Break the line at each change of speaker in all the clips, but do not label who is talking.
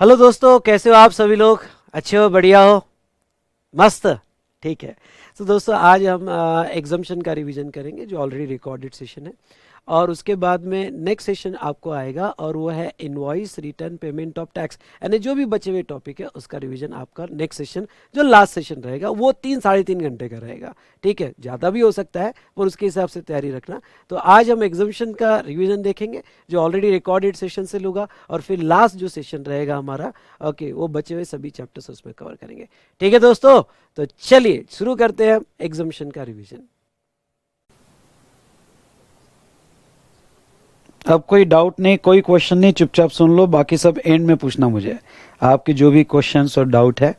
Hello दोस्तों, कैसे हो आप सभी लोग? अच्छे हो, बढ़िया हो, मस्त। ठीक है। तो दोस्तों आज हम एग्जाम्शन का रिवीजन करेंगे जो ऑलरेडी रिकॉर्डेड सेशन है। और उसके बाद में नेक्स्ट सेशन आपको आएगा और वो है invoice return payment of tax, यानी जो भी बचे हुए टॉपिक है उसका रिवीजन आपका नेक्स्ट सेशन जो लास्ट सेशन रहेगा वो 3 साढ़े 3 घंटे का रहेगा। ठीक है, ज़्यादा भी हो सकता है पर उसके हिसाब से तैयारी रखना। तो आज हम एग्जाम्शन का रिवीजन देखेंगे जो ऑलरेडी रिकॉर्डेड सेशन से लूँगा, और फिर लास्ट जो सेशन रहेगा हमारा, ओके, वो बचे हुए सभी चैप्टर्स उसमें कवर करेंगे। ठीक है दोस्तों, तो चलिए शुरू करते हैं एग्जाम्शन का रिवीजन।
अब कोई डाउट नहीं, कोई क्वेश्चन नहीं, चुपचाप सुन लो, बाकी सब एंड में पूछना मुझे, आपके जो भी क्वेश्चंस और डाउट है।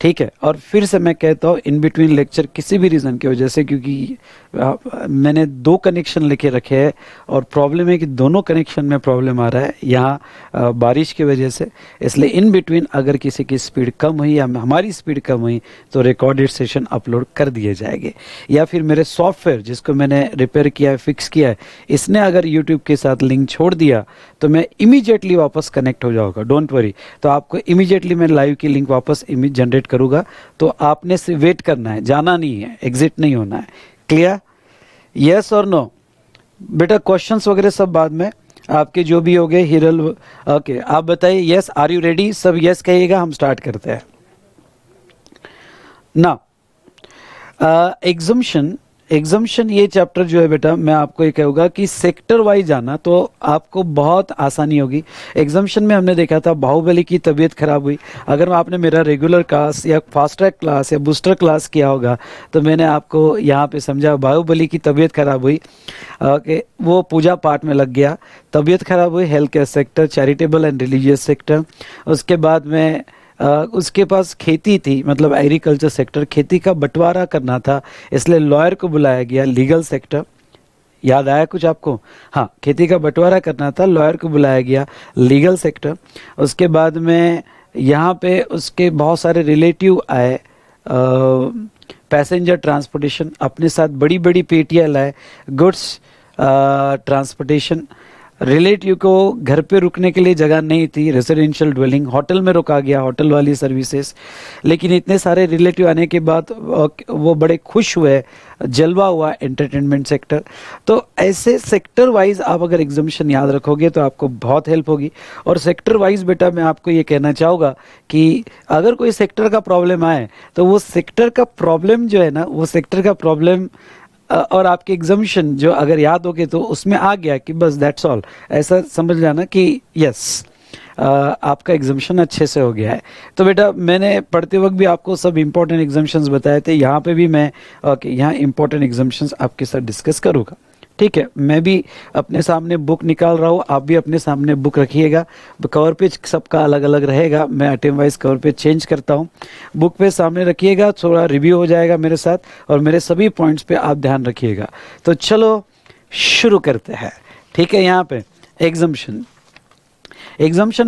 ठीक है। और फिर से मैं कहता हूँ इन बिटवीन लेक्चर किसी भी रीज़न की वजह से, क्योंकि मैंने 2 कनेक्शन लेके रखे हैं और प्रॉब्लम है कि दोनों कनेक्शन में प्रॉब्लम आ रहा है यहाँ बारिश की वजह से। इसलिए इन बिटवीन अगर किसी की स्पीड कम हुई या हमारी स्पीड कम हुई तो रिकॉर्डेड सेशन अपलोड कर दिए जाएंगे, या फिर मेरे सॉफ्टवेयर जिसको मैंने रिपेयर किया है, फिक्स किया है, इसने अगर यूट्यूब के साथ लिंक छोड़ दिया तो मैं इमीडिएटली वापस कनेक्ट हो जाऊँगा, डोंट वरी। तो आपको इमीडिएटली मैं लाइव की लिंक वापस जनरेट करूँगा, तो आपने से वेट करना है, जाना नहीं है, एग्जिट नहीं होना है। क्लियर? यस और नो? बेटा क्वेश्चंस वगैरह सब बाद में आपके जो भी हो गए हिरल। ओके, आप बताइए यस, आर यू रेडी? सब यस कहिएगा, हम स्टार्ट करते हैं ना। एग्जाम्शन ये चैप्टर जो है बेटा, मैं आपको ये कहूँगा कि सेक्टर वाइज जाना तो आपको बहुत आसानी होगी। एग्जाम्शन में हमने देखा था बाहुबली की तबीयत खराब हुई। अगर आपने मेरा रेगुलर क्लास या फास्ट ट्रैक क्लास या बूस्टर क्लास किया होगा तो मैंने आपको यहाँ पे समझा, बाहुबली की तबीयत खराब हुई कि वो पूजा पाठ में लग गया, तबीयत खराब हुई, health care sector, charitable and religious sector. उसके बाद में उसके पास खेती थी, मतलब एग्रीकल्चर सेक्टर, खेती का बंटवारा करना था, इसलिए लॉयर को बुलाया गया, लीगल सेक्टर। याद आया कुछ आपको? हाँ, खेती का बंटवारा करना था, लॉयर को बुलाया गया, लीगल सेक्टर। उसके बाद में यहाँ पे उसके बहुत सारे रिलेटिव आए, पैसेंजर ट्रांसपोर्टेशन, अपने साथ बड़ी बड़ी पेटियाँ लाए, गुड्स ट्रांसपोर्टेशन। रिलेटिव को घर पे रुकने के लिए जगह नहीं थी, रेजिडेंशियल ड्वेलिंग, होटल में रुका गया, होटल वाली सर्विसेज। लेकिन इतने सारे रिलेटिव आने के बाद वो बड़े खुश हुए, जलवा हुआ एंटरटेनमेंट सेक्टर। तो ऐसे सेक्टर वाइज आप अगर एग्जाम्शन याद रखोगे तो आपको बहुत हेल्प होगी। और सेक्टर वाइज बेटा मैं आपको ये कहना चाहूँगा कि अगर कोई सेक्टर का प्रॉब्लम आए तो वो सेक्टर का प्रॉब्लम जो है ना, वो सेक्टर का प्रॉब्लम और आपके एग्जाम्शन जो अगर याद होगे तो उसमें आ गया कि बस दैट्स ऑल, ऐसा समझ जाना कि यस आपका एग्जाम्शन अच्छे से हो गया है। तो बेटा मैंने पढ़ते वक्त भी आपको सब इंपॉर्टेंट एग्जाम्शंस बताए थे, यहाँ पे भी मैं यहाँ इंपॉर्टेंट एग्जाम्शंस आपके साथ डिस्कस करूँगा। ठीक है, मैं भी अपने सामने बुक निकाल रहा हूँ, आप भी अपने सामने बुक रखिएगा। कवर पेज सबका अलग अलग रहेगा, मैं item wise cover page change करता हूँ। बुक पे सामने रखिएगा, थोड़ा रिव्यू हो जाएगा मेरे साथ, और मेरे सभी पॉइंट्स पे आप ध्यान रखिएगा। तो चलो शुरू करते हैं। ठीक है, यहाँ पे एग्जाम्शन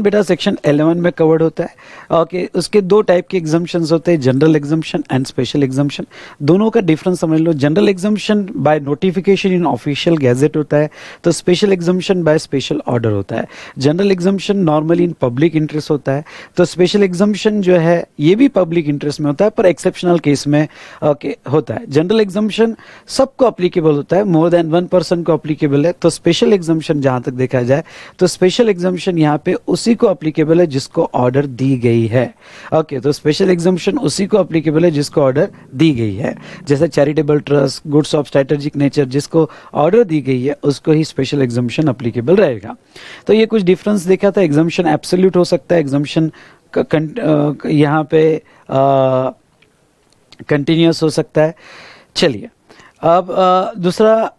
बेटा सेक्शन 11 में कवर्ड होता है। ओके, उसके 2 टाइप के एग्जाम्शंस होते हैं, general exemption and special exemption. दोनों का डिफरेंस समझ लो। General exemption by notification in official gazette होता है, तो special exemption by special order होता है। General exemption normally in public interest होता है, तो स्पेशल एग्जाम्शन जो है ये भी पब्लिक इंटरेस्ट में होता है पर एक्सेप्शनल केस में होता है। जनरल एग्जाम्शन सबको अप्लीकेबल होता है, मोर देन 1% को अप्लीकेबल है। तो स्पेशल एग्जाम्शन जहाँ तक देखा जाए तो स्पेशल एग्जाम्शन यहाँ पे उसी को अप्लीकेबल है जिसको ऑर्डर दी गई है। ओके, तो स्पेशल एग्जाम्शन उसी को अप्लीकेबल है जिसको ऑर्डर दी गई है। जैसे charitable trust, goods of strategic nature, जिसको ऑर्डर दी गई है उसको ही स्पेशल एग्जाम्शन अप्लीकेबल रहेगा। तो ये कुछ डिफरेंस देखा था। एग्जाम्शन एब्सोल्यूट हो सकता है, एग्जाम्शन यहाँ पे कंटिन्यूअस हो सकता है। चलिए अब दूसरा,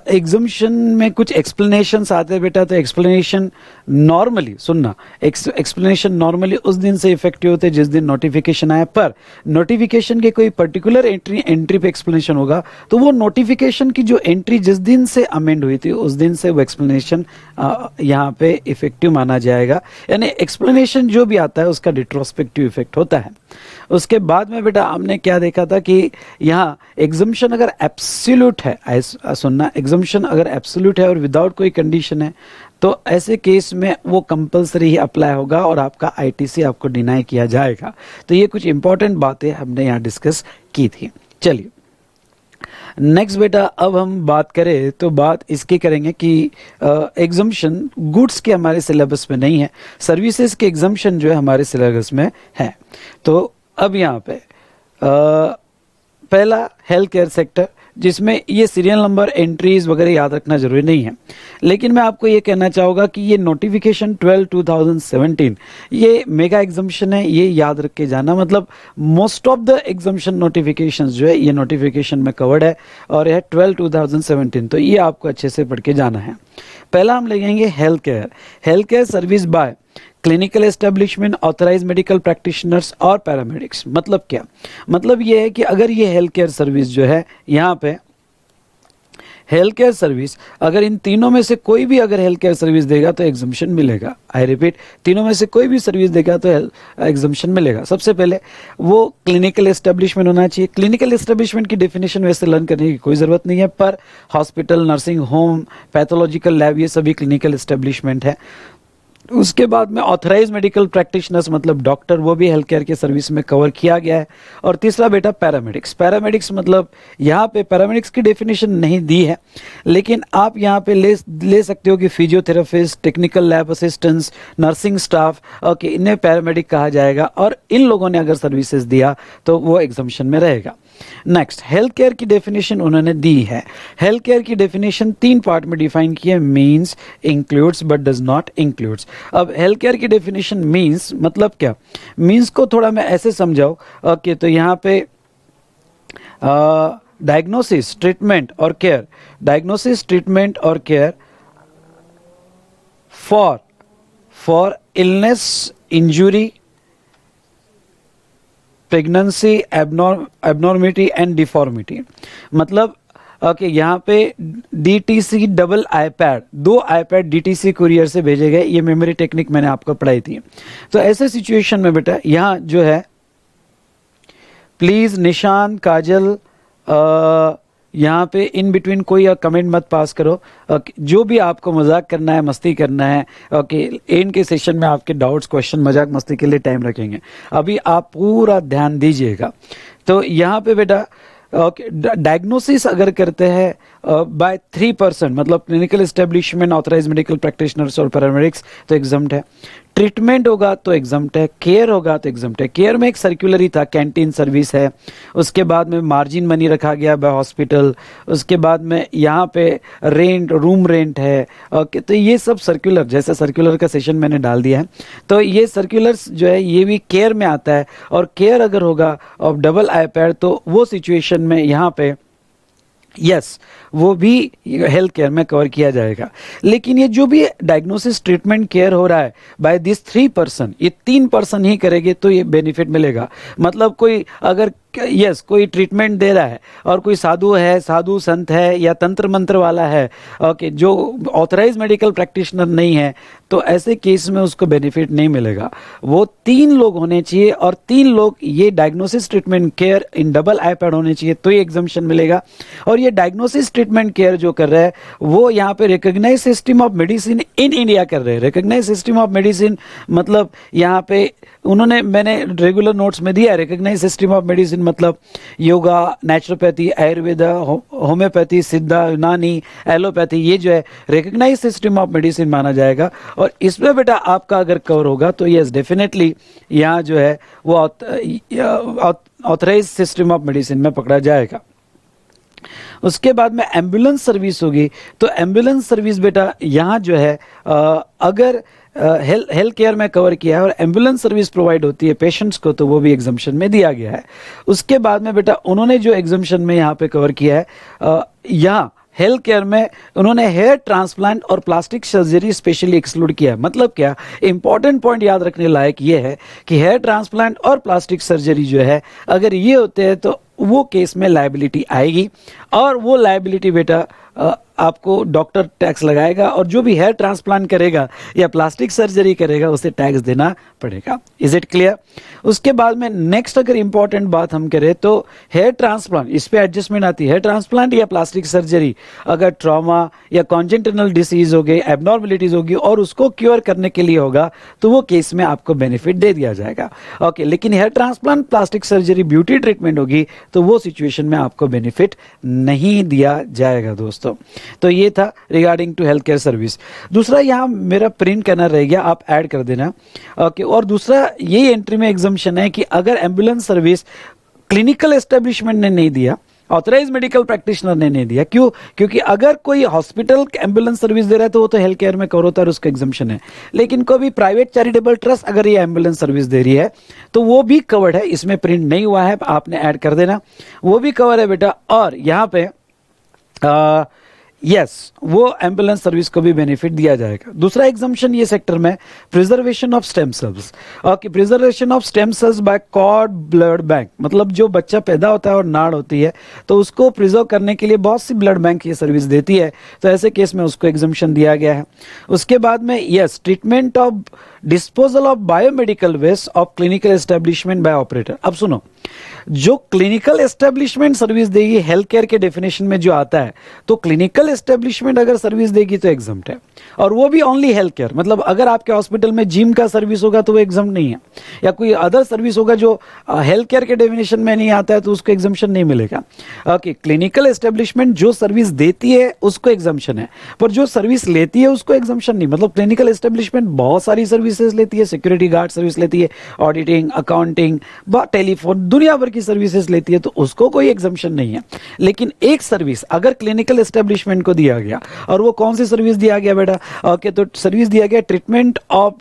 एग्जाम्शन में कुछ एक्सप्लेनेशंस आते हैं बेटा। तो एक्सप्लेनेशन नॉर्मली सुनना, एक्सप्लेनेशन नॉर्मली उस दिन से इफेक्टिव होते हैं जिस दिन नोटिफिकेशन आया, पर नोटिफिकेशन के कोई पर्टिकुलर एंट्री पे एक्सप्लेनेशन होगा तो वो नोटिफिकेशन की जो एंट्री जिस दिन से अमेंड हुई थी उस दिन से वो एक्सप्लेनेशन यहाँ पे इफेक्टिव माना जाएगा। यानी एक्सप्लेनेशन जो भी आता है उसका रिट्रोस्पेक्टिव इफेक्ट होता है। उसके बाद में बेटा हमने क्या देखा था कि यहाँ एग्जम्पशन अगर एब्सोल्यूट है, सुनना, एग्जम्पशन अगर एब्सोल्यूट है और विदाउट कोई कंडीशन है तो ऐसे केस में वो कंपलसरी ही अप्लाई होगा और आपका आईटीसी आपको डिनाई किया जाएगा। तो ये कुछ इंपॉर्टेंट बातें हमने यहाँ डिस्कस की थी। चलिए नेक्स्ट बेटा, अब हम बात करें तो बात इसकी करेंगे कि एग्जम्पशन गुड्स के हमारे सिलेबस में नहीं है, सर्विसेज के एग्जम्पशन जो है हमारे सिलेबस में है। तो अब यहाँ पे पहला हेल्थ केयर सेक्टर, जिसमें ये सीरियल नंबर एंट्रीज वगैरह याद रखना जरूरी नहीं है, लेकिन मैं आपको ये कहना चाहूँगा कि ये नोटिफिकेशन 12/2017 ये मेगा एग्जम्पशन है, ये याद रख के जाना। मतलब most of the exemption notifications जो है ये नोटिफिकेशन में कवर्ड है और यह 12/2017, तो ये आपको अच्छे से पढ़ के जाना है। पहला हम लेंगे health care service by clinical establishment, authorise medical practitioners और पैरामेडिक्स। मतलब क्या, मतलब ये है कि अगर ये हेल्थ केयर सर्विस जो है, यहाँ पे हेल्थ केयर सर्विस अगर इन तीनों में से कोई भी अगर हेल्थ केयर सर्विस देगा तो एग्जम्पशन मिलेगा। आई रिपीट, तीनों में से कोई भी सर्विस देगा तो एग्जम्पशन मिलेगा। सबसे पहले वो क्लिनिकल एस्टेब्लिशमेंट होना चाहिए। क्लिनिकल एस्टेब्लिशमेंट की डेफिनेशन वैसे लर्न करने की कोई ज़रूरत नहीं है, पर hospital, nursing home, pathological lab, ये सभी क्लिनिकल एस्टेब्लिशमेंट है। उसके बाद में ऑथराइज मेडिकल प्रैक्टिशनर्स मतलब डॉक्टर, वो भी हेल्थ केयर के सर्विस में कवर किया गया है। और तीसरा बेटा पैरामेडिक्स मतलब यहाँ पे पैरामेडिक्स की डेफिनेशन नहीं दी है, लेकिन आप यहाँ पे ले सकते हो कि physiotherapist, technical lab assistants, nursing staff, okay, इन्हें पैरामेडिक कहा जाएगा और इन लोगों ने अगर सर्विसेज दिया तो वो एग्जम्पशन में रहेगा। नेक्स्ट, हेल्थ केयर की डेफिनेशन उन्होंने दी है। हेल्थ केयर की डेफिनेशन 3 पार्ट में डिफाइन की है, means, includes but does not includes. अब हेल्थ केयर की डेफिनेशन मीन्स मतलब क्या, मीन्स को थोड़ा मैं ऐसे समझाऊं, ओके, तो यहाँ पे डायग्नोसिस, ट्रीटमेंट और केयर, डायग्नोसिस, ट्रीटमेंट और care for illness, injury, pregnancy, abnormality and deformity. मतलब ओके, यहाँ पे DTC double iPad, 2 iPad DTC courier से भेजे गए। ये मेमोरी टेक्निक मैंने आपको पढ़ाई थी। तो ऐसे सिचुएशन में बेटा यहाँ जो है, प्लीज निशान, काजल, यहाँ पे इन बिटवीन कोई कमेंट मत पास करो। जो भी आपको मजाक करना है, मस्ती करना है, ओके, एंड के सेशन में आपके डाउट्स, क्वेश्चन, मजाक मस्ती के लिए टाइम रखेंगे। अभी आप पूरा ध्यान दीजिएगा। तो यहाँ पे बेटा ओके, डायग्नोसिस अगर करते हैं बाय 3% मतलब clinical establishment, authorise medical practitioners और पैरामेडिक्स, तो एग्जम्प्ट है। ट्रीटमेंट होगा तो एग्जम्प्ट है, केयर होगा तो एग्जम्प्ट है। केयर में एक सर्कुलर ही था, कैंटीन सर्विस है, उसके बाद में मार्जिन मनी रखा गया बाय हॉस्पिटल, उसके बाद में यहाँ पे रेंट, रूम रेंट है, ओके। तो ये सब सर्कुलर, जैसे सर्कुलर का सेशन मैंने डाल दिया है, तो ये सर्कुलर्स जो है ये भी केयर में आता है। और केयर अगर होगा और डबल iPad तो वो सिचुएशन में यहाँ पे यस, वो भी हेल्थ केयर में कवर किया जाएगा। लेकिन ये जो भी डायग्नोसिस, ट्रीटमेंट, केयर हो रहा है बाय दिस 3%, ये 3% ही करेंगे तो ये बेनिफिट मिलेगा। मतलब कोई अगर यस कोई ट्रीटमेंट दे रहा है और कोई साधु है, साधु संत है या तंत्र मंत्र वाला है, ओके, जो ऑथराइज मेडिकल प्रैक्टिशनर नहीं है, तो ऐसे केस में उसको बेनिफिट नहीं मिलेगा। वो 3 लोग होने चाहिए और 3 लोग ये diagnosis, treatment, care in double iPad होने चाहिए तो ये एग्जम्पशन मिलेगा। और ये डायग्नोसिस, ट्रीटमेंट, केयर जो कर रहा है वो यहाँ पे recognise system of medicine in India कर रहे हैं। रिकॉग्नाइज सिस्टम ऑफ मेडिसिन मतलब यहाँ पे उन्होंने, मैंने रेगुलर नोट्स में दिया, रिकॉग्नाइज सिस्टम ऑफ मेडिसिन मतलब योगा, नेचुरोपैथी, आयुर्वेदा, होम्योपैथी, सिद्धा, यूनानी, एलोपैथी, ये जो है रिकॉग्नाइज सिस्टम ऑफ मेडिसिन माना जाएगा। और इसमें बेटा आपका अगर कवर होगा तो यस डेफिनेटली यहाँ जो है वो ऑथराइज सिस्टम ऑफ मेडिसिन में पकड़ा जाएगा। उसके बाद में एम्बुलेंस सर्विस होगी, तो एम्बुलेंस सर्विस बेटा यहाँ जो है अगर हेल्थ केयर में कवर किया है और एम्बुलेंस सर्विस प्रोवाइड होती है पेशेंट्स को, तो वो भी एग्जम्पशन में दिया गया है। उसके बाद में बेटा उन्होंने जो एग्जम्पशन में यहाँ पे कवर किया है, यहाँ हेल्थ केयर में उन्होंने हेयर ट्रांसप्लांट और प्लास्टिक सर्जरी स्पेशली एक्सक्लूड किया है। मतलब क्या, इंपॉर्टेंट पॉइंट याद रखने लायक ये है कि हेयर ट्रांसप्लांट और प्लास्टिक सर्जरी जो है अगर ये होते हैं तो वो केस में लायबिलिटी आएगी। और वो लायबिलिटी बेटा आपको डॉक्टर टैक्स लगाएगा, और जो भी हेयर ट्रांसप्लांट करेगा या प्लास्टिक सर्जरी करेगा उसे टैक्स देना पड़ेगा। Is it clear? उसके बाद में नेक्स्ट अगर इंपॉर्टेंट बात हम करें तो हेयर ट्रांसप्लांट, इस पे एडजस्टमेंट आती है। हेयर ट्रांसप्लांट या प्लास्टिक सर्जरी अगर ट्रॉमा या कॉन्जेंटल डिसीज हो गई, एबनॉर्मलिटीज होगी और उसको क्योर करने के लिए होगा तो वो केस में आपको बेनिफिट दे दिया जाएगा। ओके, लेकिन hair transplant, plastic surgery, beauty treatment होगी तो वो सिचुएशन में आपको बेनिफिट नहीं दिया जाएगा दोस्तों। तो ये था regarding to health care service. दूसरा यहाँ मेरा प्रिंट करना रह गया, आप ऐड कर देना। ओके, और दूसरा यही एंट्री में एग्जम्पशन है कि अगर एम्बुलेंस सर्विस क्लिनिकल एस्टेब्लिशमेंट ने नहीं दिया, ऑथराइज मेडिकल प्रैक्टिशनर ने नहीं दिया, क्यों? क्योंकि अगर कोई हॉस्पिटल एम्बुलेंस सर्विस दे रहा है तो वो तो हेल्थ केयर में कवर होता है और उसका एग्जम्पशन है। लेकिन कोई भी प्राइवेट चैरिटेबल ट्रस्ट अगर ये एम्बुलेंस सर्विस दे रही है तो वो भी कवर्ड है। इसमें प्रिंट नहीं हुआ है, आपने ऐड कर देना, वो भी कवर है बेटा। और यहाँ पे यस, वो एम्बुलेंस सर्विस को भी बेनिफिट दिया जाएगा। दूसरा एग्जम्पशन ये सेक्टर में preservation of stem cells. Okay, preservation of stem cells by cord blood bank, मतलब जो बच्चा पैदा होता है और नाड़ होती है तो उसको प्रिजर्व करने के लिए बहुत सी ब्लड बैंक ये सर्विस देती है, तो ऐसे केस में उसको एग्जम्पशन दिया गया है। उसके बाद में yes, treatment of disposal of biomedical waste of clinical establishment by operator. अब सुनो, जो क्लिनिकल एस्टेब्लिशमेंट सर्विस देगी हेल्थ केयर के डेफिनेशन में जो आता है, तो क्लिनिकल एस्टेब्लिशमेंट अगर सर्विस देगी तो एग्जम्प्ट है, और वो भी ओनली हेल्थ केयर। मतलब अगर आपके हॉस्पिटल में जिम का सर्विस होगा तो वो एग्जम्प्ट नहीं है, या कोई अदर सर्विस होगा जो हेल्थ केयर के डेफिनेशन में नहीं आता है तो उसको एग्जम्पशन नहीं मिलेगा। ओके, क्लिनिकल एस्टेब्लिशमेंट जो सर्विस देती है उसको एग्जम्पशन है, पर जो सर्विस लेती है उसको एग्जम्पशन नहीं। मतलब क्लिनिकल एस्टेब्लिशमेंट बहुत सारी सर्विसेज लेती है, सिक्योरिटी गार्ड सर्विस लेती है, ऑडिटिंग, अकाउंटिंग, टेलीफोन, दुनिया भर की सर्विसेज लेती है, तो उसको कोई एग्जम्पशन नहीं है। लेकिन एक सर्विस अगर क्लिनिकल एस्टेब्लिशमेंट को दिया गया, और वो कौन सी सर्विस दिया गया बेटा? ओके, तो सर्विस दिया गया treatment of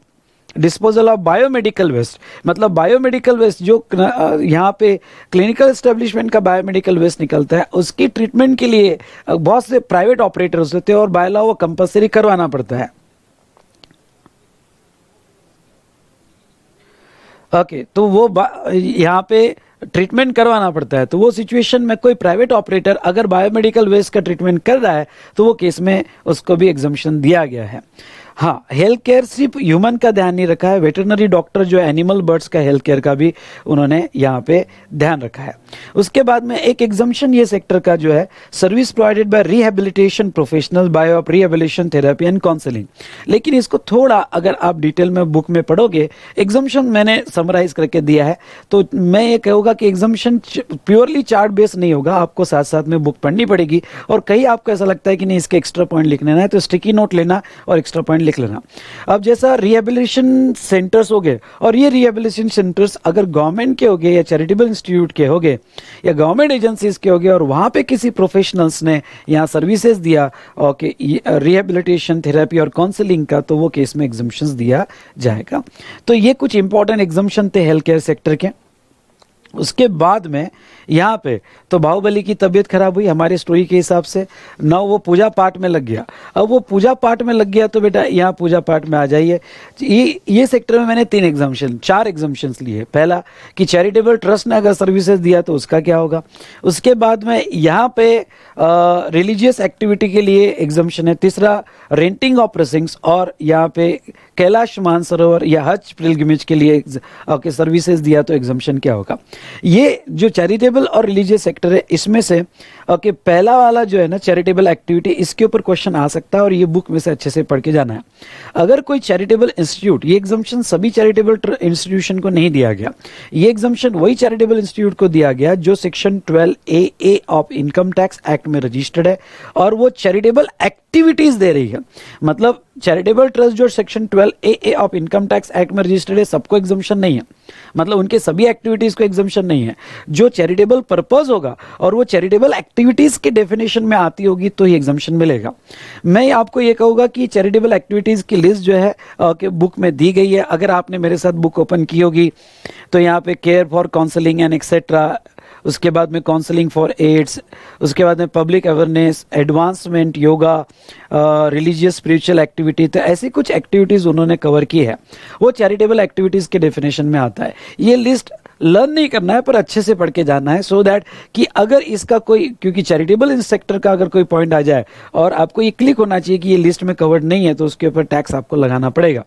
disposal of biomedical waste. मतलब बायोमेडिकल वेस्ट जो यहाँ पे क्लिनिकल एस्टेब्लिशमेंट का बायोमेडिकल वेस्ट निकलता है, उसकी ट्रीटमेंट के लिए बहुत से प्राइवेट ऑपरेटर्स होते हैं और बाय लॉ वो कंपल्सरी करवाना पड़ता है। ओके, तो वो यहाँ पे ट्रीटमेंट करवाना पड़ता है, तो वो सिचुएशन में कोई प्राइवेट ऑपरेटर अगर बायोमेडिकल वेस्ट का ट्रीटमेंट कर रहा है तो वो केस में उसको भी एग्जम्पशन दिया गया है। हाँ, हेल्थ केयर सिर्फ ह्यूमन का ध्यान नहीं रखा है, वेटरनरी डॉक्टर जो एनिमल बर्ड्स का हेल्थ केयर का भी उन्होंने यहाँ पे ध्यान रखा है। उसके बाद में एक एग्जम्पशन ये सेक्टर का जो है service provided by rehabilitation professional by of rehabilitation therapy and counselling. लेकिन इसको थोड़ा अगर आप डिटेल में बुक में पढ़ोगे, एग्जम्पशन मैंने समराइज करके दिया है, तो मैं ये कहूँगा कि एग्जम्पशन प्योरली चार्ट बेस्ड नहीं होगा, आपको साथ साथ में बुक पढ़नी पड़ेगी। और कहीं आपको ऐसा लगता है कि नहीं इसके एक्स्ट्रा पॉइंट लिखने है तो स्टिकी नोट लेना और एक्स्ट्रा पॉइंट लिख लेना। अब जैसा रिहेबिलिटेशन सेंटर्स हो गए, और ये रिहेबिलिटेशन सेंटर्स अगर गवर्नमेंट के हो गए या चैरिटेबल इंस्टीट्यूट के हो गए या गवर्नमेंट एजेंसीज के हो गए, और वहां पे किसी प्रोफेशनल्स ने यहाँ सर्विसेज दिया ओके रिहेबिलिटेशन थेरेपी और काउंसलिंग का, तो वो केस में एग्जम्पशंस दिया जाएगा। तो ये कुछ इंपॉर्टेंट एग्जम्पशन थे हेल्थ केयर सेक्टर के। उसके बाद में यहाँ पे तो बाहुबली की तबीयत खराब हुई हमारी स्टोरी के हिसाब से, ना वो पूजा पाठ में लग गया। अब वो पूजा पाठ में लग गया तो बेटा यहाँ पूजा पाठ में आ जाइए। ये सेक्टर में मैंने 4 एग्जम्पशंस लिए। पहला कि चैरिटेबल ट्रस्ट ने अगर सर्विसेज दिया तो उसका क्या होगा। उसके बाद में यहाँ पे रिलीजियस एक्टिविटी के लिए एग्जम्पशन है। तीसरा रेंटिंग ऑफ प्रेसिंग्स, और यहाँ पे कैलाश मानसरोवर या हज पिलग्रिमेज के लिए ओके सर्विसेज दिया तो एग्जम्पशन क्या होगा। ये जो चैरिटेबल और रिलीजियस सेक्टर है इसमें से ओके पहला वाला जो है ना चैरिटेबल एक्टिविटी, इसके ऊपर क्वेश्चन आ सकता है और ये बुक में से अच्छे से पढ़ के जाना है। अगर कोई चैरिटेबल इंस्टीट्यूट, ये एग्जम्पशन सभी चैरिटेबल इंस्टीट्यूशन को नहीं दिया गया, ये एग्जम्पशन वही चैरिटेबल इंस्टीट्यूट को दिया गया जो section 12A of income tax act में रजिस्टर्ड है और वो चैरिटेबल एक्टिविटीज दे रही है। मतलब चैरिटेबल ट्रस्ट जो section 12AA of income tax act में रजिस्टर्ड है सबको एग्जम्पशन नहीं है, मतलब उनके सभी एक्टिविटीज को एग्जम्पशन नहीं है। जो चैरिटेबल पर्पस होगा और वो चैरिटेबल एक्टिविटीज के डेफिनेशन में आती होगी तो ही एग्जम्पशन मिलेगा। मैं आपको ये कहूंगा कि चैरिटेबल एक्टिविटीज की लिस्ट जो है बुक में दी गई है। अगर आपने मेरे साथ बुक ओपन की होगी तो यहाँ पे care for counselling and etcetera, उसके बाद में काउंसलिंग फॉर एड्स, उसके बाद में public awareness, advancement, yoga, religious spiritual activity, तो ऐसी कुछ एक्टिविटीज़ उन्होंने कवर की है, वो चैरिटेबल एक्टिविटीज़ के डेफिनेशन में आता है। ये लिस्ट लर्न नहीं करना है पर अच्छे से पढ़ के जाना है, सो दैट कि अगर इसका कोई, क्योंकि चैरिटेबल इन सेक्टर का अगर कोई पॉइंट आ जाए और आपको ये क्लिक होना चाहिए कि ये लिस्ट में कवर्ड नहीं है, तो उसके ऊपर टैक्स आपको लगाना पड़ेगा।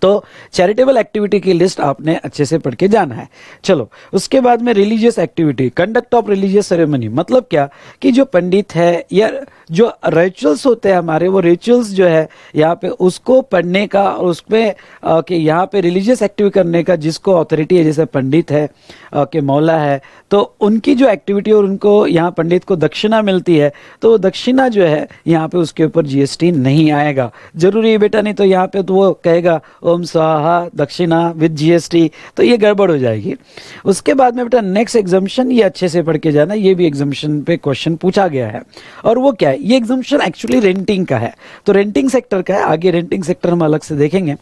तो चैरिटेबल एक्टिविटी की लिस्ट आपने अच्छे से पढ़ के जाना है। चलो, उसके बाद में religious activity, conduct of religious ceremony, मतलब क्या कि जो पंडित है या जो रिचुअल्स होते हैं हमारे, वो रिचुअल्स जो है यहाँ पे उसको पढ़ने का और उसमें कि यहाँ पे रिलीजियस एक्टिविटी करने का जिसको अथॉरिटी है, जैसे पंडित है कि मौला है, तो उनकी जो एक्टिविटी और उनको यहाँ पंडित को दक्षिणा मिलती है, तो वो दक्षिणा जो है यहाँ पे उसके ऊपर जीएसटी नहीं आएगा। जरूरी है बेटा, नहीं तो यहाँ पे तो वो कहेगा ओम स्वाहा दक्षिणा विद जीएसटी, तो ये गड़बड़ हो जाएगी। उसके बाद में बेटा नेक्स्ट एग्जाम्पशन, ये अच्छे से पढ़ के जाना, ये भी एग्जाम्पशन पे क्वेश्चन पूछा गया है। और वो क्या है, ये एग्जाम्पशन एक्चुअली रेंटिंग का है, तो रेंटिंग सेक्टर का है, आगे रेंटिंग सेक्टर हम अलग से देखेंगे।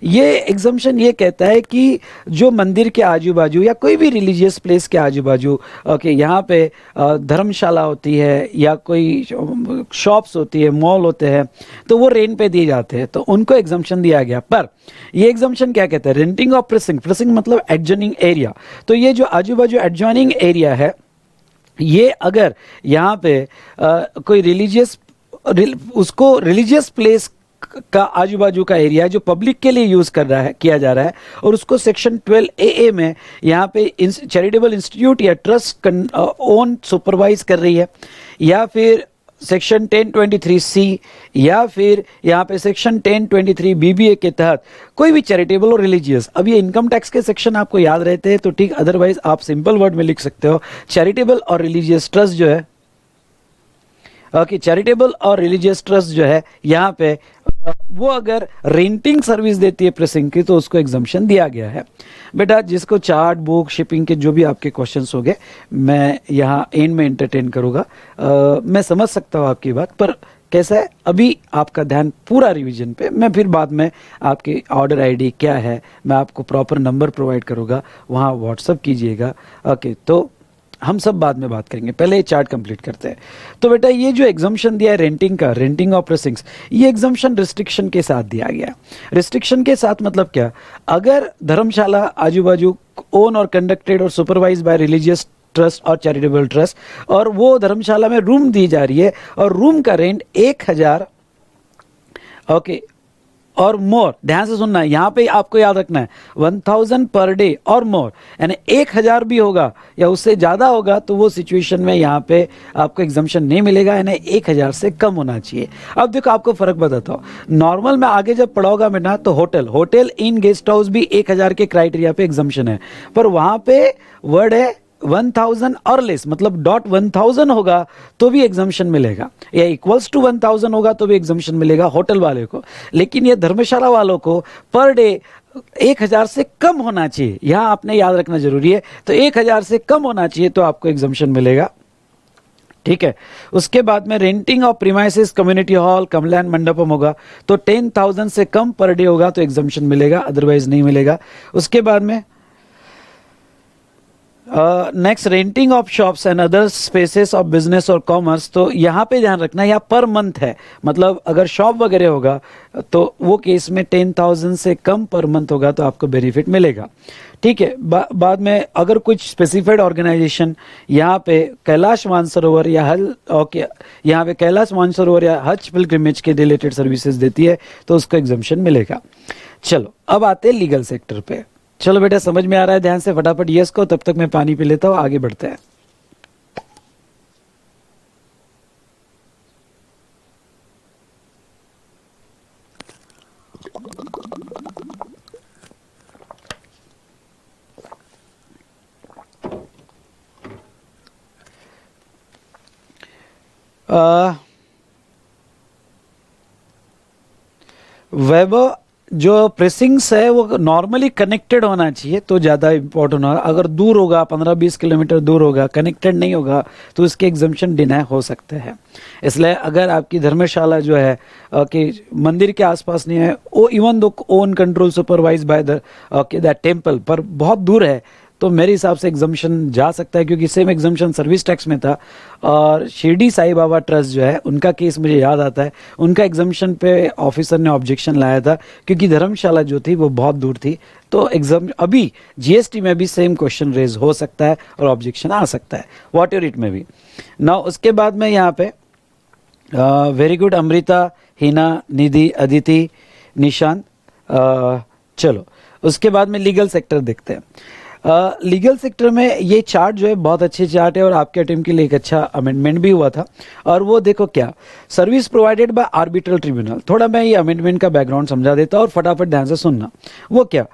ये एग्जाम्पशन ये कहता है कि जो मंदिर के आजू बाजू या कोई भी रिलीजियस प्लेस के आजू बाजू ओके, यहाँ पे धर्मशाला होती है या कोई शॉप्स होती है, मॉल होते हैं, तो वो रेंट पे दिए जाते हैं, तो उनको एग्जाम्पशन दिया गया। पर ये एग्जाम्पशन क्या कहता है, रेंटिंग ऑफ प्रेसिंग, प्रेसिंग मतलब एडजॉइनिंग एरिया, तो ये जो आजू बाजू एडजॉइनिंग एरिया है, ये अगर यहाँ पे कोई रिलीजियस उसको रिलीजियस प्लेस का आजू बाजू का एरिया जो पब्लिक के लिए यूज कर रहा है, किया जा रहा है, और उसको सेक्शन 12AA में यहाँ पे चैरिटेबल इंस्टीट्यूट या ट्रस्ट ओन सुपरवाइज कर रही है, या फिर सेक्शन 1023C या फिर यहाँ पे सेक्शन 1023 BBA के तहत कोई भी चैरिटेबल और रिलीजियस, अब ये इनकम टैक्स के सेक्शन आपको याद रहते हैं तो ठीक, अदरवाइज आप सिंपल वर्ड में लिख सकते हो चैरिटेबल और रिलीजियस ट्रस्ट जो है, ओके, चैरिटेबल और रिलीजियस ट्रस्ट जो है यहाँ पे वो अगर रेंटिंग सर्विस देती है प्रेसिंग की, तो उसको एग्जाम्पशन दिया गया है। बेटा जिसको चार्ट बुक शिपिंग के जो भी आपके क्वेश्चंस हो गए, मैं यहाँ एंड में एंटरटेन करूँगा। मैं समझ सकता हूँ आपकी बात, पर कैसा है, अभी आपका ध्यान पूरा रिवीजन पे, मैं फिर बाद में आपकी ऑर्डर आईडी क्या है, मैं आपको प्रॉपर नंबर प्रोवाइड करूँगा, वहाँ व्हाट्सअप कीजिएगा। ओके, तो हम सब बाद में बात करेंगे, पहले ये चार्ट कंप्लीट करते हैं। तो बेटा ये जो एग्जाम्पशन दिया है रेंटिंग का, रेंटिंग ऑफ प्रेसिंग्स, ये एग्जाम्पशन रिस्ट्रिक्शन के साथ दिया गया। रिस्ट्रिक्शन के साथ मतलब क्या, अगर धर्मशाला आजू बाजू ओन और कंडक्टेड और सुपरवाइज बाय रिलीजियस ट्रस्ट और चैरिटेबल ट्रस्ट, और वो धर्मशाला में रूम दी जा रही है और रूम का रेंट 1000 ओके और मोर, ध्यान से सुनना है, यहाँ पे आपको याद रखना है 1000 पर डे और मोर, यानी 1000 भी होगा या उससे ज्यादा होगा तो वो सिचुएशन में यहाँ पे आपको एग्जाम्पशन नहीं मिलेगा, यानी 1000 से कम होना चाहिए। अब देखो आपको फर्क बताता हूँ, नॉर्मल में आगे जब पढ़ाओगा बेटा तो होटल इन गेस्ट हाउस भी 1000 के क्राइटेरिया पे एग्जाम्पशन है, पर वहां पे वर्ड है 1000 और लेस, मतलब डॉट 1000 होगा तो भी एग्जाम्पशन मिलेगा, या इक्वल्स टू 1000 होगा तो भी एग्जाम्पशन मिलेगा होटल वाले को। लेकिन ये धर्मशाला वालों को पर डे 1000 से कम होना चाहिए, यहां आपने याद रखना जरूरी है। तो 1000 से कम होना चाहिए तो आपको एग्जाम्पशन मिलेगा, ठीक है। उसके बाद में renting of premises community hall कमलान मंडपम होगा तो 10,000 से कम पर डे होगा तो एग्जाम्पशन मिलेगा, अदरवाइज नहीं मिलेगा। उसके बाद में next renting of shops and other spaces of business और कॉमर्स, तो यहाँ पे ध्यान रखना यहाँ पर मंथ है, मतलब अगर शॉप वगैरह होगा तो वो केस में 10,000 से कम पर मंथ होगा तो आपको बेनिफिट मिलेगा, ठीक है। बाद में अगर कुछ स्पेसिफाइड ऑर्गेनाइजेशन यहाँ पे कैलाश मानसरोवर या ओके यहाँ पे कैलाश मानसरोवर या हज पिलग्रिमेज के रिलेटेड सर्विसेज देती है तो उसको एग्जाम्पशन मिलेगा। चलो अब आते हैं लीगल सेक्टर पे। चलो बेटा समझ में आ रहा है, ध्यान से फटाफट यस को, तब तक मैं पानी पी लेता हूं, आगे बढ़ते हैं। वैभव जो प्रेसिंग्स है वो नॉर्मली कनेक्टेड होना चाहिए तो ज़्यादा इंपॉर्टेंट होगा, अगर दूर होगा 15-20 किलोमीटर दूर होगा, कनेक्टेड नहीं होगा तो उसके एग्जाम्पशन डिनाई हो सकते हैं। इसलिए अगर आपकी धर्मशाला जो है कि मंदिर के आसपास नहीं है, वो even though own control supervise by the that temple, पर बहुत दूर है तो मेरे हिसाब से एग्जम्पशन जा सकता है, क्योंकि सेम एग्जम्पशन सर्विस टैक्स में था। और शिरडी साई बाबा ट्रस्ट जो है उनका केस मुझे याद आता है, उनका एग्जम्पशन पे ऑफिसर ने ऑब्जेक्शन लाया था, क्योंकि धर्मशाला जो थी वो बहुत दूर थी। तो एग्जाम अभी जीएसटी में भी सेम क्वेश्चन रेज हो सकता है और ऑब्जेक्शन आ सकता है, वॉट एवर इट में भी। नाउ उसके बाद में यहाँ पे वेरी गुड अमृता, हिना, निधि, अदिति, निशांत। चलो उसके बाद में लीगल सेक्टर देखते हैं। लीगल सेक्टर में ये चार्ट जो है बहुत अच्छे चार्ट है, और आपके टीम के लिए एक अच्छा अमेंडमेंट भी हुआ था। और वो देखो क्या, service provided bye arbitral tribunal. थोड़ा मैं ये अमेंडमेंट का बैकग्राउंड समझा देता हूँ और फटाफट ध्यान से सुनना। वो क्या,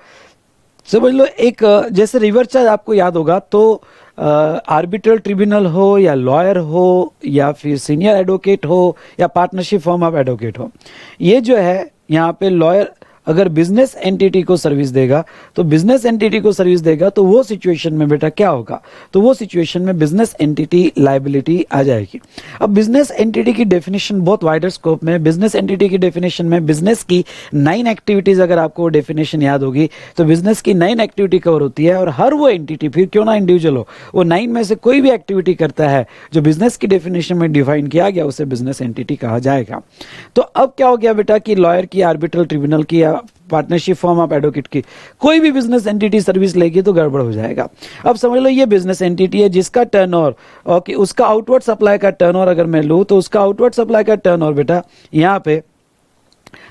समझ लो एक जैसे रिवर चार्ज आपको याद होगा, तो आर्बिट्रल ट्रिब्यूनल हो या लॉयर हो या फिर सीनियर एडवोकेट हो या पार्टनरशिप फर्म ऑफ एडवोकेट हो, ये जो है यहाँ पे लॉयर अगर बिजनेस एंटिटी को सर्विस देगा, तो बिजनेस एंटिटी को सर्विस देगा तो वो सिचुएशन में बेटा क्या होगा, तो वो सिचुएशन में बिजनेस एंटिटी लायबिलिटी आ जाएगी। अब बिजनेस एंटिटी की डेफिनेशन बहुत वाइडर स्कोप में, बिजनेस एंटिटी की डेफिनेशन में बिजनेस की 9 एक्टिविटीज, अगर आपको डेफिनेशन याद होगी तो बिजनेस की 9 एक्टिविटी कवर होती है, और हर वो एंटिटी, फिर क्यों ना इंडिविजुअल हो, वो 9 में से कोई भी एक्टिविटी करता है जो बिजनेस की डेफिनेशन में डिफाइन किया गया, उसे बिजनेस एंटिटी कहा जाएगा। तो अब क्या हो गया बेटा कि लॉयर की, आर्बिट्रल ट्रिब्यूनल की या पार्टनरशिप फॉर्म ऑफ एडवोकेट की कोई भी बिजनेस एंटिटी सर्विस लेगी तो गड़बड़ हो जाएगा। अब समझ लो ये बिजनेस एंटिटी है जिसका टर्नओवर, ओके, उसका आउटवर्ड सप्लाई का टर्नओवर अगर मैं लूं तो उसका आउटवर्ड सप्लाई का टर्नओवर बेटा यहाँ पे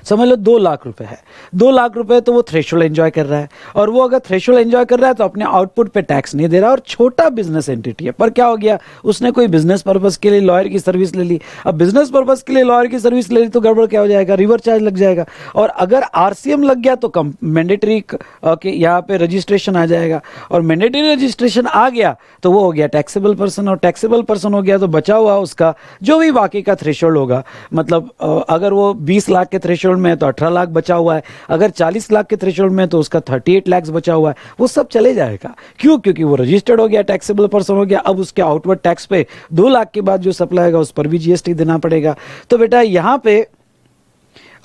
समझ लो 2 लाख रुपए है। 2 लाख रुपए तो वो थ्रेशोल्ड एंजॉय कर रहा है, और वो अगर थ्रेशोल्ड एंजॉय कर रहा है तो अपने आउटपुट पे टैक्स नहीं दे रहा, और छोटा बिजनेस एंटिटी है। पर क्या हो गया, उसने कोई बिजनेस पर्पस के लिए लॉयर की सर्विस ले ली। अब बिजनेस पर्पस के लिए लॉयर की सर्विस ले ली तो गड़बड़ क्या हो जाएगा, रिवर चार्ज लग जाएगा। और अगर आरसीएम लग गया तो मैंडेटरी, ओके, यहाँ पे रजिस्ट्रेशन आ जाएगा, और मैंडेटरी रजिस्ट्रेशन आ गया तो वो हो गया टैक्सेबल पर्सन, और टैक्सेबल पर्सन हो गया तो बचा हुआ उसका जो भी बाकी का थ्रेशोल्ड होगा, मतलब अगर वो 20 लाख के थ्रेशोल्ड में है तो 18 लाख बचा हुआ है, अगर 40 लाख के थ्रेशोल्ड में तो उसका 38 लाख बचा हुआ है, वो सब चले जाएगा। क्यों, क्योंकि वो रजिस्टर्ड हो गया, टैक्सेबल पर्सन हो गया। अब उसके आउटवर्ड टैक्स पे 2 लाख के बाद जो सप्लाई आएगा उस पर भी जीएसटी देना पड़ेगा। तो बेटा यहाँ पे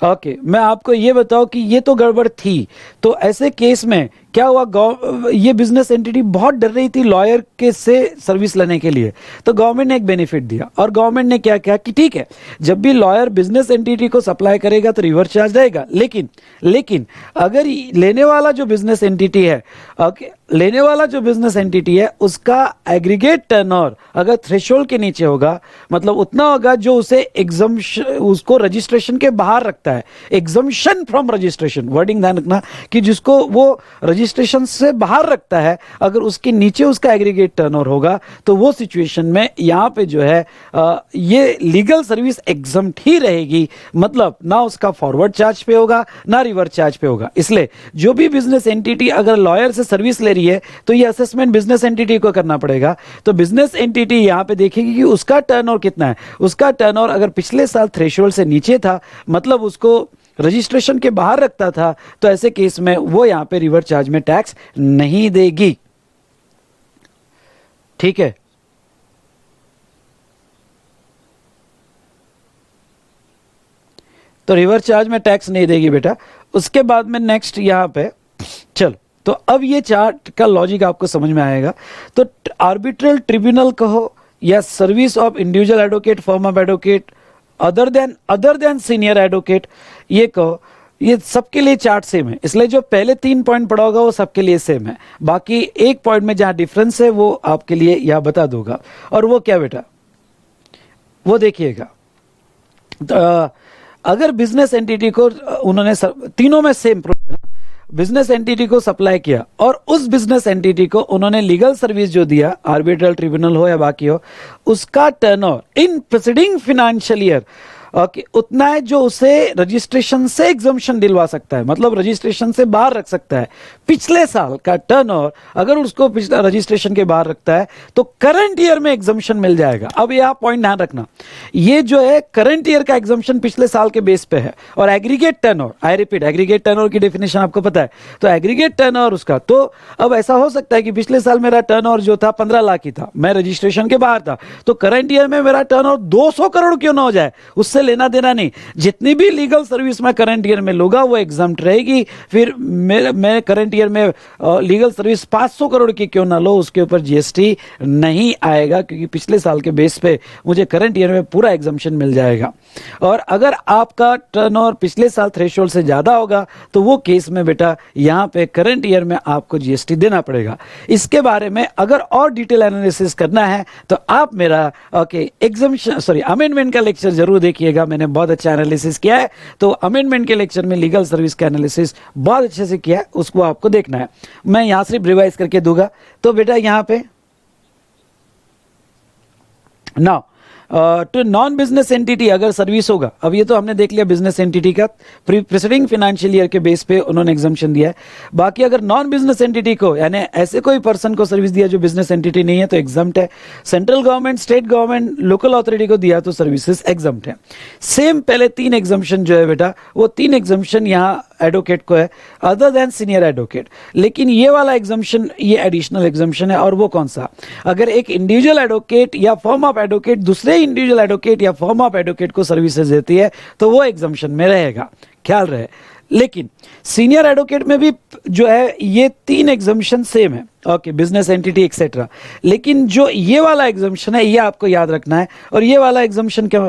ओके, मैं आपको ये बताऊं कि ये तो गड़बड़ थी। तो ऐसे केस में क्या हुआ, ये बिजनेस एंटिटी बहुत डर रही थी लॉयर के से सर्विस लेने के लिए, तो गवर्नमेंट ने एक बेनिफिट दिया, और गवर्नमेंट ने क्या किया कि ठीक है, जब भी लॉयर बिजनेस एंटिटी को सप्लाई करेगा तो रिवर्स चार्ज रहेगा, लेकिन अगर लेने वाला जो बिजनेस एंटिटी है, ओके, लेने वाला जो बिजनेस एंटिटी है उसका एग्रीगेट टर्नओवर अगर थ्रेशोल्ड के नीचे होगा, मतलब उतना होगा जो उसे एग्जम्पशन, उसको रजिस्ट्रेशन के बाहर रखता है, एग्जम्पशन फ्रॉम रजिस्ट्रेशन, वर्डिंग ध्यान रखना कि जिसको वो रजिस्ट्रेशन से बाहर रखता है, अगर उसके नीचे उसका एग्रीगेट टर्नओवर होगा तो वो सिचुएशन में यहाँ पे जो है ये लीगल सर्विस एग्जम्प्ट ही रहेगी, मतलब ना उसका फॉरवर्ड चार्ज पे होगा ना रिवर्स चार्ज पे होगा। इसलिए जो भी बिजनेस एंटिटी अगर लॉयर से सर्विस ले रही है तो ये असेसमेंट बिजनेस एंटिटी को करना पड़ेगा। तो बिजनेस एंटिटी यहाँ पे देखेगी कि उसका टर्नओवर कितना है, उसका टर्नओवर अगर पिछले साल थ्रेशोल्ड से नीचे था, मतलब उसको रजिस्ट्रेशन के बाहर रखता था, तो ऐसे केस में वो यहां पे रिवर्स चार्ज में टैक्स नहीं देगी। ठीक है, तो रिवर्स चार्ज में टैक्स नहीं देगी बेटा। उसके बाद में नेक्स्ट यहां पे चलो, तो अब ये चार्ट का लॉजिक आपको समझ में आएगा। तो आर्बिट्रल ट्रिब्यूनल कहो या service of individual advocate, firm of advocate, other than senior advocate, ये कहो, ये सबके लिए चार्ट सेम है। इसलिए जो पहले 3 पॉइंट पढ़ा होगा वो सबके लिए सेम है, बाकी एक पॉइंट में जहां डिफरेंस है वो आपके लिए यहां बता दूंगा। और वो क्या बेटा, वो देखिएगा, अगर बिजनेस एंटिटी को उन्होंने तीनों में सेम बिजनेस एंटिटी को सप्लाई किया और उस बिजनेस एंटिटी को उन्होंने लीगल सर्विस जो दिया, आर्बिट्रल ट्रिब्यूनल हो या बाकी हो, उसका turnover in preceding financial year okay उतना है जो उसे रजिस्ट्रेशन से एग्जम्पशन दिलवा सकता है, मतलब रजिस्ट्रेशन से बाहर रख सकता है। पिछले साल का टर्नओवर अगर उसको पिछला रजिस्ट्रेशन के बाहर रखता है तो करंट ईयर में एग्जम्पशन मिल जाएगा। अब ये आप पॉइंट ध्यान रखना, ये जो है करंट ईयर का एग्जम्पशन पिछले साल के बेस पे है। और aggregate turnover, I repeat, aggregate turnover की डेफिनेशन आपको पता है, तो एग्रीगेट टर्नओवर उसका, तो अब ऐसा हो सकता है कि पिछले साल मेरा टर्नओवर जो था 15 लाख ही था, मैं रजिस्ट्रेशन के बाहर था, तो करंट ईयर में मेरा टर्नओवर 200 करोड़ क्यों ना हो जाए, उससे लेना देना नहीं। जितनी भी लीगल सर्विस मैं करंट ईयर में लूंगा वो एग्जाम्प्ट रहेगी। फिर मैं करंट ईयर में लीगल सर्विस 500 करोड़ की क्यों ना लो, उसके ऊपर जीएसटी नहीं आएगा, क्योंकि पिछले साल के बेस पे मुझे करंट ईयर में पूरा एग्जम्पशन मिल जाएगा। और अगर आपका टर्नओवर पिछले साल थ्रेशोल्ड से ज्यादा होगा तो वो केस में बेटा यहाँ पे करंट ईयर में आपको जीएसटी देना पड़ेगा। इसके बारे में अगर और डिटेल एनालिसिस करना है तो आप मेरा एग्जम्पशन अमेंडमेंट का लेक्चर जरूर देखिएगा। मैंने बहुत अच्छा एनालिसिस किया है, तो अमेंडमेंट के लेक्चर में लीगल सर्विस का एनालिसिस बहुत अच्छे से किया है, उसको आपको देखना है। मैं यहां सिर्फ रिवाइज करके दूंगा। तो बेटा यहां पे now to non business entity अगर सर्विस होगा, अब ये तो हमने देख लिया बिजनेस एंटिटी का प्रीसीडिंग फाइनेंशियल ईयर के बेस पे उन्होंने एग्जम्पशन दिया है। बाकी अगर नॉन बिजनेस एंटिटी को यानी ऐसे कोई पर्सन को सर्विस दिया जो बिजनेस एंटिटी नहीं है तो एग्जम्प्ट है। Central government, state government, local authority को दिया तो सर्विसेज एग्जम्प्ट है। सेम पहले 3 एग्जम्पशन जो है बेटा वो 3 एग्जम्पशन यहाँ एडवोकेट को है अदर देन सीनियर एडवोकेट। लेकिन ये वाला एग्जम्पशन ये एडिशनल एग्जम्पशन है। और वो कौन सा? अगर एक इंडिविजुअल एडवोकेट या फर्म ऑफ एडवोकेट दूसरे इंडिविजुअल एडवोकेट या फर्म ऑफ एडवोकेट को सर्विसेज देती है तो वो एग्जम्पशन में रहेगा, ख्याल रहे। लेकिन सीनियर एडवोकेट में भी जो है ये 3 एग्जम्पशन सेम है, ओके, बिजनेस एंटिटी एक्सेट्रा। लेकिन जो ये वाला एग्जम्पशन है ये आपको याद रखना है। और ये वाला एग्जम्पशन क्या,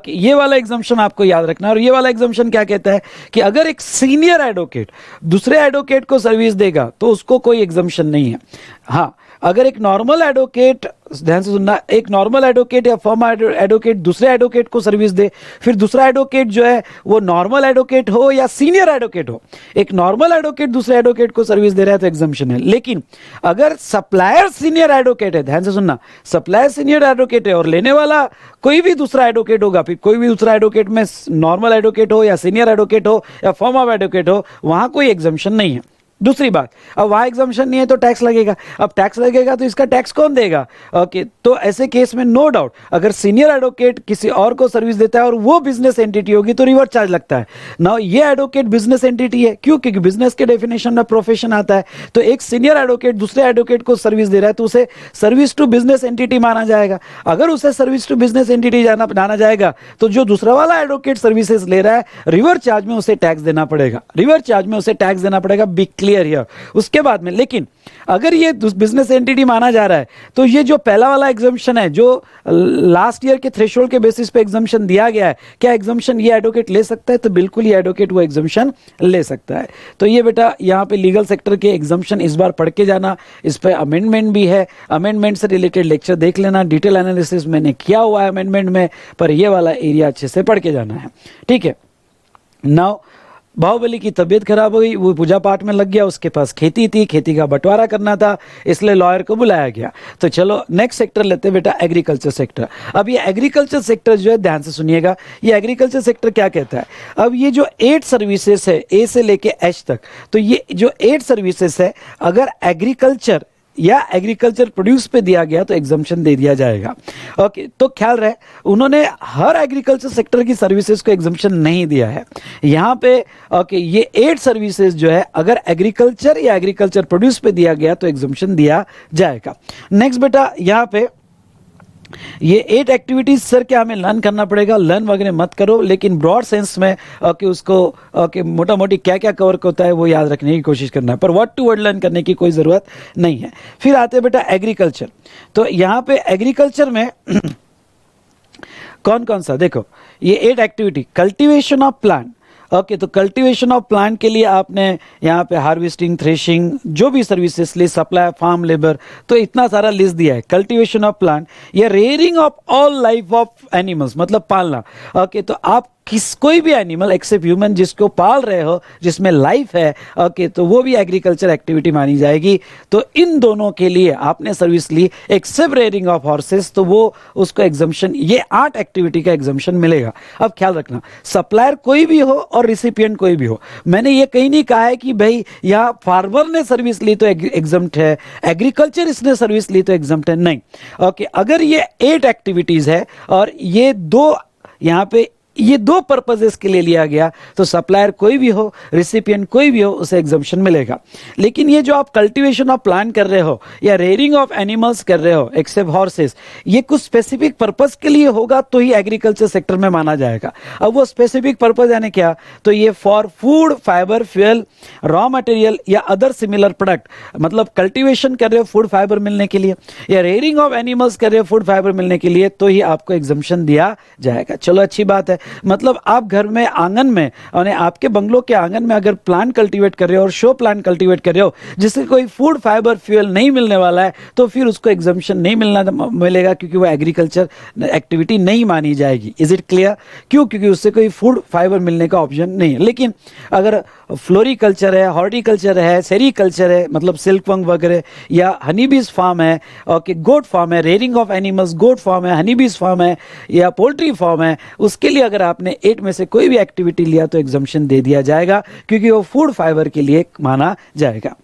ये वाला एग्जम्पशन आपको याद रखना है। और ये वाला एग्जम्पशन क्या कहता है कि अगर एक सीनियर एडवोकेट दूसरे एडवोकेट को सर्विस देगा तो उसको कोई एग्जम्पशन नहीं है। हाँ, अगर एक नॉर्मल एडवोकेट, ध्यान से सुनना, एक नॉर्मल एडवोकेट या फर्म एडवोकेट दूसरे एडवोकेट को सर्विस दे, फिर दूसरा एडवोकेट जो है वो नॉर्मल एडवोकेट हो या सीनियर एडवोकेट हो, एक नॉर्मल एडवोकेट दूसरे एडवोकेट को सर्विस दे रहा है तो एग्जम्पशन है। लेकिन अगर सप्लायर सीनियर एडवोकेट है, ध्यान से सुनना, सप्लायर सीनियर एडवोकेट है और लेने वाला कोई भी दूसरा एडवोकेट होगा, फिर कोई भी दूसरा एडवोकेट में नॉर्मल एडवोकेट हो या सीनियर एडवोकेट हो या फर्म ऑफ एडवोकेट हो, वहां कोई एग्जम्पशन नहीं है। दूसरी बात, अब वहां एग्जम्पशन नहीं है तो टैक्स लगेगा। अब टैक्स लगेगा तो इसका टैक्स कौन देगा? ओके, तो ऐसे केस में नो डाउट अगर सीनियर एडवोकेट किसी और को सर्विस देता है और वो बिजनेस एंटिटी होगी तो रिवर्स चार्ज लगता है। नाउ ये एडवोकेट बिजनेस एंटिटी है, क्यों? क्योंकि बिजनेस के डेफिनेशन में प्रोफेशन आता है। तो एक सीनियर एडवोकेट दूसरे एडवोकेट को सर्विस दे रहा है तो उसे सर्विस टू बिजनेस एंटिटी माना जाएगा। अगर उसे सर्विस टू बिजनेस एंटिटी माना जाएगा तो जो दूसरा वाला एडवोकेट सर्विसेज ले रहा है रिवर्स चार्ज में उसे टैक्स देना पड़ेगा, रिवर्स चार्ज में उसे टैक्स देना पड़ेगा। Be clear here. उसके बाद में लेकिन अगर ये बिजनेस एंटिटी माना जा रहा है तो ये जो पहला वाला एग्जम्पशन है जो लास्ट ईयर के थ्रेशोल्ड के बेसिस पे एग्जम्पशन दिया गया है, क्या एग्जम्पशन ये एडवोकेट ले सकता है? तो बिल्कुल ये एडवोकेट वो एग्जम्पशन ले सकता है। तो ये बेटा यहाँ पे लीगल सेक्टर के एग्जम्पशन इस बार पढ़ के जाना। इस पे अमेंडमेंट भी है, अमेंडमेंट से रिलेटेड लेक्चर देख लेना, डिटेल एनालिसिस मैंने किया हुआ है अमेंडमेंट में, पर ये वाला एरिया अच्छे से पढ़ के जाना है, ठीक है। नाउ बाहुबली की तबीयत खराब हो गई, वो पूजा पाठ में लग गया, उसके पास खेती थी, खेती का बंटवारा करना था, इसलिए लॉयर को बुलाया गया। तो चलो नेक्स्ट सेक्टर लेते हैं बेटा, एग्रीकल्चर सेक्टर। अब ये एग्रीकल्चर सेक्टर जो है ध्यान से सुनिएगा, ये एग्रीकल्चर सेक्टर क्या कहता है। अब ये जो 8 सर्विसेज है ए से लेके एच तक, तो ये जो 8 सर्विसेज है अगर एग्रीकल्चर या एग्रीकल्चर प्रोड्यूस पे दिया गया तो एग्जम्पशन दे दिया जाएगा। ओके, तो ख्याल रहे उन्होंने हर एग्रीकल्चर सेक्टर की सर्विसेज को एग्जम्पशन नहीं दिया है यहाँ पे। ओके, ये 8 सर्विसेज जो है अगर एग्रीकल्चर या एग्रीकल्चर प्रोड्यूस पे दिया गया तो एग्जम्पशन दिया जाएगा। नेक्स्ट बेटा यहाँ पे ये 8 एक्टिविटीज सर क्या हमें लर्न करना पड़ेगा, लर्न वगैरह मत करो, लेकिन ब्रॉड सेंस में ओके उसको ओके मोटा मोटी क्या क्या कवर होता है वो याद रखने की कोशिश करना है, पर वर्ड टू वर्ड लर्न करने की कोई ज़रूरत नहीं है। फिर आते हैं बेटा एग्रीकल्चर। तो यहाँ पे एग्रीकल्चर में कौन कौन सा, देखो ये 8 activity, cultivation of plant. Okay, तो कल्टीवेशन ऑफ प्लांट के लिए आपने यहाँ पे हार्वेस्टिंग, थ्रेशिंग, जो भी सर्विसेज लिए, सप्लाई, फार्म लेबर, तो इतना सारा लिस्ट दिया है। कल्टीवेशन ऑफ प्लांट या rearing of all life of animals, मतलब पालना। ओके, तो आप कोई भी एनिमल एक्सेप्ट ह्यूमन जिसको पाल रहे हो, जिसमें लाइफ है, ओके, तो वो भी एग्रीकल्चर एक्टिविटी मानी जाएगी। तो इन दोनों के लिए आपने सर्विस ली, एक्सेप्ट रेयरिंग ऑफ हॉर्सेस, तो वो उसको एग्जम्पशन, ये 8 एक्टिविटी का एग्जम्पशन मिलेगा। अब ख्याल रखना, सप्लायर कोई भी हो और रिसिपिएंट कोई भी हो, मैंने ये कहीं नहीं कहा है कि भाई यहाँ फार्मर ने सर्विस ली तो एग्जम्प्ट है, एग्रीकल्चर इसने सर्विस ली तो एग्जम्प्ट है, नहीं। ओके, अगर ये 8 एक्टिविटीज है और ये 2 यहाँ पे ये दो पर्पजेस के लिए लिया गया, तो सप्लायर कोई भी हो, रिसिपिएंट कोई भी हो, उसे एग्जम्पशन मिलेगा। लेकिन ये जो आप कल्टीवेशन ऑफ प्लांट कर रहे हो या रेयरिंग ऑफ एनिमल्स कर रहे हो एक्सेप्ट हॉर्सेस, ये कुछ स्पेसिफिक पर्पस के लिए होगा तो ही एग्रीकल्चर सेक्टर में माना जाएगा। अब वो स्पेसिफिक पर्पस यानी क्या, तो ये for food, fibre, fuel, raw material या अदर सिमिलर प्रोडक्ट, मतलब कल्टीवेशन कर रहे हो फूड फाइबर मिलने के लिए या रेयरिंग ऑफ एनिमल्स कर रहे हो फूड फाइबर मिलने के लिए, तो ही आपको एग्जम्पशन दिया जाएगा। चलो अच्छी बात है। मतलब आप घर में आंगन में और आपके बंगलों के आंगन में अगर प्लांट कल्टीवेट कर रहे हो और शो प्लांट कल्टीवेट कर रहे हो जिससे कोई फूड फाइबर फ्यूल नहीं मिलने वाला है, तो फिर उसको एग्जम्पशन नहीं मिलेगा, क्योंकि वो एग्रीकल्चर एक्टिविटी नहीं मानी जाएगी। Is it clear? क्यों? क्योंकि उससे कोई फूड फाइबर मिलने का ऑप्शन नहीं है। लेकिन अगर फ्लोरिकल्चर है, हॉर्टिकल्चर है, सेरीकल्चर है, मतलब सिल्क वर्म वगैरह, या हनीबीज फार्म है, ओके, गोट फार्म है, rearing of animals, goat farm है, हनीबीज फार्म है, या पोल्ट्री फार्म है, उसके लिए अगर आपने 8 में से कोई भी एक्टिविटी लिया तो एग्जम्पशन दे दिया जाएगा, क्योंकि वो फूड फाइबर के लिए माना जाएगा।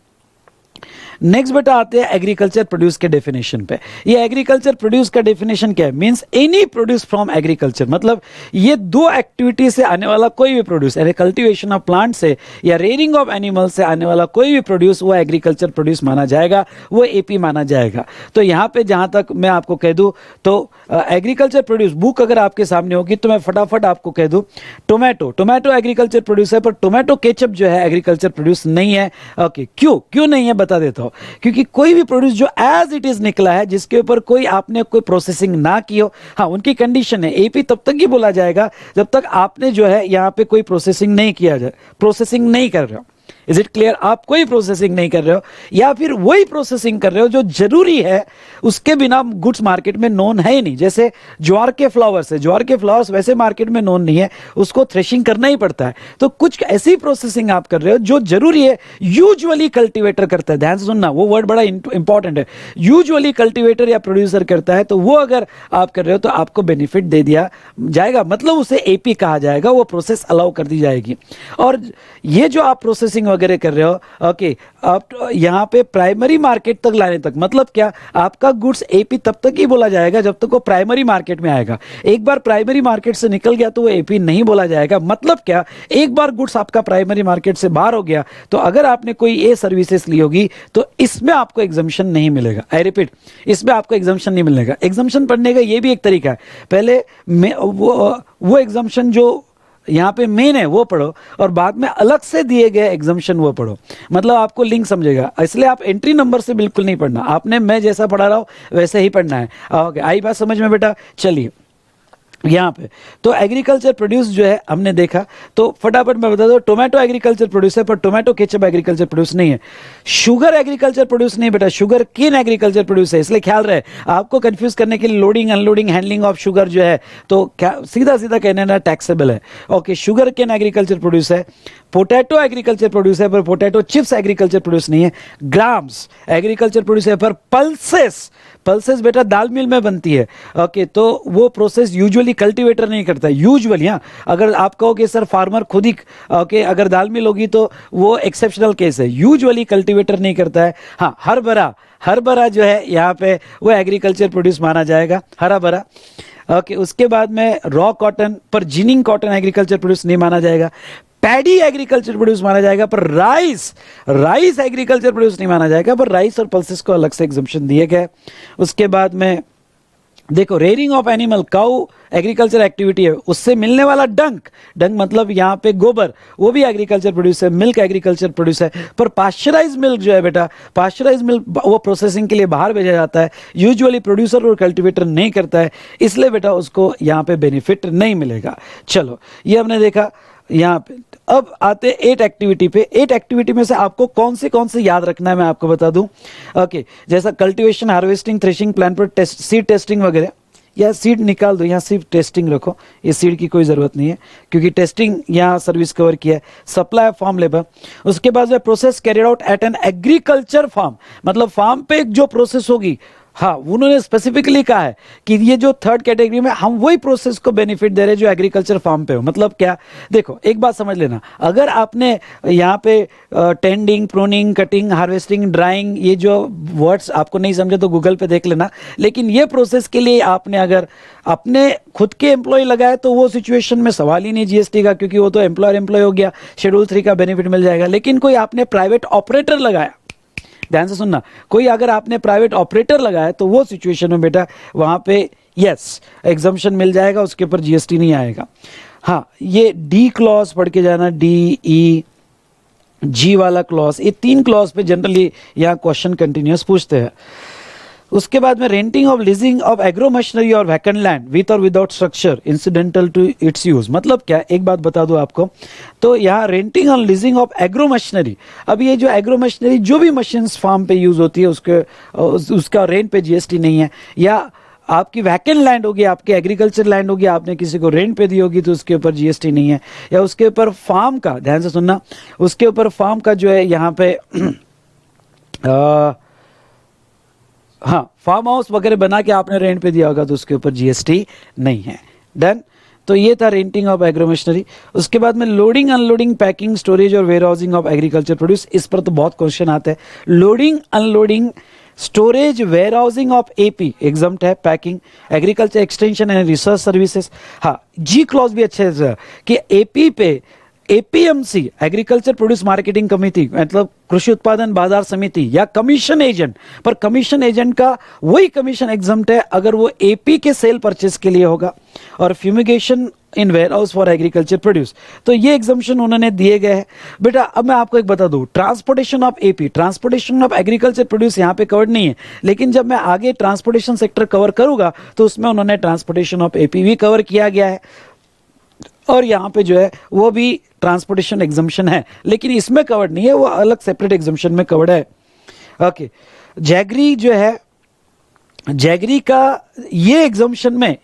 नेक्स्ट बेटा आते हैं एग्रीकल्चर प्रोड्यूस के डेफिनेशन पे। ये एग्रीकल्चर प्रोड्यूस का डेफिनेशन क्या है? Means any produce from agriculture, मतलब ये दो एक्टिविटी से आने वाला कोई भी प्रोड्यूस, यानी कल्टीवेशन ऑफ प्लांट से या रेयरिंग ऑफ एनिमल से आने वाला कोई भी प्रोड्यूस, वो एग्रीकल्चर प्रोड्यूस माना जाएगा, वो एपी माना जाएगा। तो यहाँ पे जहां तक मैं आपको कह दूं तो एग्रीकल्चर प्रोड्यूस बुक अगर आपके सामने होगी तो मैं फटाफट आपको कह दूं, टोमेटो एग्रीकल्चर प्रोड्यूस है, पर टोमेटो केचप जो है एग्रीकल्चर प्रोड्यूस नहीं है। ओके, क्यों नहीं है बता देता हूं। क्योंकि कोई भी प्रोड्यूस जो एज इट इज निकला है, जिसके ऊपर कोई आपने कोई प्रोसेसिंग ना की हो, हाँ उनकी कंडीशन है एपी तब तक ही बोला जाएगा जब तक आपने जो है यहाँ पे कोई प्रोसेसिंग नहीं किया जाए, प्रोसेसिंग नहीं कर रहे हो। Is it clear? आप कोई प्रोसेसिंग नहीं कर रहे हो या फिर वही प्रोसेसिंग कर रहे हो जो जरूरी है, उसके बिना गुड्स मार्केट में नोन है ही नहीं। जैसे ज्वार के फ्लावर्स है, ज्वार के फ्लावर्स वैसे मार्केट में नोन नहीं है, उसको थ्रेशिंग करना ही पड़ता है। तो कुछ ऐसी प्रोसेसिंग आप कर रहे हो जो जरूरी है, यूजुअली कल्टीवेटर करता है। ध्यान से सुनना, वो वर्ड बड़ा इंपॉर्टेंट है। यूजुअली कल्टीवेटर या प्रोड्यूसर करता है, तो वो अगर आप कर रहे हो तो आपको बेनिफिट दे दिया जाएगा, मतलब उसे एपी कहा जाएगा, वो प्रोसेस अलाउ कर दी जाएगी। और ये जो आप प्रोसेसिंग वगैरह कर रहे हो, ओके, आप यहां पे प्राइमरी मार्केट तक लाने तक, मतलब क्या, आपका गुड्स एपी तब तक ही बोला जाएगा जब तक वो प्राइमरी मार्केट में आएगा। एक बार प्राइमरी मार्केट से निकल गया तो वो एपी नहीं बोला जाएगा। मतलब क्या, एक बार गुड्स आपका प्राइमरी मार्केट से बाहर हो गया तो अगर आपने कोई ए सर्विसेज ली होगी तो इसमें आपको एग्जम्पशन नहीं मिलेगा। आई रिपीट, इसमें आपको एग्जम्पशन नहीं मिलेगा। एग्जम्पशन पढ़ने का ये भी एक तरीका है, पहले वो एग्जम्पशन जो यहाँ पे मेन है वो पढ़ो और बाद में अलग से दिए गए एग्जम्पशन वो पढ़ो, मतलब आपको लिंक समझेगा। इसलिए आप एंट्री नंबर से बिल्कुल नहीं पढ़ना, आपने मैं जैसा पढ़ा रहा हूं वैसे ही पढ़ना है। ओके, आई बात समझ में बेटा? चलिए यहाँ पे तो एग्रीकल्चर प्रोड्यूस जो है हमने देखा, तो फटाफट मैं बता दूं, टोमेटो एग्रीकल्चर प्रोड्यूस है पर टोमेटो केचप एग्रीकल्चर प्रोड्यूस नहीं है। शुगर एग्रीकल्चर प्रोड्यूस नहीं बेटा, शुगर केन एग्रीकल्चर प्रोड्यूस है। इसलिए ख्याल रहे, आपको कंफ्यूज करने के लिए loading unloading handling of sugar जो है तो क्या सीधा कहने ना टैक्सेबल है। Okay, sugar cane agriculture produce है। पोटैटो एग्रीकल्चर प्रोड्यूस है पर पोटैटो चिप्स एग्रीकल्चर प्रोड्यूस नहीं है। ग्राम्स एग्रीकल्चर प्रोड्यूस है पर पल्सेस बेटा दाल मिल में बनती है। ओके, तो वो प्रोसेस यूजुअली कल्टीवेटर नहीं करता है, यूजुअली। हाँ, अगर आप कहोगे सर फार्मर खुद ही, ओके, अगर दाल मिल होगी तो वो एक्सेप्शनल केस है, यूजुअली कल्टीवेटर नहीं करता है। हाँ, हरभरा जो है यहाँ पे वो एग्रीकल्चर प्रोड्यूस माना जाएगा, हरा भरा। ओके, उसके बाद में रॉ कॉटन पर जिनिंग कॉटन एग्रीकल्चर प्रोड्यूस नहीं माना जाएगा। पैडी एग्रीकल्चर प्रोड्यूस माना जाएगा पर राइस एग्रीकल्चर प्रोड्यूस नहीं माना जाएगा, पर राइस और पल्सेस को अलग से एग्जम्पशन दिए गए। उसके बाद में देखो, rearing of animal, cow agriculture activity है, उससे मिलने वाला डंक मतलब यहाँ पे गोबर, वो भी एग्रीकल्चर प्रोड्यूस है। मिल्क एग्रीकल्चर प्रोड्यूस है, पर पाश्चराइज मिल्क जो है बेटा, पाश्चराइज मिल्क वो प्रोसेसिंग के लिए बाहर भेजा जाता है, यूजुअली प्रोड्यूसर और कल्टीवेटर नहीं करता है, इसलिए बेटा उसको यहाँ पे बेनिफिट नहीं मिलेगा। चलो, ये हमने देखा यहाँ पे। अब आते 8 एक्टिविटी पे। 8 एक्टिविटी में से आपको कौन से याद रखना है मैं आपको बता दूं। ओके, जैसा कल्टीवेशन, हार्वेस्टिंग, थ्रेशिंग, प्लांट पर सीड टेस्टिंग वगैरह, या सीड निकाल दो, यहाँ सिर्फ टेस्टिंग रखो, ये सीड की कोई ज़रूरत नहीं है क्योंकि टेस्टिंग यहाँ सर्विस कवर किया है। सप्लाई फार्म लेबर, उसके बाद process carried out at an agriculture farm, मतलब फार्म पे जो प्रोसेस होगी, हाँ, उन्होंने स्पेसिफिकली कहा है कि ये जो थर्ड कैटेगरी में हम वही प्रोसेस को बेनिफिट दे रहे हैं जो एग्रीकल्चर फार्म पे हो। मतलब क्या, देखो एक बात समझ लेना, अगर आपने यहाँ पे tending, pruning, cutting, harvesting, drawing, ये जो वर्ड्स आपको नहीं समझे तो गूगल पे देख लेना, लेकिन ये प्रोसेस के लिए आपने अगर अपने खुद के एम्प्लॉय लगाए तो वो सिचुएशन में सवाल ही नहीं जीएसटी का, क्योंकि वो तो एम्प्लॉय हो गया, शेड्यूल 3 का बेनिफिट मिल जाएगा। लेकिन कोई आपने प्राइवेट ऑपरेटर लगाया, ध्यान से सुनना, कोई अगर आपने प्राइवेट ऑपरेटर लगाया तो वो सिचुएशन में बेटा वहां पे यस एग्जम्पशन मिल जाएगा, उसके ऊपर जीएसटी नहीं आएगा। हाँ, ये डी क्लॉज पढ़ के जाना, डी, ई, जी वाला क्लॉज, ये 3 क्लॉज पे जनरली यहाँ क्वेश्चन कंटिन्यूस पूछते हैं। उसके बाद में renting of leasing of agro machinery और वैकेंट लैंड विथ और without structure incidental to its use. मतलब क्या, एक बात बता दूं आपको, तो यहाँ रेंटिंग और लीजिंग ऑफ एग्रो मशीनरी, अब ये जो एग्रो मशीनरी जो भी मशीन्स फार्म पे यूज होती है उसका रेंट पे जीएसटी नहीं है, या आपकी वैकेंट लैंड होगी, आपकी एग्रीकल्चर लैंड होगी, आपने किसी को रेंट पे दी होगी तो उसके ऊपर जीएसटी नहीं है, या उसके ऊपर फार्म का, ध्यान से सुनना, उसके ऊपर फार्म का जो है यहाँ पे हाँ फार्म हाउस वगैरह बना के आपने रेंट पे दिया होगा तो उसके ऊपर जीएसटी नहीं है। डन। तो ये था रेंटिंग ऑफ एग्रो मशीनरी। उसके बाद में लोडिंग, अनलोडिंग, पैकिंग, स्टोरेज और warehousing of agriculture produce, इस पर तो बहुत क्वेश्चन आते हैं। Loading, unloading, storage, warehousing of AP exempt है, packing, agriculture extension and research services. हाँ, जी क्लॉज भी अच्छे से कि एपी पे APMC agriculture produce marketing committee, मतलब कृषि उत्पादन बाजार समिति, या कमीशन एजेंट, पर कमीशन एजेंट का वही कमीशन एग्जम्प्ट है अगर वो एपी के सेल परचेस के लिए होगा। और fumigation in warehouse for agriculture produce, तो ये एग्जम्पशन उन्होंने दिए गए हैं। बेटा अब मैं आपको एक बता दूं, transportation of AP, transportation of agriculture produce यहाँ पे कवर्ड नहीं है, लेकिन जब मैं आगे ट्रांसपोर्टेशन सेक्टर कवर करूंगा तो उसमें उन्होंने ट्रांसपोर्टेशन ऑफ एपी भी कवर किया गया है, और यहाँ पे जो है वो भी ट्रांसपोर्टेशन एग्जम्पशन है, लेकिन इसमें कवर्ड नहीं है, वो अलग सेपरेट एग्जम्पशन में कवर्ड है। ओके, जैगरी जो है, जैगरी का ये एग्जम्पशन में,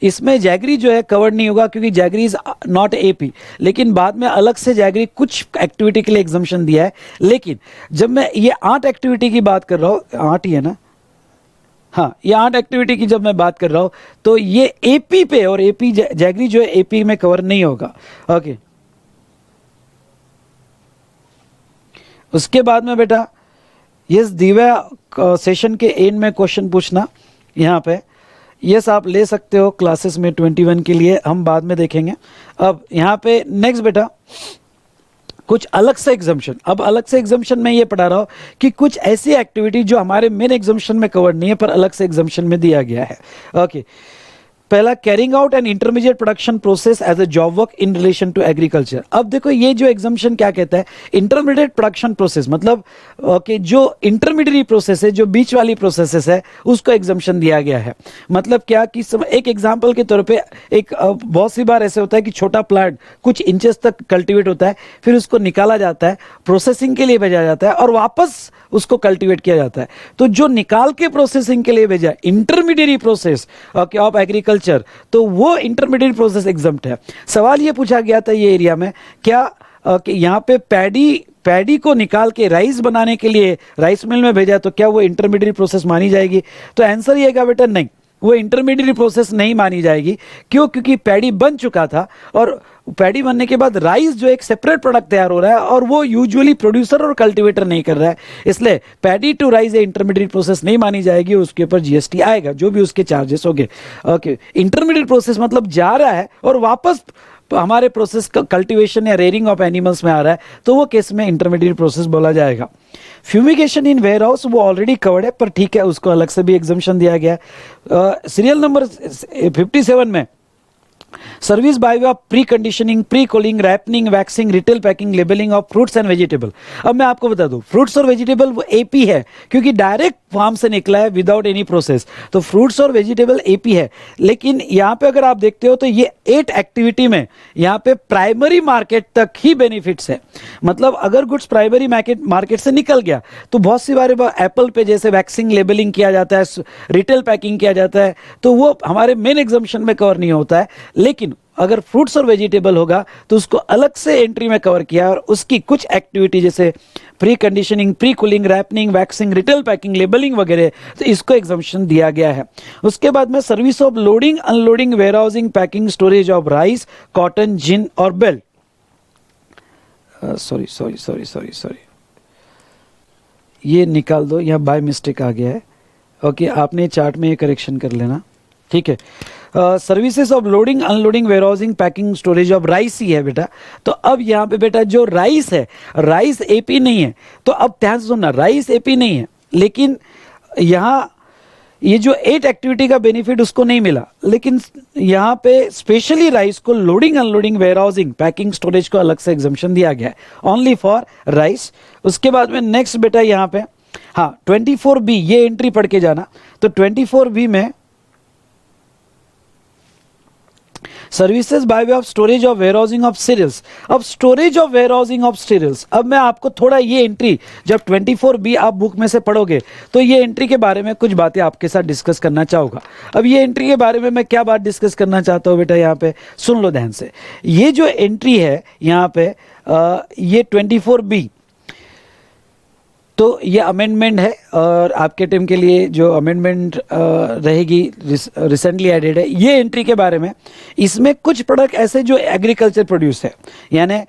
इसमें जैगरी जो है कवर्ड नहीं होगा क्योंकि जैगरी इज नॉट एपी, लेकिन बाद में अलग से जैगरी कुछ एक्टिविटी के लिए एग्जम्पशन दिया है। लेकिन जब मैं ये 8 एक्टिविटी की बात कर रहा हूँ, 8 ही है ना, हाँ ये 8 एक्टिविटी की जब मैं बात कर रहा हूं तो ये एपी पे, और एपी जैगरी जो है एपी में कवर नहीं होगा। ओके, उसके बाद में बेटा यस दिव्या सेशन के एंड में क्वेश्चन पूछना यहाँ पे, यस आप ले सकते हो क्लासेस में 21 के लिए, हम बाद में देखेंगे। अब यहाँ पे नेक्स्ट बेटा कुछ अलग से एग्जम्पशन, अब अलग से एग्जम्पशन में ये पढ़ा रहा हूं कि कुछ ऐसी एक्टिविटी जो हमारे मेन एग्जम्पशन में कवर नहीं है पर अलग से एग्जम्पशन में दिया गया है। ओके, पहला, carrying out an intermediate production process as a job work in relation to agriculture. अब देखो ये जो एग्जम्पशन क्या कहता है, इंटरमीडिएट प्रोडक्शन प्रोसेस, मतलब ओके जो इंटरमीडिएट प्रोसेस है, जो बीच वाली प्रोसेसेस है, उसको एग्जम्पशन दिया गया है। मतलब क्या कि एक एग्जांपल के तौर पे एक बहुत सी बार ऐसे होता है कि छोटा प्लांट कुछ इंचेस तक कल्टीवेट होता है, फिर उसको निकाला जाता है, प्रोसेसिंग के लिए भेजा जाता है और वापस उसको कल्टीवेट किया जाता है। तो जो निकाल के प्रोसेसिंग के लिए भेजा इंटरमीडिएट प्रोसेस ऑफ एग्रीकल्चर, तो वो इंटरमीडिएट प्रोसेस एग्जम्प्ट है। सवाल ये पूछा गया था ये एरिया में, क्या कि यहाँ पे पैडी को निकाल के राइस बनाने के लिए राइस मिल में भेजा तो क्या वो इंटरमीडिएट प्रोसेस मानी जाएगी? तो आंसर ये बेटा नहीं, वो इंटरमीडिएट प्रोसेस नहीं मानी जाएगी। क्यों? क्योंकि पैडी बन चुका था और पैडी बनने के बाद राइस जो एक सेपरेट प्रोडक्ट तैयार हो रहा है और वो यूजुअली प्रोड्यूसर और कल्टीवेटर नहीं कर रहा है, इसलिए paddy to rice intermediate process नहीं मानी जाएगी, उसके ऊपर जीएसटी आएगा जो भी उसके चार्जेस होंगे। ओके, इंटरमीडिएट प्रोसेस मतलब जा रहा है और वापस हमारे प्रोसेस कल्टीवेशन या रेयरिंग ऑफ एनिमल्स में आ रहा है, तो वो केस में इंटरमीडिएट प्रोसेस बोला जाएगा। फ्यूमिगेशन इन वेयर हाउस वो ऑलरेडी कवर्ड है, पर ठीक है उसको अलग से भी एग्जम्पशन दिया गया है। सीरियल नंबर 57 में service by way of pre conditioning, pre cooling, ripening, waxing, retail packing, labelling of fruits and vegetable. अब मैं आपको बता दूं, फ्रूट्स और वेजिटेबल वो एपी है क्योंकि डायरेक्ट फार्म से निकला है विदाउट एनी प्रोसेस, तो फ्रूट्स और वेजिटेबल एपी है। लेकिन यहां पे अगर आप देखते हो तो ये 8 एक्टिविटी में यहां पे प्राइमरी मार्केट तक ही बेनिफिट्स है। मतलब अगर गुड्स प्राइमरी मार्केट से निकल गया तो बहुत सी बार एप्पल पे जैसे वैक्सिंग, लेबलिंग किया जाता है, रिटेल पैकिंग किया जाता है, तो वो हमारे मेन एग्जम्पशन में कवर नहीं होता है। लेकिन अगर फ्रूट्स और वेजिटेबल होगा तो उसको अलग से एंट्री में कवर किया और उसकी कुछ एक्टिविटी जैसे pre conditioning, pre cooling, ripening, waxing, retail packing, labelling वगैरह, तो इसको एग्जम्पशन दिया गया है। उसके बाद में service of loading, unloading, warehousing, packing, storage of rice, cotton, gin और बेल्ट। सॉरी, ये निकाल दो, यहाँ बाय मिस्टेक आ गया है। ओके, आपने चार्ट में ये करेक्शन कर लेना, ठीक है। Services of loading, unloading, warehousing, packing, storage of rice ही है बेटा। तो अब यहाँ पे बेटा जो राइस है, राइस एपी नहीं है, तो अब ध्यान से सुनना, राइस एपी नहीं है, लेकिन यहाँ ये जो 8 एक्टिविटी का बेनिफिट उसको नहीं मिला, लेकिन यहाँ पे स्पेशली राइस को loading, unloading, warehousing, packing, storage को अलग से एग्जम्पशन दिया गया है, ओनली फॉर राइस। उसके बाद में नेक्स्ट बेटा यहाँ पे, हाँ 24B, ये एंट्री पढ़ के जाना। तो 24B में services by way of storage of warehousing of cereals. अब storage of warehousing of cereals, अब मैं आपको थोड़ा ये एंट्री, जब 24B आप बुक में से पढ़ोगे तो ये एंट्री के बारे में कुछ बातें आपके साथ डिस्कस करना चाहूँगा। अब ये एंट्री के बारे में मैं क्या बात डिस्कस करना चाहता हूँ बेटा, यहाँ पे सुन लो ध्यान से। ये जो एंट्री है यहाँ पे ये 24B, तो ये अमेंडमेंट है और आपके टीम के लिए जो अमेंडमेंट रहेगी रिसेंटली एडेड है। ये एंट्री के बारे में, इसमें कुछ प्रोडक्ट ऐसे जो एग्रीकल्चर प्रोड्यूस है, यानी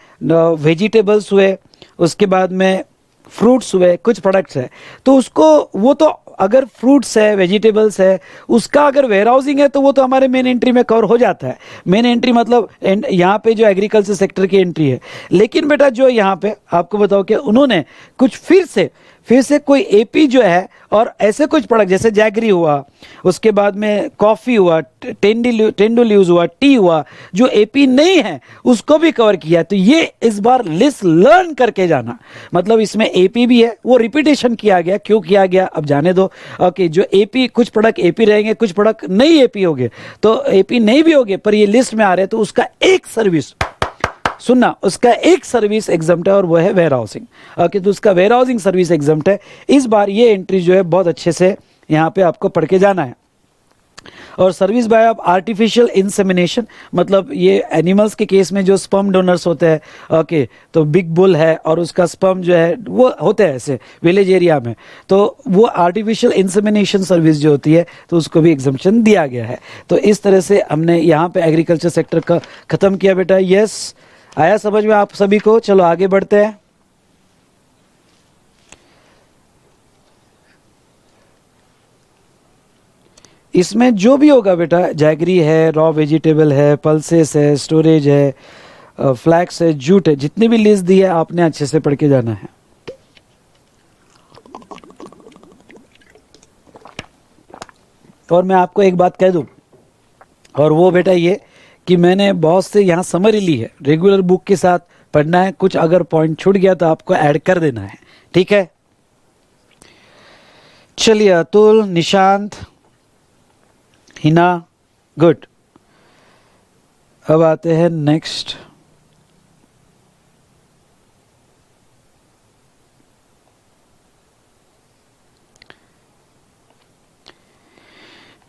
वेजिटेबल्स हुए, उसके बाद में फ्रूट्स हुए, कुछ प्रोडक्ट्स है, तो उसको वो तो अगर फ्रूट्स है, वेजिटेबल्स है, उसका अगर वेयरहाउसिंग है तो वो तो हमारे मेन एंट्री में कवर हो जाता है। मेन एंट्री मतलब यहाँ पे जो एग्रीकल्चर सेक्टर की एंट्री है। लेकिन बेटा जो यहाँ पे आपको बताओ कि उन्होंने कुछ फिर से कोई एपी जो है और ऐसे कुछ प्रोडक्ट जैसे जैगरी हुआ, उसके बाद में कॉफ़ी हुआ, टेंडू लीव्स हुआ, टी हुआ, जो एपी नहीं है उसको भी कवर किया। तो ये इस बार लिस्ट लर्न करके जाना, मतलब इसमें एपी भी है, वो रिपीटेशन किया गया, क्यों किया गया अब जाने दो। ओके, जो एपी, कुछ प्रोडक्ट एपी रहेंगे, कुछ प्रोडक्ट नहीं एपी होंगे, तो एपी नहीं भी होंगे पर ये लिस्ट में आ रहे हैं, तो उसका एक सर्विस सुनना, उसका एक सर्विस एग्जम्प्ट है और वो है वेयर हाउसिंग। ओके, तो उसका वेयर हाउसिंग सर्विस एग्जम्प्ट है। इस बार ये एंट्री जो है बहुत अच्छे से यहाँ पे आपको पढ़ के जाना है। और service by of artificial insemination, मतलब ये एनिमल्स के केस में जो स्पर्म डोनर्स होते हैं, ओके, तो बिग बुल है और उसका स्पर्म जो है वो होते हैं ऐसे विलेज एरिया में, तो वो आर्टिफिशियल इंसेमिनेशन सर्विस जो होती है तो उसको भी एग्जम्पशन दिया गया है। तो इस तरह से हमने यहाँ पे एग्रीकल्चर सेक्टर का खत्म किया बेटा। यस, आया समझ में आप सभी को? चलो आगे बढ़ते हैं। इसमें जो भी होगा बेटा, जैगरी है, रॉ वेजिटेबल है, पल्सेस है, स्टोरेज है, फ्लैक्स है, जूट है, जितनी भी लिस्ट दी है आपने अच्छे से पढ़ के जाना है। और मैं आपको एक बात कह दूं, और वो बेटा ये कि मैंने बहुत से यहाँ समरी ली है, रेगुलर बुक के साथ पढ़ना है, कुछ अगर पॉइंट छूट गया तो आपको ऐड कर देना है, ठीक है? चलिए, अतुल, निशांत, हिना, गुड। अब आते हैं नेक्स्ट।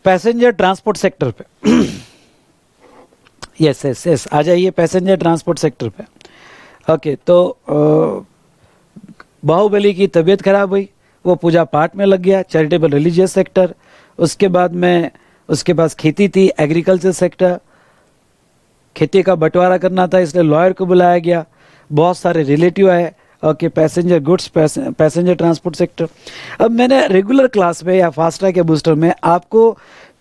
पैसेंजर ट्रांसपोर्ट सेक्टर पे यस आ जाइए पैसेंजर ट्रांसपोर्ट सेक्टर पे। ओके, तो बाहुबली की तबीयत खराब हुई, वो पूजा पाठ में लग गया, चैरिटेबल रिलीजियस सेक्टर। उसके बाद में उसके पास खेती थी, एग्रीकल्चर सेक्टर, खेती का बंटवारा करना था, इसलिए लॉयर को बुलाया गया, बहुत सारे रिलेटिव आए। Okay, passenger goods, passenger transport sector. अब मैंने रेगुलर क्लास में या फास्ट ट्रैक या बूस्टर में आपको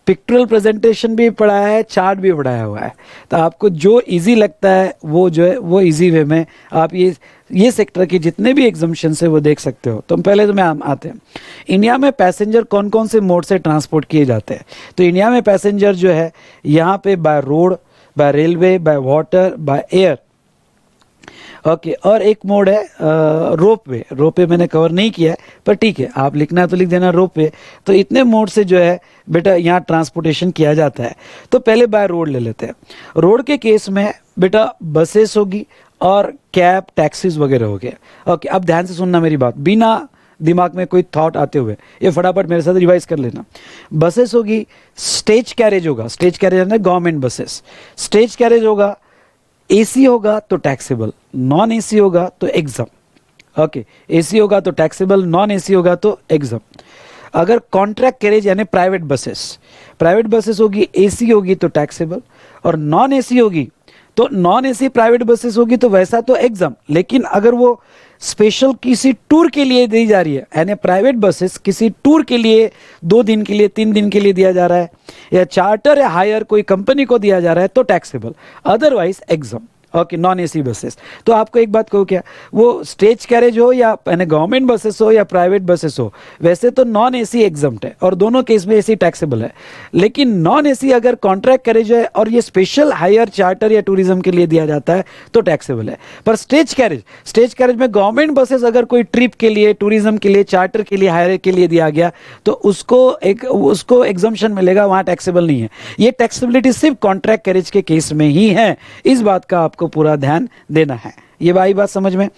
पिक्टोरियल प्रेजेंटेशन भी पढ़ाया है, चार्ट भी पढ़ाया हुआ है, तो आपको जो इजी लगता है वो जो है वो इजी वे में आप ये सेक्टर के जितने भी एग्जम्पशन है वो देख सकते हो। तो पहले तो मैं आते हैं, इंडिया में पैसेंजर कौन कौन से मोड से ट्रांसपोर्ट किए जाते हैं। तो इंडिया में पैसेंजर जो है यहाँ पे by road, by railway, by water, by air. Okay, और एक मोड है रोपवे। रोपवे मैंने कवर नहीं किया है पर ठीक है, आप लिखना है तो लिख देना रोपवे। तो इतने मोड से जो है बेटा यहाँ ट्रांसपोर्टेशन किया जाता है। तो पहले बाय रोड ले लेते हैं। रोड के केस में बेटा बसेस होगी और कैब, टैक्सीज वगैरह हो गया। ओके, अब ध्यान से सुनना मेरी बात, बिना दिमाग में कोई थॉट आते हुए ये फटाफट मेरे साथ रिवाइज कर लेना। बसेस होगी, स्टेज कैरेज होगा, स्टेज कैरेज है गवर्नमेंट बसेस, स्टेज कैरेज होगा, एसी होगा तो टैक्सेबल, नॉन एसी होगा तो एग्जाम। ओके, एसी होगा तो टैक्सेबल, नॉन एसी होगा तो एग्जाम। अगर कॉन्ट्रैक्ट कैरेज यानी प्राइवेट बसेस होगी, एसी होगी तो टैक्सेबल, और नॉन एसी होगी तो नॉन एसी प्राइवेट बसेस होगी तो वैसा तो एग्जाम। लेकिन अगर वो स्पेशल किसी टूर के लिए दी जा रही है, यानी प्राइवेट बसेस किसी टूर के लिए 2 दिन के लिए 3 दिन के लिए दिया जा रहा है, या चार्टर या हायर कोई कंपनी को दिया जा रहा है तो taxable, otherwise exam. Okay, non AC buses. तो आपको एक बात कहूँ क्या, वो स्टेज कैरेज हो या गवर्नमेंट बसेस हो या प्राइवेट बसेस हो, वैसे तो नॉन एसी एग्जम्प्ट है और दोनों केस में एसी टैक्सेबल है। लेकिन नॉन एसी अगर कॉन्ट्रैक्ट कैरेज है और ये स्पेशल हायर चार्टर या टूरिज्म के लिए दिया जाता है तो टैक्सेबल है। पर स्टेज कैरेज में गवर्नमेंट बसेस अगर कोई ट्रिप के लिए, टूरिज्म के लिए, चार्टर के लिए, हायर के लिए दिया गया तो उसको एग्जम्पशन मिलेगा, वहां टैक्सेबल नहीं है। ये टैक्सेबिलिटी सिर्फ कॉन्ट्रैक्ट कैरेज के केस में ही है, इस बात का आपको पूरा ध्यान देना है। ये भाई बात समझ में।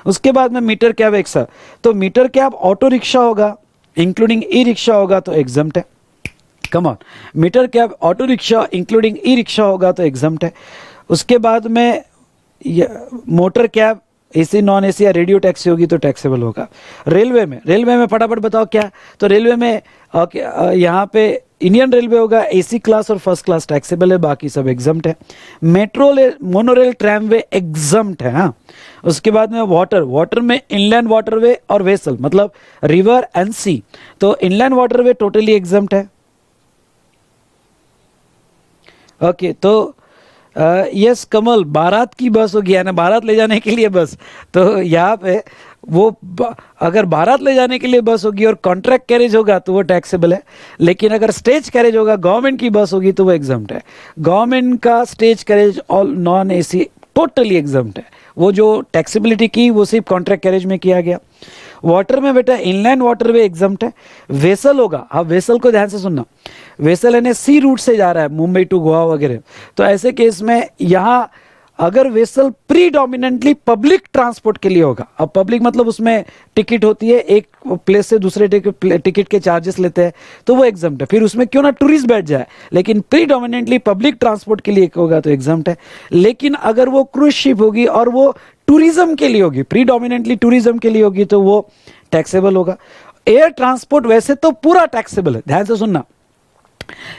उसके बाद में मीटर कैब एक्सा, तो मीटर कैब ऑटो रिक्शा होगा इंक्लूडिंग ई रिक्शा होगा तो एग्जम्प्ट है। Come on, meter cab auto rickshaw including e rickshaw होगा तो एग्जम्प्ट है। उसके बाद में motor cab AC non AC या रेडियो टैक्सी होगी तो टैक्सेबल होगा। रेलवे में फटाफट बताओ क्या, तो रेलवे में यहाँ पे इंडियन रेलवे होगा, एसी क्लास और फर्स्ट क्लास टैक्सेबल है, बाकी सब एग्जम्प्ट है। मोनोरेल ट्रैमवे एग्जम्प्ट है। हाँ, उसके बाद में वाटर में इनलैंड वाटरवे और वेसल मतलब रिवर एंड सी, तो इनलैंड वाटरवे टोटली एग्जम्प्ट है। ओके, तो यस कमल, बारात की बस होगी ना, बारात ले जाने के लिए बस, तो यहाँ पे वो अगर बारात ले जाने के लिए बस होगी और कॉन्ट्रैक्ट कैरेज होगा तो वो टैक्सेबल है। लेकिन अगर स्टेज कैरेज होगा, गवर्नमेंट की बस होगी तो वो एग्जम्प्ट है। गवर्नमेंट का stage carriage all non AC totally exempt है। वो जो टैक्सेबिलिटी की वो सिर्फ कॉन्ट्रैक्ट कैरेज में किया गया। वाटर में बेटा इनलैंड वाटरवे एग्जम्प्ट है। वेसल होगा, हाँ वेसल को ध्यान से सुनना, वेसल यानी सी रूट से जा रहा है मुंबई टू गोवा वगैरह, तो ऐसे केस में यहाँ अगर वेसल प्रीडोमिनेंटली पब्लिक ट्रांसपोर्ट के लिए होगा, अब पब्लिक मतलब उसमें टिकट होती है, एक प्लेस से दूसरे टिकट के चार्जेस लेते हैं तो वो एग्जम्प्ट है। फिर उसमें क्यों ना टूरिस्ट बैठ जाए, लेकिन प्रीडोमिनेंटली पब्लिक ट्रांसपोर्ट के लिए होगा तो एग्जम्प्ट है। लेकिन अगर वो क्रूज शिप होगी और वो टूरिज्म के लिए होगी, प्रीडोमिनेंटली टूरिज्म के लिए होगी तो वो टैक्सेबल होगा। एयर ट्रांसपोर्ट वैसे तो पूरा टैक्सेबल है, ध्यान से सुनना,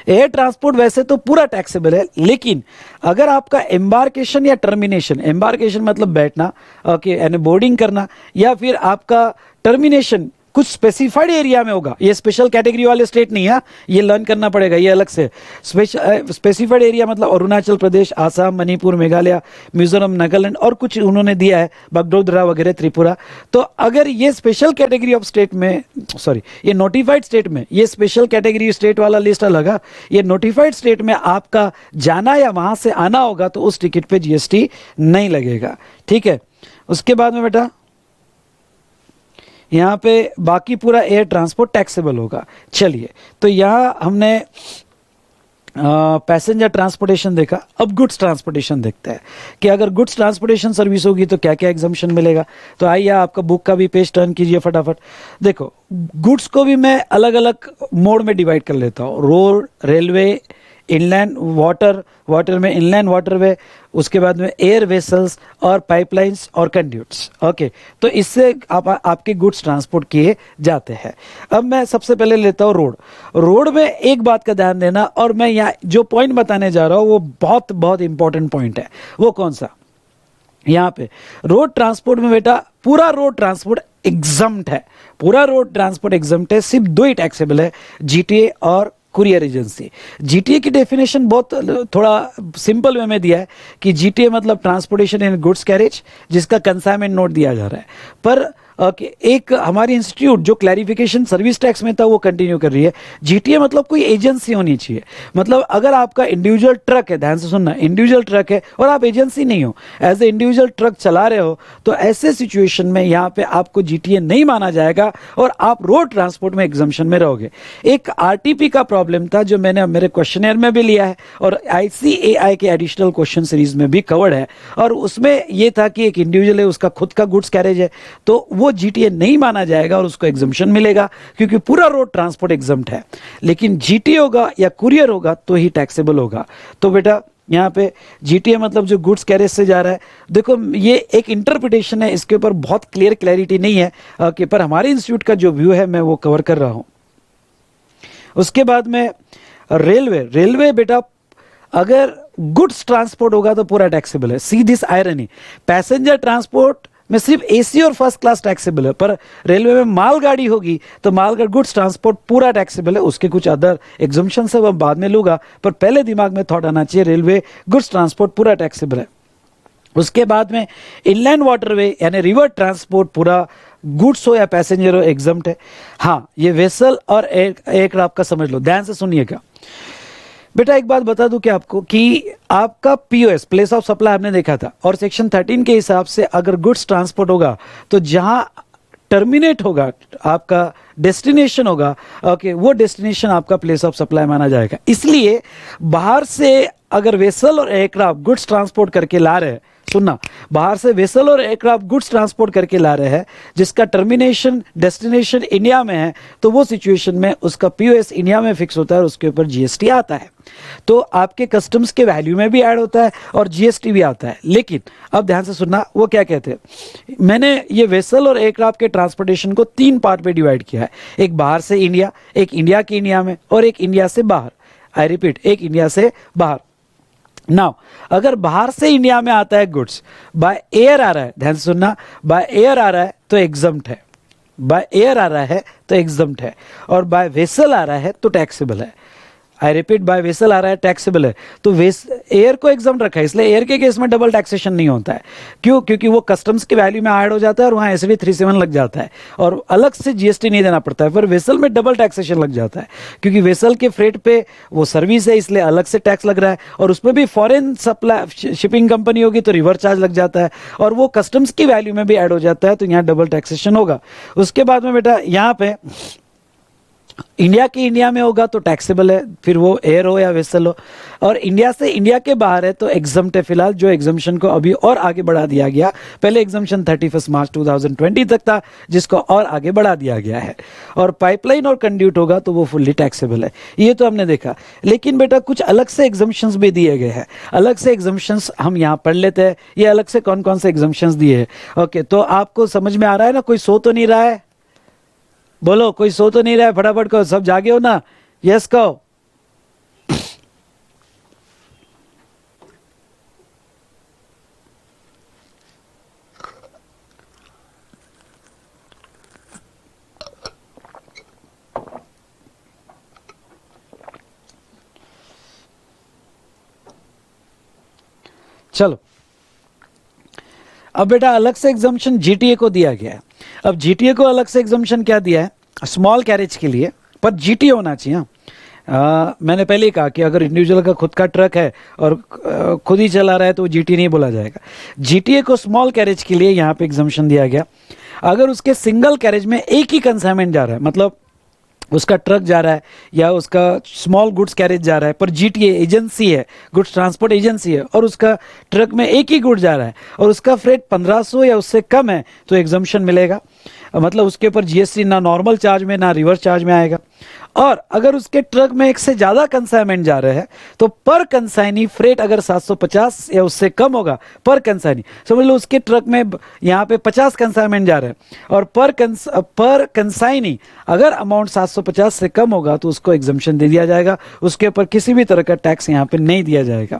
एयर ट्रांसपोर्ट वैसे तो पूरा टैक्सेबल है, लेकिन अगर आपका एम्बार्केशन या टर्मिनेशन, एम्बार्केशन मतलब बैठना, ओके यानी बोर्डिंग करना, या फिर आपका टर्मिनेशन कुछ स्पेसिफाइड एरिया में होगा, ये स्पेशल कैटेगरी वाले स्टेट नहीं है, ये लर्न करना पड़ेगा, ये अलग से। स्पेसिफाइड एरिया मतलब अरुणाचल प्रदेश, आसाम, मणिपुर, मेघालय, मिजोरम, नागालैंड और कुछ उन्होंने दिया है बगडोगरा वगैरह, त्रिपुरा। तो अगर ये स्पेशल कैटेगरी ऑफ स्टेट में, सॉरी ये नोटिफाइड स्टेट में, ये स्पेशल कैटेगरी स्टेट वाला लिस्ट अलग है, ये नोटिफाइड स्टेट में आपका जाना या वहां से आना होगा तो उस टिकट पे जीएसटी नहीं लगेगा, ठीक है। उसके बाद में बेटा यहाँ पे बाकी पूरा एयर ट्रांसपोर्ट टैक्सेबल होगा। चलिए, तो यहाँ हमने पैसेंजर ट्रांसपोर्टेशन देखा, अब गुड्स ट्रांसपोर्टेशन देखते हैं कि अगर गुड्स ट्रांसपोर्टेशन सर्विस होगी तो क्या क्या एग्जम्पशन मिलेगा। तो आइए आपका बुक का भी पेज टर्न कीजिए फटाफट। देखो, गुड्स को भी मैं अलग अलग मोड में डिवाइड कर लेता हूँ, रोड, रेलवे, इनलैंड वाटर में इनलैंड वाटरवे, उसके बाद में एयर वेसल्स और पाइपलाइंस और कंड्यूट्स। ओके, तो इससे आपके गुड्स ट्रांसपोर्ट किए जाते हैं। अब मैं सबसे पहले लेता हूँ रोड में एक बात का ध्यान देना, और मैं यहाँ जो पॉइंट बताने जा रहा हूँ वो बहुत बहुत इंपॉर्टेंट पॉइंट है। वो कौन सा, यहाँ पे रोड ट्रांसपोर्ट में बेटा पूरा रोड ट्रांसपोर्ट एग्जम्प्ट है, पूरा रोड ट्रांसपोर्ट एग्जम्प्ट है। सिर्फ 2 ही टैक्सेबल है, जीटीए और कुरियर एजेंसी। जीटीए की डेफिनेशन बहुत थोड़ा सिंपल वे में दिया है कि जीटीए मतलब ट्रांसपोर्टेशन इन गुड्स कैरेज, जिसका कंसाइनमेंट नोट दिया जा रहा है। पर एक हमारी इंस्टीट्यूट जो क्लैरिफिकेशन सर्विस टैक्स में था वो कंटिन्यू कर रही है। जीटीए मतलब कोई एजेंसी होनी चाहिए, मतलब अगर आपका इंडिविजुअल ट्रक है, ध्यान से सुनना, इंडिविजुअल ट्रक है और आप एजेंसी नहीं हो, एज ए इंडिविजुअल ट्रक चला रहे हो, तो ऐसे सिचुएशन में यहाँ पे आपको जीटीए नहीं माना जाएगा और आप रोड ट्रांसपोर्ट में एग्जम्पशन में रहोगे। एक आरटीपी का प्रॉब्लम था जो मैंने मेरे क्वेश्चनर में भी लिया है और आईसीएआई के एडिशनल क्वेश्चन सीरीज में भी कवर्ड है, और उसमें यह था कि एक इंडिविजुअल है, उसका खुद का गुड्स कैरेज है, तो वो जीटीए नहीं माना जाएगा और उसको एग्जम्पशन मिलेगा क्योंकि पूरा रोड ट्रांसपोर्ट एग्जम्प्ट है। लेकिन जीटीए होगा या कुरियर होगा तो ही टैक्सेबल होगा। तो बेटा यहाँ पे जीटीए मतलब जो गुड्स कैरेज से जा रहा है। देखो ये एक इंटरप्रिटेशन है, इसके ऊपर बहुत क्लैरिटी नहीं है कि पर हमारे इंस्टीट्यूट का जो व्यू है मैं वो कवर कर रहा हूं। उसके बाद में रेलवे बेटा अगर गुड्स ट्रांसपोर्ट होगा तो पूरा टैक्सेबल है। See this irony, passenger transport में सिर्फ एसी और फर्स्ट क्लास टैक्सेबल है, पर रेलवे में मालगाड़ी होगी तो मालगाड़ी गुड्स ट्रांसपोर्ट पूरा टैक्सेबल है। उसके कुछ अदर एग्जम्पशन है वो बाद में लूंगा, पर पहले दिमाग में थॉट आना चाहिए रेलवे गुड्स ट्रांसपोर्ट पूरा टैक्सेबल है। उसके बाद में इनलैंड वाटरवे यानी रिवर ट्रांसपोर्ट पूरा गुड्स हो या पैसेंजर हो एग्जम्प्ट है। हाँ, ये वेसल और एयरक्राफ्ट का समझ लो, ध्यान से सुनिएगा बेटा। एक बात बता दूं कि आपको कि आपका पीओएस प्लेस ऑफ सप्लाई आपने देखा था, और सेक्शन 13 के हिसाब से अगर गुड्स ट्रांसपोर्ट होगा तो जहां टर्मिनेट होगा आपका डेस्टिनेशन होगा, ओके, वो डेस्टिनेशन आपका प्लेस ऑफ सप्लाई माना जाएगा। इसलिए बाहर से अगर वेसल और एयरक्राफ्ट गुड्स ट्रांसपोर्ट करके ला रहे हैं, सुनना, बाहर से वेसल और एयरक्राफ्ट गुड्स ट्रांसपोर्ट करके ला रहे हैं जिसका टर्मिनेशन डेस्टिनेशन इंडिया में है, तो वो सिचुएशन में उसका पीओएस इंडिया में फिक्स होता है और उसके ऊपर जीएसटी आता है। तो आपके कस्टम्स के वैल्यू में भी ऐड होता है और जीएसटी भी आता है। लेकिन अब ध्यान से सुनना वो क्या कहते हैं। मैंने ये वेसल और एयरक्राफ्ट के ट्रांसपोर्टेशन को 3 पार्ट में डिवाइड किया है, एक बाहर से इंडिया, एक इंडिया के इंडिया में, और एक इंडिया से बाहर। आई रिपीट, एक इंडिया से बाहर। नाउ अगर बाहर से इंडिया में आता है गुड्स, बाय एयर आ रहा है, ध्यान से सुनना, बाय एयर आ रहा है तो एग्जम्प्ट है, बाय एयर आ रहा है तो एग्जम्प्ट है, और बाय वेसल आ रहा है तो टैक्सेबल है। आई रिपीट, बाय वेसल आ रहा है टैक्सेबल है। तो एयर को एग्जाम रखा है, इसलिए एयर के केस में डबल टैक्सेशन नहीं होता है। क्यों? क्योंकि वो कस्टम्स की वैल्यू में ऐड हो जाता है और वहाँ एसडी 37 लग जाता है और अलग से जीएसटी नहीं देना पड़ता है। पर वेसल में डबल टैक्सेशन लग जाता है क्योंकि वेसल के फ्रेट पे वो सर्विस है, इसलिए अलग से टैक्स लग रहा है, और उसमें भी फॉरेन सप्लाई शिपिंग कंपनी होगी तो रिवर्स चार्ज लग जाता है, और वो कस्टम्स की वैल्यू में भी ऐड हो जाता है, तो यहाँ डबल टैक्सेशन होगा। उसके बाद में बेटा यहाँ पे इंडिया के इंडिया में होगा तो टैक्सेबल है, फिर वो एयर हो या वेसल हो, और इंडिया से इंडिया के बाहर है तो एग्जम्प्ट है। फिलहाल जो एग्जम्पशन को अभी और आगे बढ़ा दिया गया, पहले एग्जम्पशन 31 मार्च 2020 तक था, जिसको और आगे बढ़ा दिया गया है, और पाइपलाइन और कंड्यूट होगा तो वो फुल्ली टैक्सेबल है। ये तो हमने देखा, लेकिन बेटा कुछ अलग से एग्जम्पशंस भी दिए गए हैं। अलग से एग्जम्पशंस हम यहाँ पढ़ लेते हैं, ये अलग से कौन कौन से एग्जम्पशंस दिए हैं। ओके, तो आपको समझ में आ रहा है ना? कोई सो तो नहीं रहा है? बोलो, कोई सो तो नहीं रहा है? फटाफट कहो, सब जागे हो ना? यस कहो। चलो, अब बेटा अलग से एग्जम्पशन जीटीए को दिया गया है। अब जीटीए को अलग से एग्जम्पशन क्या दिया है? स्मॉल कैरेज के लिए, पर जीटीए होना चाहिए। मैंने पहले ही कहा कि अगर इंडिविजुअल का खुद का ट्रक है और खुद ही चला रहा है तो जीटीए नहीं बोला जाएगा। जीटीए को स्मॉल कैरेज के लिए यहाँ पे एग्जम्पशन दिया गया। अगर उसके सिंगल कैरेज में एक ही कंसाइनमेंट जा रहा है, मतलब उसका ट्रक जा रहा है या उसका स्मॉल गुड्स कैरेज जा रहा है, पर जीटीए एजेंसी है, गुड्स ट्रांसपोर्ट एजेंसी है, और उसका ट्रक में एक ही गुड जा रहा है और उसका फ्रेट 1500 या उससे कम है, तो एग्जम्पशन मिलेगा। मतलब उसके ऊपर जीएसटी ना नॉर्मल चार्ज में ना रिवर्स चार्ज में आएगा। और अगर उसके ट्रक में एक से ज्यादा कंसाइनमेंट जा रहे हैं तो पर कंसाइनी फ्रेट अगर 750 या उससे कम होगा, पर कंसाइनी समझ लो उसके ट्रक में यहाँ पे 50 कंसाइनमेंट जा रहे हैं, और पर कंसाइनी अगर अमाउंट 750 से कम होगा तो उसको एग्जम्पशन दे दिया जाएगा, उसके ऊपर किसी भी तरह का टैक्स यहाँ पे नहीं दिया जाएगा।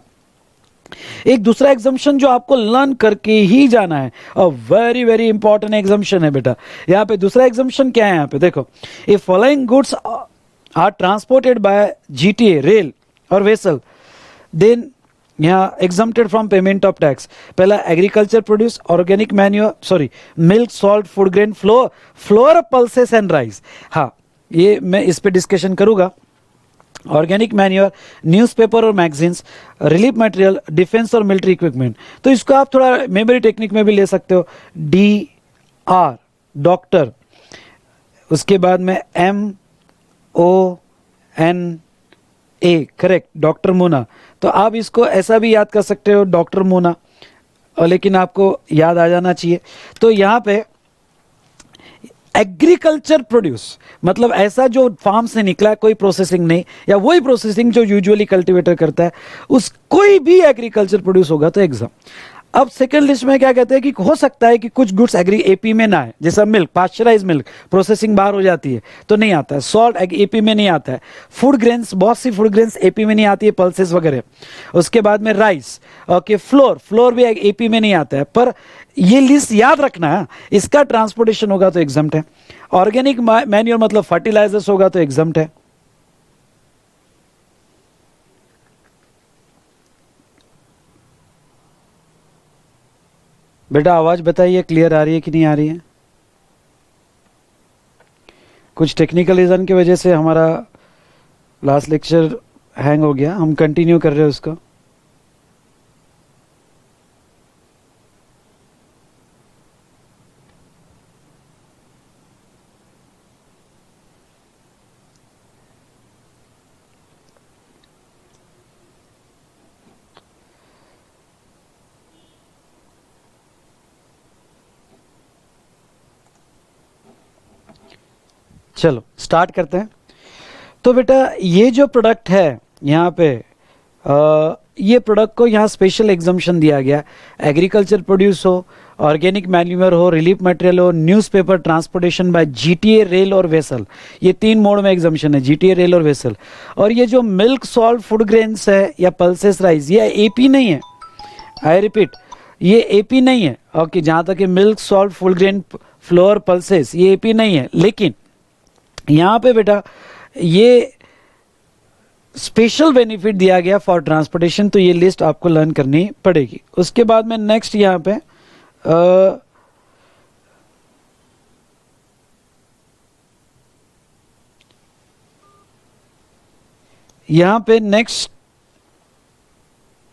एक दूसरा एग्जम्पशन जो आपको लर्न करके ही जाना है, और वेरी वेरी इंपॉर्टेंट एग्जम्पशन है बेटा। यहाँ पे दूसरा एग्जम्पशन क्या है? यहाँ पे देखो, if following goods are transported by GTA rail और वेसल, देन यहाँ exempted from payment of tax. पहला agriculture produce, organic manure, milk, salt, food grain, flour, pulses and rice. हाँ, ये मैं इस पे डिस्कशन करूंगा। ऑर्गेनिक मैन्योर, न्यूज़पेपर और मैगजीन्स, रिलीफ मटेरियल, डिफेंस और मिलिट्री इक्विपमेंट। तो इसको आप थोड़ा मेमोरी टेक्निक में भी ले सकते हो। DR डॉक्टर, उसके बाद में MONA, करेक्ट, डॉक्टर मोना। तो आप इसको ऐसा भी याद कर सकते हो, डॉक्टर मोना, और लेकिन आपको याद आ जाना चाहिए। तो यहाँ पे एग्रीकल्चर प्रोड्यूस मतलब ऐसा जो फार्म से निकला है, कोई प्रोसेसिंग नहीं, या वही प्रोसेसिंग जो यूजुअली कल्टीवेटर करता है, उस कोई भी एग्रीकल्चर प्रोड्यूस होगा तो एग्जाम। अब सेकंड लिस्ट में क्या कहते हैं कि हो सकता है कि कुछ गुड्स एग्री एपी में ना है, जैसा मिल्क, पास्चराइज मिल्क, प्रोसेसिंग बाहर हो जाती है तो नहीं आता है। सॉल्ट एपी में नहीं आता है। फूड ग्रेन्स, बहुत सी फूड ग्रेन्स एपी में नहीं आती है, पल्सेस वगैरह। उसके बाद में राइस, ओके, फ्लोर भी एपी में नहीं आता है। पर ये लिस्ट याद रखना है, इसका ट्रांसपोर्टेशन होगा तो एग्जम्प्ट है। ऑर्गेनिक मैन्योर मतलब फर्टिलाइजर्स होगा तो एग्जम्प्ट है। बेटा आवाज बताइए, क्लियर आ रही है कि नहीं आ रही है? कुछ टेक्निकल रीजन की वजह से हमारा लास्ट लेक्चर हैंग हो गया, हम कंटिन्यू कर रहे हैं उसको। चलो स्टार्ट करते हैं। तो बेटा ये जो प्रोडक्ट है यहाँ पे, ये प्रोडक्ट को यहाँ स्पेशल एग्जम्पशन दिया गया। एग्रीकल्चर प्रोड्यूस हो, ऑर्गेनिक मैन्यूअर हो, रिलीफ मटेरियल हो, newspaper, transportation by GTA, rail और वेसल, ये 3 मोड में एग्जम्पशन है, जीटीए, रेल और वेसल। और ये जो मिल्क, सॉल्ट, फूड ग्रेन्स है या पल्सेस राइस, ये एपी नहीं है। आई रिपीट, ये एपी नहीं है। ओके, जहाँ तक कि milk, salt, food grain, flour, pulses, ये एपी नहीं है। लेकिन यहाँ पे बेटा ये स्पेशल बेनिफिट दिया गया फॉर ट्रांसपोर्टेशन, तो ये लिस्ट आपको लर्न करनी पड़ेगी। उसके बाद में नेक्स्ट यहाँ पे नेक्स्ट,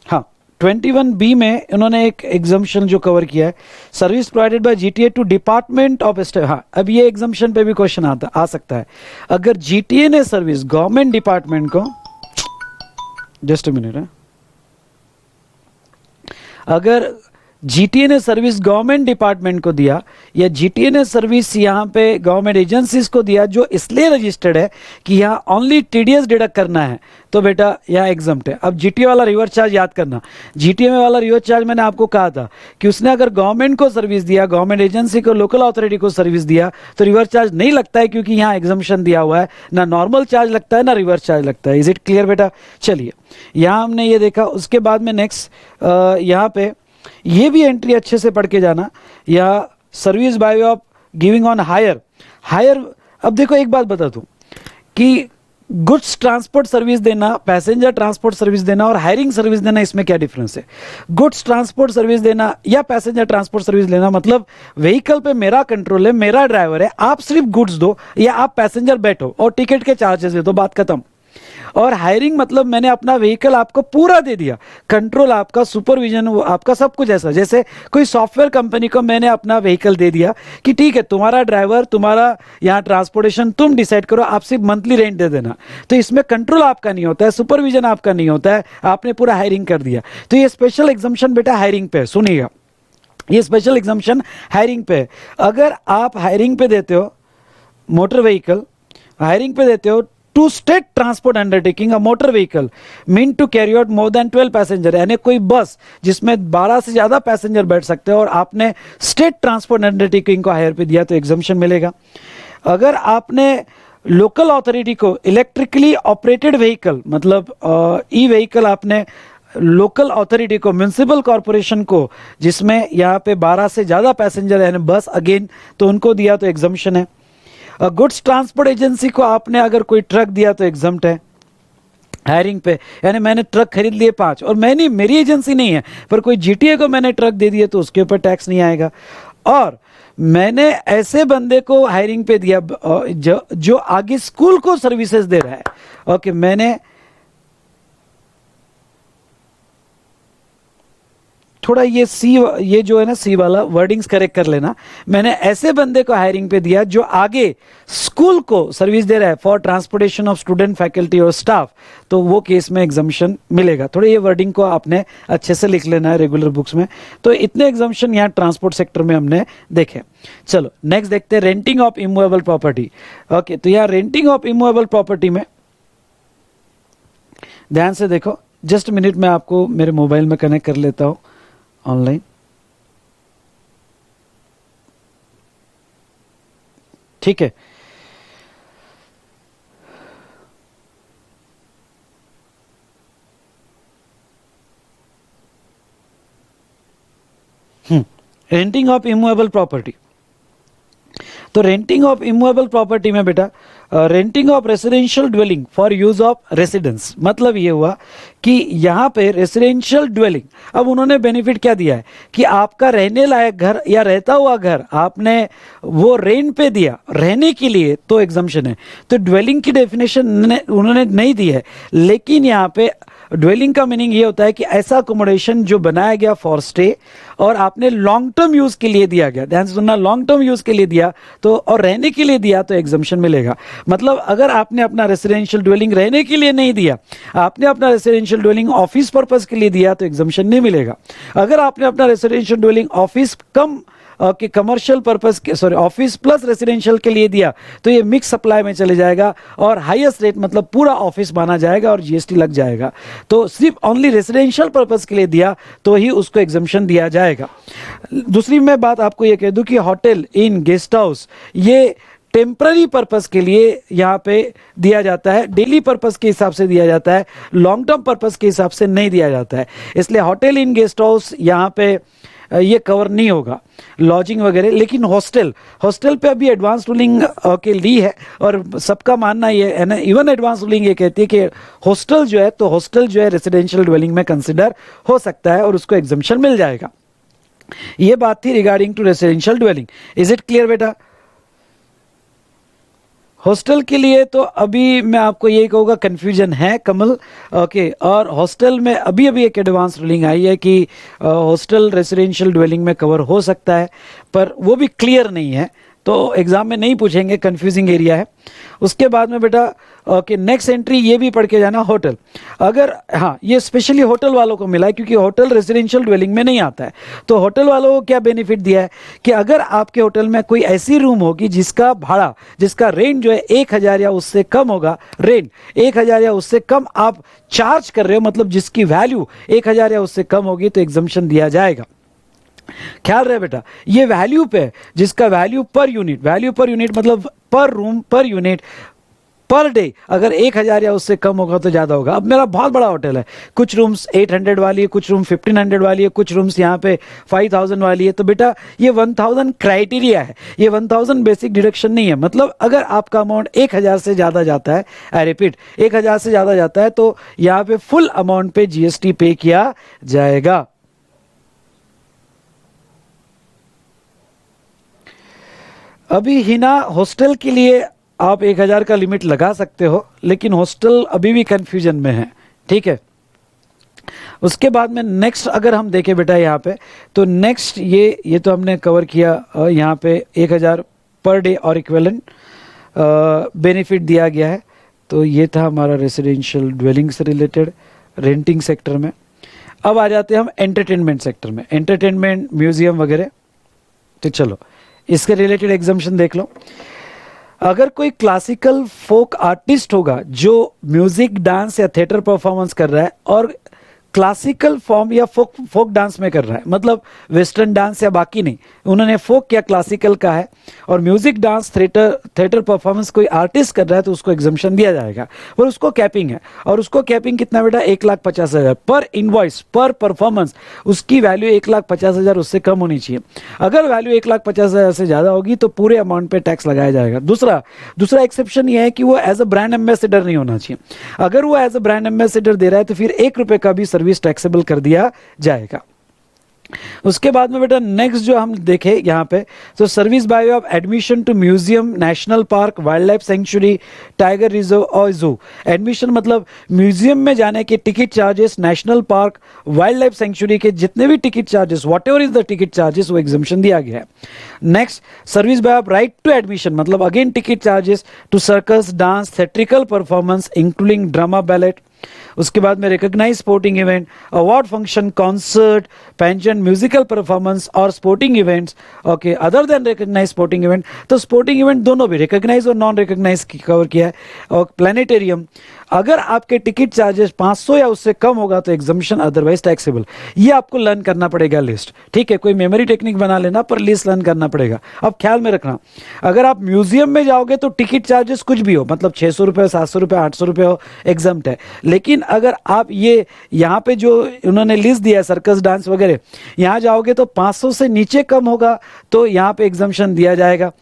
हाँ 21B में इन्होंने एक एग्जम्पशन जो कवर किया है, service provided by GTA to department of state. हाँ, अब ये एग्जम्पशन पे भी क्वेश्चन आ सकता है। अगर जीटीए ने सर्विस गवर्नमेंट डिपार्टमेंट को, जस्ट अ मिनट है, अगर जीटीए ने सर्विस गवर्नमेंट डिपार्टमेंट को दिया, या जीटीए ने सर्विस यहाँ पे गवर्नमेंट एजेंसीज को दिया जो इसलिए रजिस्टर्ड है कि यहाँ ओनली टीडीएस डिडक्ट करना है, तो बेटा यहाँ एग्जम्प्ट है। अब जीटीए वाला रिवर्स चार्ज याद करना। जीटीए में वाला रिवर्स चार्ज मैंने आपको कहा था कि उसने अगर गवर्नमेंट को सर्विस दिया, गवर्नमेंट एजेंसी को, लोकल अथॉरिटी को सर्विस दिया, तो रिवर्स चार्ज नहीं लगता है, क्योंकि यहाँ एग्जम्पशन दिया हुआ है। ना नॉर्मल चार्ज लगता है, ना रिवर्स चार्ज लगता है। इज इट क्लियर बेटा? चलिए, यहाँ हमने ये देखा। उसके बाद में नेक्स्ट यहाँ पे ये भी एंट्री अच्छे से पढ़ के जाना, या service by of giving on hire. अब देखो एक बात बता दूं कि गुड्स ट्रांसपोर्ट सर्विस देना, पैसेंजर ट्रांसपोर्ट सर्विस देना और हायरिंग सर्विस देना, इसमें क्या डिफरेंस है? गुड्स ट्रांसपोर्ट सर्विस देना या पैसेंजर ट्रांसपोर्ट सर्विस लेना मतलब व्हीकल पे मेरा कंट्रोल है, मेरा ड्राइवर है, आप सिर्फ गुड्स दो या आप पैसेंजर बैठो और टिकट के चार्जेस दे दो, बात खत्म। और हायरिंग मतलब मैंने अपना व्हीकल आपको पूरा दे दिया, कंट्रोल आपका, सुपरविजन आपका, सब कुछ ऐसा। जैसे कोई सॉफ्टवेयर कंपनी को मैंने अपना व्हीकल दे दिया कि ठीक है, तुम्हारा ड्राइवर, तुम्हारा यहाँ ट्रांसपोर्टेशन तुम डिसाइड करो, आप सिर्फ मंथली रेंट दे देना। तो इसमें कंट्रोल आपका नहीं होता है, सुपरविजन आपका नहीं होता है, आपने पूरा हायरिंग कर दिया। तो ये स्पेशल एग्जम्पशन बेटा हायरिंग पे है, सुनिएगा, ये स्पेशल एग्जम्पशन हायरिंग पे है। अगर आप हायरिंग पे देते हो मोटर व्हीकल, हायरिंग पे देते हो to state transport undertaking a motor vehicle mean to carry out more than 12 passenger, यानी कोई बस जिसमें 12 से ज्यादा पैसेंजर बैठ सकते हैं, और आपने स्टेट ट्रांसपोर्ट अंडरटेकिंग को हायर पे दिया तो एग्जम्पशन मिलेगा। अगर आपने लोकल अथॉरिटी को इलेक्ट्रिकली ऑपरेटेड व्हीकल मतलब ई व्हीकल आपने लोकल अथॉरिटी को, म्यूनिसिपल कॉरपोरेशन को, जिसमें यहाँ पे 12 से ज्यादा पैसेंजर यानी बस अगेन, तो उनको दिया तो एग्जम्पशन है। गुड्स ट्रांसपोर्ट एजेंसी को आपने अगर कोई ट्रक दिया तो एग्जम्प्ट है हायरिंग पे, यानी मैंने ट्रक खरीद लिए 5 और मैंने, मेरी एजेंसी नहीं है, पर कोई जीटीए को मैंने ट्रक दे दिया तो उसके ऊपर टैक्स नहीं आएगा। और मैंने ऐसे बंदे को हायरिंग पे दिया जो आगे स्कूल को सर्विसेज दे रहा है। ओके, मैंने थोड़ा ये जो है ना सी वाला वर्डिंग्स करेक्ट कर लेना। मैंने ऐसे बंदे को हायरिंग पे दिया जो आगे स्कूल को सर्विस दे रहा है for transportation of student, faculty और स्टाफ, तो वो केस में एग्जाम्शन मिलेगा। थोड़ा ये वर्डिंग को आपने अच्छे से लिख लेना है रेगुलर बुक्स में। तो इतने एग्जाम्शन यहाँ ट्रांसपोर्ट सेक्टर में हमने देखे। चलो नेक्स्ट देखते हैं renting of immovable property. Okay, तो यहाँ रेंटिंग ऑफ इमूवेबल प्रॉपर्टी में ध्यान से देखो, जस्ट मिनट में आपको मेरे मोबाइल में कनेक्ट कर लेता हूं ऑनलाइन। ठीक है, रेंटिंग ऑफ इमूवेबल प्रॉपर्टी। तो रेंटिंग ऑफ इमूवेबल प्रॉपर्टी में बेटा renting of residential dwelling for use of residence, मतलब ये हुआ कि यहाँ पे रेसिडेंशियल ड्वेलिंग, अब उन्होंने बेनिफिट क्या दिया है कि आपका रहने लायक घर या रहता हुआ घर आपने वो रेंट पे दिया रहने के लिए, तो एग्जम्पशन है। तो ड्वेलिंग की डेफिनेशन उन्होंने नहीं दी है, लेकिन यहाँ पे ड्वेलिंग का मीनिंग ये होता है कि ऐसा अकोमोडेशन जो बनाया गया फॉर स्टे और आपने लॉन्ग टर्म यूज के लिए दिया गया। ध्यान से सुनना, लॉन्ग टर्म यूज के लिए दिया तो और रहने के लिए दिया तो एग्जम्पशन मिलेगा। मतलब अगर आपने अपना रेसिडेंशियल ड्वेलिंग रहने के लिए नहीं दिया, आपने अपना रेसिडेंशियल ड्वेलिंग ऑफिस पर्पस के लिए दिया तो एग्जम्पशन नहीं मिलेगा। अगर आपने अपना रेसिडेंशियल ड्वेलिंग ऑफिस कम कि कमर्शियल पर्पस के ऑफिस प्लस रेसिडेंशियल के लिए दिया तो ये मिक्स सप्लाई में चले जाएगा और हाईएस्ट रेट मतलब पूरा ऑफिस माना जाएगा और जीएसटी लग जाएगा। तो सिर्फ ओनली रेसिडेंशियल पर्पस के लिए दिया तो ही उसको एग्जम्पशन दिया जाएगा। दूसरी मैं बात आपको ये कह दूं कि होटल, इन, गेस्ट हाउस ये टेम्पररी पर्पस के लिए यहाँ पे दिया जाता है, डेली पर्पस के हिसाब से दिया जाता है, लॉन्ग टर्म पर्पस के हिसाब से नहीं दिया जाता है। इसलिए होटल, इन, गेस्ट हाउस यहाँ पे ये कवर नहीं होगा, लॉजिंग वगैरह। लेकिन हॉस्टल पे अभी एडवांस रूलिंग के ली है और सबका मानना ये है ना, इवन एडवांस रूलिंग ये कहती है कि हॉस्टल जो है रेसिडेंशियल ड्वेलिंग में कंसिडर हो सकता है और उसको एग्जम्पशन मिल जाएगा। ये बात थी regarding to residential dwelling. Is it clear बेटा? हॉस्टल के लिए तो अभी मैं आपको यही कहूँगा कंफ्यूजन है कमल। ओके, और हॉस्टल में अभी एक एडवांस रूलिंग आई है कि हॉस्टल रेसिडेंशियल ड्वेलिंग में कवर हो सकता है, पर वो भी क्लियर नहीं है तो एग्जाम में नहीं पूछेंगे, कंफ्यूजिंग एरिया है। उसके बाद में बेटा ओके नेक्स्ट एंट्री ये भी पढ़ के जाना, होटल। अगर हाँ, ये स्पेशली होटल वालों को मिला है क्योंकि होटल रेसिडेंशियल ड्वेलिंग में नहीं आता है। तो होटल वालों को क्या बेनिफिट दिया है कि अगर आपके होटल में कोई ऐसी रूम होगी जिसका भाड़ा, जिसका रेंट जो है 1000 या उससे कम होगा, रेंट 1000 या उससे कम आप चार्ज कर रहे हो, मतलब जिसकी वैल्यू 1000 या उससे कम होगी तो एग्जम्पशन दिया जाएगा। ख्याल रहे बेटा, ये वैल्यू पे, जिसका वैल्यू पर यूनिट मतलब पर room per unit per day अगर 1000 या उससे कम होगा तो ज्यादा होगा। अब मेरा बहुत बड़ा होटल है, कुछ रूम्स 800 वाली है, कुछ रूम 1500 वाली है, कुछ रूम्स यहाँ पे 5000 वाली है, तो बेटा ये 1000 क्राइटेरिया है, ये 1000 बेसिक डिडक्शन नहीं है। मतलब अगर आपका अमाउंट 1000 से ज्यादा जाता है, आई रिपीट 1000 से ज्यादा जाता है, तो यहाँ पे फुल अमाउंट पे जीएसटी पे किया जाएगा। अभी हिना हॉस्टल के लिए आप 1000 का लिमिट लगा सकते हो, लेकिन हॉस्टल अभी भी कंफ्यूजन में है, ठीक है। उसके बाद में नेक्स्ट अगर हम देखें बेटा यहाँ पे, तो नेक्स्ट ये तो हमने कवर किया। यहाँ पे 1000 पर डे और इक्विवेलेंट बेनिफिट दिया गया है। तो ये था हमारा रेसिडेंशियल ड्वेलिंग से रिलेटेड रेंटिंग सेक्टर में। अब आ जाते हैं हम एंटरटेनमेंट सेक्टर में, एंटरटेनमेंट, म्यूजियम वगैरह। तो चलो इसके रिलेटेड एग्जाम्पशन देख लो। अगर कोई क्लासिकल फोक आर्टिस्ट होगा जो म्यूजिक, डांस या थिएटर परफॉर्मेंस कर रहा है और क्लासिकल फॉर्म या फोक डांस में कर रहा है, मतलब वेस्टर्न डांस या बाकी नहीं, उन्होंने फोक या क्लासिकल का है और म्यूजिक, डांस, थिएटर परफॉर्मेंस कोई आर्टिस्ट कर रहा है तो उसको एग्जम्पशन दिया जाएगा। पर उसको कैपिंग है, और उसको कैपिंग कितना बेटा 1,50,000 पर इनवॉइस पर परफॉर्मेंस, उसकी वैल्यू 1,50,000 उससे कम होनी चाहिए। अगर वैल्यू 1,50,000 से ज्यादा होगी तो पूरे अमाउंट पे टैक्स लगाया जाएगा। दूसरा एक्सेप्शन यह है कि वो एज अ ब्रांड एम्बेसडर नहीं होना चाहिए। अगर वो एज अ ब्रांड एम्बेसडर दे रहा है तो फिर 1 रुपए का भी सर्विस टैक्सेबल कर दिया जाएगा। उसके बाद में बेटा नेक्स्ट जो हम देखें यहाँ पे, तो service by of admission to museum, national park, wildlife sanctuary, tiger reserve और जू। एडमिशन मतलब म्यूजियम में जाने के ticket charges, national park, wildlife sanctuary के जितने भी ticket charges, whatever is the ticket charges, वो exemption दिया गया है। Next service by of right to admission मतलब again ticket charges to circus, dance, theatrical performance including drama, ballet. उसके बाद में recognise sporting event, award function, concert, pension, musical performance और sporting events. Okay, other than recognise sporting event, तो sporting event दोनों भी recognise और non recognise cover किया है। और प्लानिटेरियम, अगर आपके टिकट चार्जेस 500 या उससे कम होगा तो एग्जाम्शन, अदरवाइज टैक्सेबल। ये आपको लर्न करना पड़ेगा लिस्ट, ठीक है, कोई मेमोरी टेक्निक बना लेना पर लिस्ट लर्न करना पड़ेगा। अब ख्याल में रखना, अगर आप म्यूजियम में जाओगे तो टिकट चार्जेस कुछ भी हो, मतलब 600 रुपये, 700 रुपये, 800 रुपये हो, एग्जाम्ट है। लेकिन अगर आप ये यहाँ पे जो उन्होंने लिस्ट दिया है सर्कस, डांस वगैरह, यहाँ जाओगे तो 500 से नीचे कम होगा तो यहाँ पे एग्जाम्शन दिया जाएगा।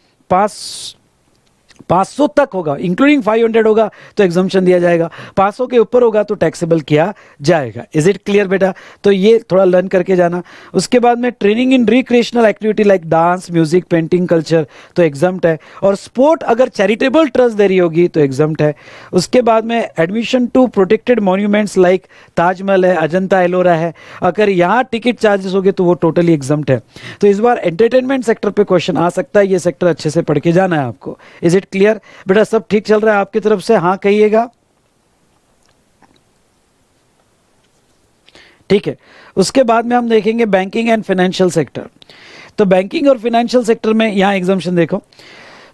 500 तक होगा, इंक्लूडिंग 500 होगा तो एग्जाम्शन दिया जाएगा, 500 के ऊपर होगा तो टैक्सेबल किया जाएगा। इज इट क्लियर बेटा? तो ये थोड़ा लर्न करके जाना। उसके बाद में training in recreational activity like dance, music, painting, culture तो एग्जाम्ट है। और स्पोर्ट अगर चैरिटेबल ट्रस्ट दे रही होगी तो एग्जाम्ट है। उसके बाद में admission to protected monuments like Taj Mahal है, अजंता एलोरा है, अगर यहाँ टिकट चार्जेस होंगे तो वो टोटली एग्जाम्ट है। तो इस बार एंटरटेनमेंट सेक्टर पे क्वेश्चन आ सकता है, ये सेक्टर अच्छे से पढ़ के जाना है आपको। इज इट क्लियर बेटा? सब ठीक चल रहा है आपकी तरफ से? हाँ कहिएगा। ठीक है। उसके बाद में हम देखेंगे बैंकिंग एंड फाइनेंशियल सेक्टर। तो बैंकिंग और फाइनेंशियल सेक्टर में यहां एग्जाम्शन देखो,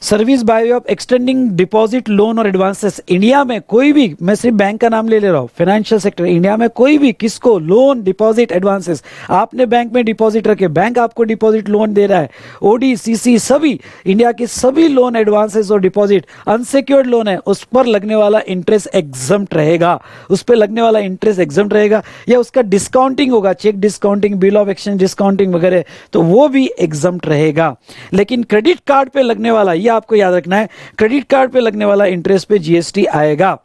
service by of extending deposit, loan और एडवांसेस। इंडिया में कोई भी, मैं सिर्फ बैंक का नाम ले रहा हूँ, फाइनेंशियल सेक्टर, इंडिया में कोई भी किसको लोन, डिपॉजिट, एडवांसेस, आपने बैंक में डिपॉजिट रखे, बैंक आपको डिपॉजिट लोन दे रहा है, ओडी, सीसी, सभी इंडिया के सभी लोन, एडवांसेस और डिपॉजिट अनसिक्योर्ड लोन है, उस पर लगने वाला इंटरेस्ट एग्जम्प्ट रहेगा, उस पर लगने वाला इंटरेस्ट एग्जम्प्ट रहेगा, या उसका डिस्काउंटिंग होगा, cheque discounting, bill of exchange discounting वगैरह, तो वो भी एग्जम्प्ट रहेगा। लेकिन क्रेडिट कार्ड पे लगने वाला, आपको याद रखना है, क्रेडिट कार्ड पे लगने वाला इंटरेस्ट पे जीएसटी आएगा।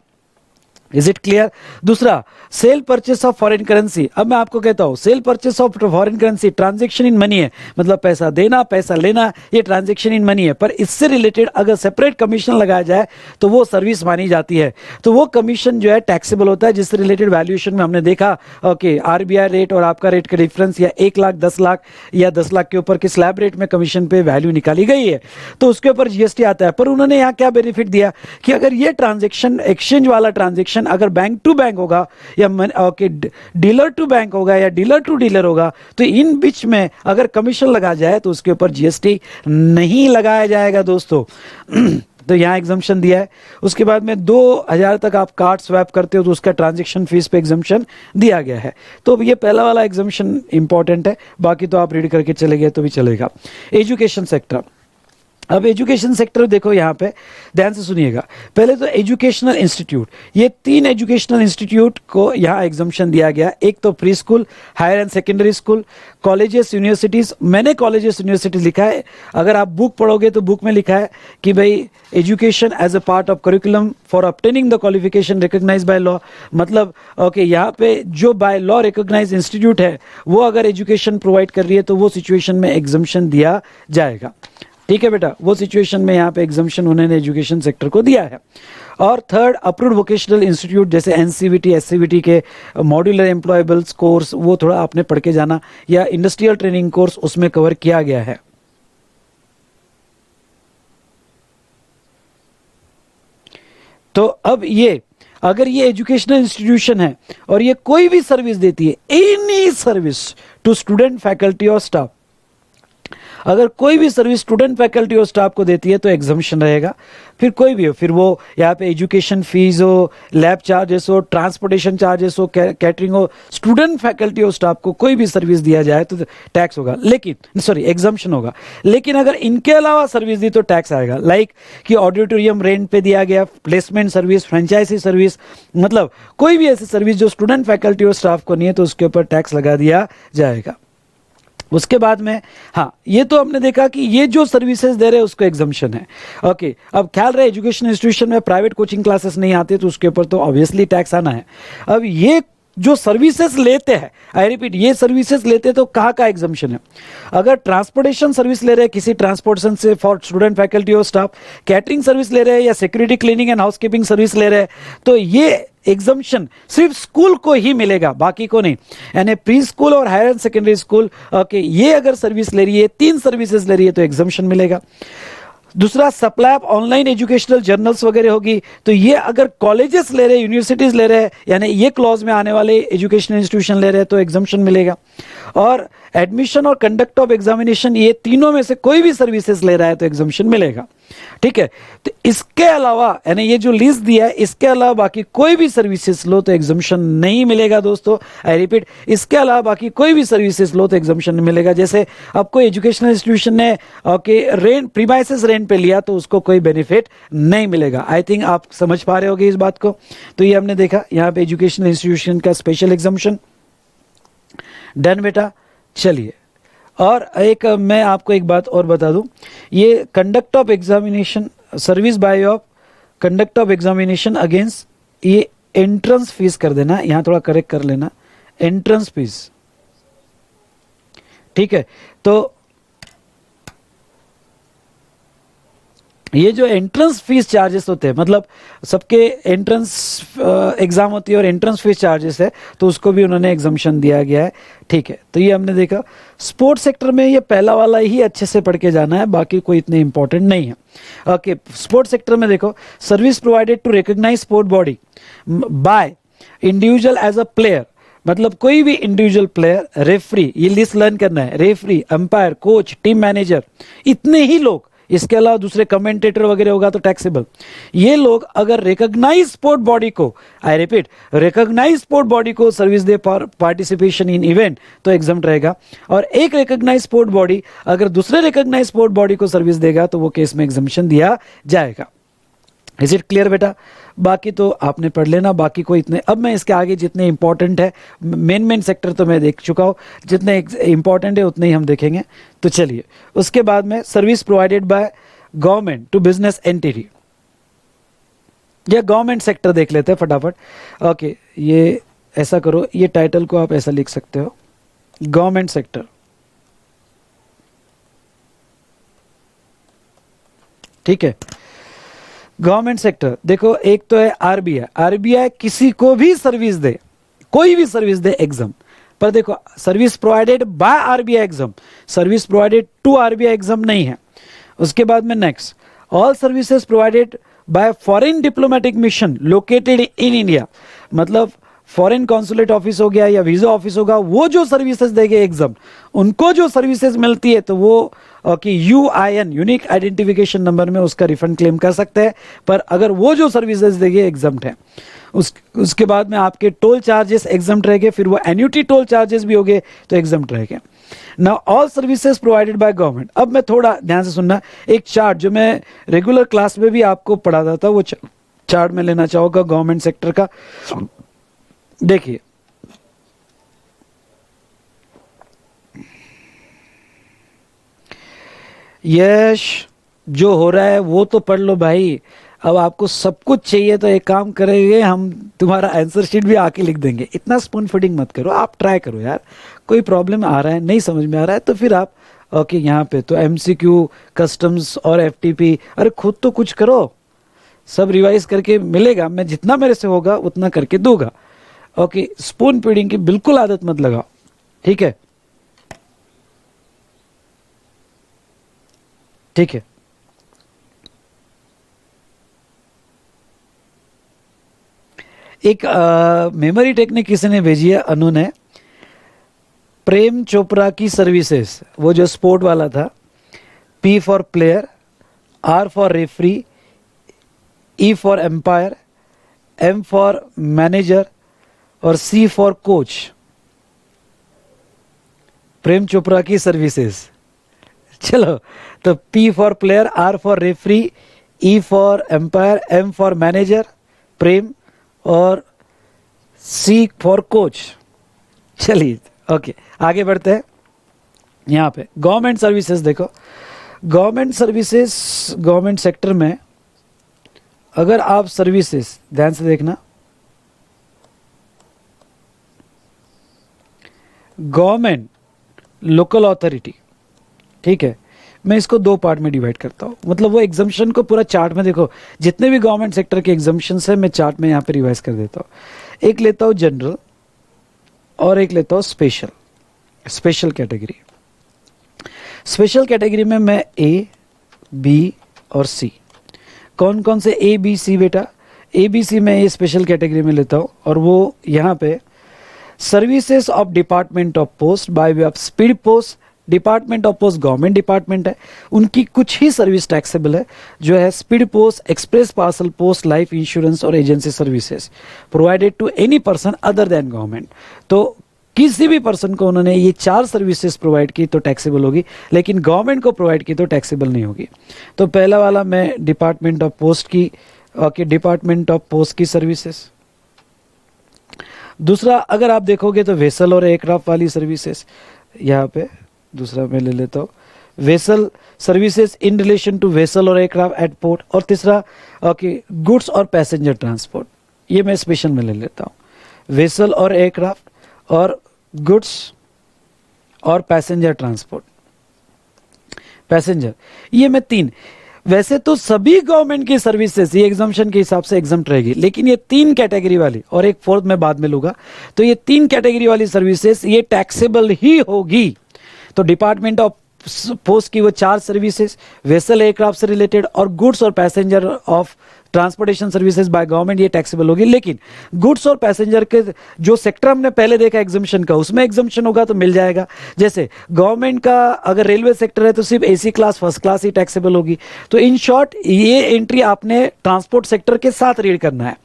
Is it clear? दूसरा, sale purchase of foreign currency. अब मैं आपको कहता हूं, sale purchase of foreign currency transaction in money है, मतलब पैसा देना, पैसा लेना, ये ट्रांजैक्शन इन मनी है। पर इससे रिलेटेड अगर सेपरेट कमीशन लगाया जाए तो वो सर्विस मानी जाती है, तो वो कमीशन जो है टैक्सेबल होता है। जिससे रिलेटेड वैल्यूएशन में हमने देखा, ओके, आरबीआई रेट और आपका रेट का डिफरेंस, या 1 लाख, 10 लाख या 10 लाख के ऊपर के स्लैब रेट में कमीशन पे वैल्यू निकाली गई है, तो उसके ऊपर जीएसटी आता है। पर उन्होंने यहाँ क्या बेनिफिट दिया कि अगर ये ट्रांजेक्शन, एक्सचेंज वाला ट्रांजेक्शन अगर बैंक टू बैंक होगा या डीलर टू बैंक होगा या डीलर टू डीलर होगा, तो इन बीच में अगर कमीशन लगा जाए तो उसके ऊपर जीएसटी नहीं लगाया जाएगा दोस्तों। तो यहाँ एग्जाम्शन दिया है। उसके बाद में 2000 तक आप कार्ड स्वैप करते हो तो उसका ट्रांजैक्शन फीस पे एग्जाम्शन दिया गया है। तो ये पहला वाला एग्जाम्शन इंपॉर्टेंट है, बाकी तो आप रीड करके चले गए तो भी चलेगा। एजुकेशन सेक्टर, अब एजुकेशन सेक्टर देखो, यहाँ पे ध्यान से सुनिएगा। पहले तो एजुकेशनल इंस्टीट्यूट, ये 3 एजुकेशनल इंस्टीट्यूट को यहाँ एग्जाम्शन दिया गया। एक तो pre school, higher and secondary school, colleges, universities. मैंने कॉलेजेस, यूनिवर्सिटीज लिखा है, अगर आप बुक पढ़ोगे तो बुक में लिखा है कि भाई education as a part of curriculum for obtaining the qualification recognised by law. मतलब ओके, यहाँ पे जो बाय लॉ रिकॉग्नाइज्ड इंस्टीट्यूट है वो अगर एजुकेशन प्रोवाइड कर रही है तो वो सिचुएशन में एग्जाम्शन दिया जाएगा। ठीक है बेटा, वो सिचुएशन में यहाँ पे एग्जाम्शन उन्होंने एजुकेशन सेक्टर को दिया है। और थर्ड, अप्रूव्ड वोकेशनल इंस्टीट्यूट जैसे एनसीवीटी, एससीवीटी के मॉड्यूलर एम्प्लॉयबल्स कोर्स, वो थोड़ा आपने पढ़ के जाना, या इंडस्ट्रियल ट्रेनिंग कोर्स उसमें कवर किया गया है। तो अब ये, अगर ये एजुकेशनल इंस्टीट्यूशन है और ये कोई भी सर्विस देती है, any service to student, faculty और स्टाफ, अगर कोई भी सर्विस स्टूडेंट, फैकल्टी और स्टाफ को देती है तो एग्जाम्शन रहेगा। फिर कोई भी हो, फिर वो यहाँ पे एजुकेशन फीस हो, लैब चार्जेस हो, ट्रांसपोर्टेशन चार्जेस हो, कैटरिंग हो, स्टूडेंट, फैकल्टी और स्टाफ को कोई भी सर्विस दिया जाए तो टैक्स होगा, लेकिन सॉरी एग्जाम्शन होगा। लेकिन अगर इनके अलावा सर्विस दी तो टैक्स आएगा। लाइक कि ऑडिटोरियम रेंट पे दिया गया, प्लेसमेंट सर्विस, फ्रेंचाइजी सर्विस, मतलब कोई भी ऐसी सर्विस जो स्टूडेंट, फैकल्टी और स्टाफ को नहीं है तो उसके ऊपर टैक्स लगा दिया जाएगा। उसके बाद में, हाँ, ये तो हमने देखा कि ये जो सर्विसेज दे रहे हैं उसको एग्जाम्शन है। ओके, अब ख्याल रहे एजुकेशन इंस्टीट्यूशन में प्राइवेट कोचिंग क्लासेस नहीं आते तो उसके ऊपर तो ऑब्वियसली टैक्स आना है। अब ये जो सर्विसेज लेते हैं, आई रिपीट, ये सर्विसेज लेते हैं तो कहाँ का एग्जाम्शन है? अगर ट्रांसपोर्टेशन सर्विस ले रहे हैं किसी ट्रांसपोर्टेशन से फॉर स्टूडेंट, फैकल्टी और स्टाफ, कैटरिंग सर्विस ले रहे हैं या security, cleaning and housekeeping service ले रहे हैं, तो ये एग्जाम्शन सिर्फ स्कूल को ही मिलेगा, बाकी को नहीं। यानी प्री स्कूल और हायर सेकेंडरी स्कूल, ओके, ये अगर सर्विस ले रही है, 3 सर्विसेज ले रही है तो एग्जाम्शन मिलेगा। दूसरा, supply of online educational journals वगैरह होगी, तो ये अगर कॉलेजेस ले रहे हैं, यूनिवर्सिटीज ले रहे हैं, यानी ये क्लॉज में आने वाले एजुकेशनल इंस्टीट्यूशन ले रहे हैं तो एग्जाम्शन मिलेगा। और एडमिशन और कंडक्ट ऑफ एग्जामिनेशन, ये तीनों में से कोई भी सर्विसेज ले रहा है तो एग्जाम्शन मिलेगा। ठीक है, तो इसके अलावा, यानी ये जो लिस्ट दिया है, इसके अलावा बाकी कोई भी सर्विसेज लो तो एग्जाम्शन नहीं मिलेगा दोस्तों। आई रिपीट, इसके अलावा बाकी कोई भी सर्विसेज लो तो एग्जाम्शन नहीं मिलेगा। जैसे आपको एजुकेशनल इंस्टीट्यूशन ने ओके रेंट, प्रीमाइसेस रेंट पे लिया तो उसको कोई बेनिफिट नहीं मिलेगा। आई थिंक आप समझ पा रहे होगे इस बात को। तो ये हमने देखा यहाँ पे एजुकेशनल इंस्टीट्यूशन का स्पेशल एग्जाम्शन डन बेटा। चलिए, और एक मैं आपको एक बात और बता दूं, ये conduct of examination, service by of conduct of examination against, ये एंट्रेंस फीस कर देना, यहां थोड़ा करेक्ट कर लेना, एंट्रेंस फीस। ठीक है, तो ये जो एंट्रेंस फीस चार्जेस होते हैं, मतलब सबके एंट्रेंस एग्जाम होती है और एंट्रेंस फीस चार्जेस है, तो उसको भी उन्होंने एग्जाम्शन दिया गया है। ठीक है, तो ये हमने देखा। स्पोर्ट्स सेक्टर में ये पहला वाला ही अच्छे से पढ़ के जाना है, बाकी कोई इतने इंपॉर्टेंट नहीं है। ओके, स्पोर्ट्स सेक्टर में देखो, service provided to recognise sport body by individual as a player, मतलब कोई भी इंडिविजुअल प्लेयर, रेफरी, ये लिस्ट लर्न करना है, referee, umpire, coach, team manager, इतने ही लोग, इसके अलावा दूसरे कमेंटेटर वगैरह होगा तो टैक्सेबल, ये लोग अगर रिकॉग्नाइज स्पोर्ट बॉडी को, I repeat, recognize sport body को सर्विस दे फॉर पार्टिसिपेशन इन इवेंट तो एग्जाम्प्ट रहेगा। और एक रिकॉग्नाइज स्पोर्ट बॉडी अगर दूसरे रिकॉग्नाइज स्पोर्ट बॉडी को सर्विस देगा तो वो केस में एग्जाम्पशन दिया जाएगा। इज इट क्लियर बेटा? बाकी तो आपने पढ़ लेना, बाकी कोई इतने, अब मैं इसके आगे जितने इंपॉर्टेंट है, मेन सेक्टर तो मैं देख चुका हूँ, जितने इंपॉर्टेंट है उतने ही हम देखेंगे। तो चलिए, उसके बाद में service provided by government to business entity, या गवर्नमेंट सेक्टर देख लेते हैं फटाफट। ओके, ये ऐसा करो, ये टाइटल को आप ऐसा लिख सकते हो, गवर्नमेंट सेक्टर। ठीक है, गवर्नमेंट सेक्टर देखो, एक तो है आरबीआई। आरबीआई किसी को भी सर्विस दे, कोई भी सर्विस दे एग्जाम पर, देखो service provided by RBI exempt, service provided to RBI exempt नहीं है। उसके बाद में next, all services provided by foreign diplomatic mission located in India, मतलब फॉरेन कॉन्सुलेट ऑफिस हो गया या वीजा ऑफिस होगा, वो जो सर्विसेज देंगे एग्जाम, उनको जो सर्विसेज मिलती है तो वो यूआईएन, यूनिक आइडेंटिफिकेशन नंबर में उसका रिफंड क्लेम कर सकते हैं। पर अगर वो जो सर्विसेज देंगे एग्जाम्प्ट है। उसके बाद में आपके टोल चार्जेस एग्जाम्प्ट रहेंगे, फिर वो एन्युटी टोल चार्जेस भी होंगे तो एग्जाम्प्ट रहेंगे। Now all services provided by government. अब मैं थोड़ा ध्यान से सुनना, एक चार्ट जो मैं रेगुलर क्लास में भी आपको पढ़ाता था, वो चार्ट में लेना चाहूंगा गवर्नमेंट सेक्टर का। देखिए, यश जो हो रहा है वो तो पढ़ लो भाई। अब आपको सब कुछ चाहिए तो एक काम करेंगे, हम तुम्हारा आंसर शीट भी आके लिख देंगे। इतना स्पून फीडिंग मत करो, आप ट्राई करो यार। कोई प्रॉब्लम आ रहा है, नहीं समझ में आ रहा है तो फिर आप ओके यहाँ पे तो एमसीक्यू, कस्टम्स और एफटीपी, अरे खुद तो कुछ करो, सब रिवाइज करके मिलेगा। मैं जितना मेरे से होगा उतना करके दूंगा। ओके, स्पून फीडिंग की बिल्कुल आदत मत लगाओ, ठीक है? ठीक है, एक मेमोरी टेक्निक किसी ने भेजी है, अनु ने, प्रेम चोपड़ा की सर्विसेज, वो जो स्पोर्ट वाला था। P for player, R for referee, E for umpire, M for manager और C for coach. Prem Chopra की सर्विसेज। चलो, तो P for player, R for referee, E for umpire, M for manager Prem और सी फॉर कोच। चलिए okay, आगे बढ़ते हैं। यहाँ पे गवर्नमेंट सर्विसेज देखो, गवर्नमेंट सर्विसेज, गवर्नमेंट सेक्टर में अगर आप सर्विसेज ध्यान से देखना, गवर्नमेंट, लोकल अथॉरिटी, ठीक है, मैं इसको दो पार्ट में डिवाइड करता हूँ। मतलब वो एग्जम्पशन को पूरा चार्ट में देखो, जितने भी गवर्नमेंट सेक्टर के एग्जम्पशंस है मैं चार्ट में यहाँ पे रिवाइज कर देता हूँ। एक लेता हूँ जनरल और एक लेता हूँ स्पेशल कैटेगरी। स्पेशल कैटेगरी में मैं ए, बी और सी, कौन कौन से ए बी सी बेटा, ए बी सी मैं ये स्पेशल कैटेगरी में लेता हूँ। और वो यहाँ पे services of department of post by way of speed post, department of post government department है, उनकी कुछ ही सर्विस टैक्सेबल है, जो है speed post, express parcel post, life insurance और agency services provided to any person other than government. तो किसी भी पर्सन को उन्होंने ये 4 सर्विसेज प्रोवाइड की तो टैक्सेबल होगी, लेकिन गवर्नमेंट को प्रोवाइड की तो टैक्सेबल नहीं होगी। तो पहला वाला मैं डिपार्टमेंट ऑफ पोस्ट की, ओके, डिपार्टमेंट ऑफ पोस्ट की सर्विसेज। दूसरा अगर आप देखोगे तो वेसल और एयरक्राफ्ट वाली सर्विसेज, यहाँ पे दूसरा मैं ले लेता हूँ, vessel services in relation to vessel और एयरक्राफ्ट एट पोर्ट। और तीसरा ओके, गुड्स और पैसेंजर ट्रांसपोर्ट, ये मैं स्पेशल में ले लेता हूँ, वेसल और एयरक्राफ्ट और गुड्स और पैसेंजर ट्रांसपोर्ट, पैसेंजर, ये मैं 3। वैसे तो सभी गवर्नमेंट की सर्विसेज ये एग्जाम्पशन के हिसाब से एग्जम्प्ट रहेगी, लेकिन ये 3 कैटेगरी वाली और एक 4th मैं बाद में लूंगा, तो ये 3 कैटेगरी वाली सर्विसेज ये टैक्सेबल ही होगी। तो डिपार्टमेंट ऑफ पोस्ट की वो 4 सर्विसेज, वेसल एयरक्राफ्ट से रिलेटेड और गुड्स और passenger of transportation services by government, ये टैक्सेबल होगी। लेकिन गुड्स और पैसेंजर के जो सेक्टर हमने पहले देखा एग्जम्पशन का, उसमें एग्जम्पशन होगा तो मिल जाएगा। जैसे गवर्नमेंट का अगर रेलवे सेक्टर है तो सिर्फ एसी क्लास, फर्स्ट क्लास ही टैक्सेबल होगी। तो इन शॉर्ट ये एंट्री आपने ट्रांसपोर्ट सेक्टर के साथ रीड करना है,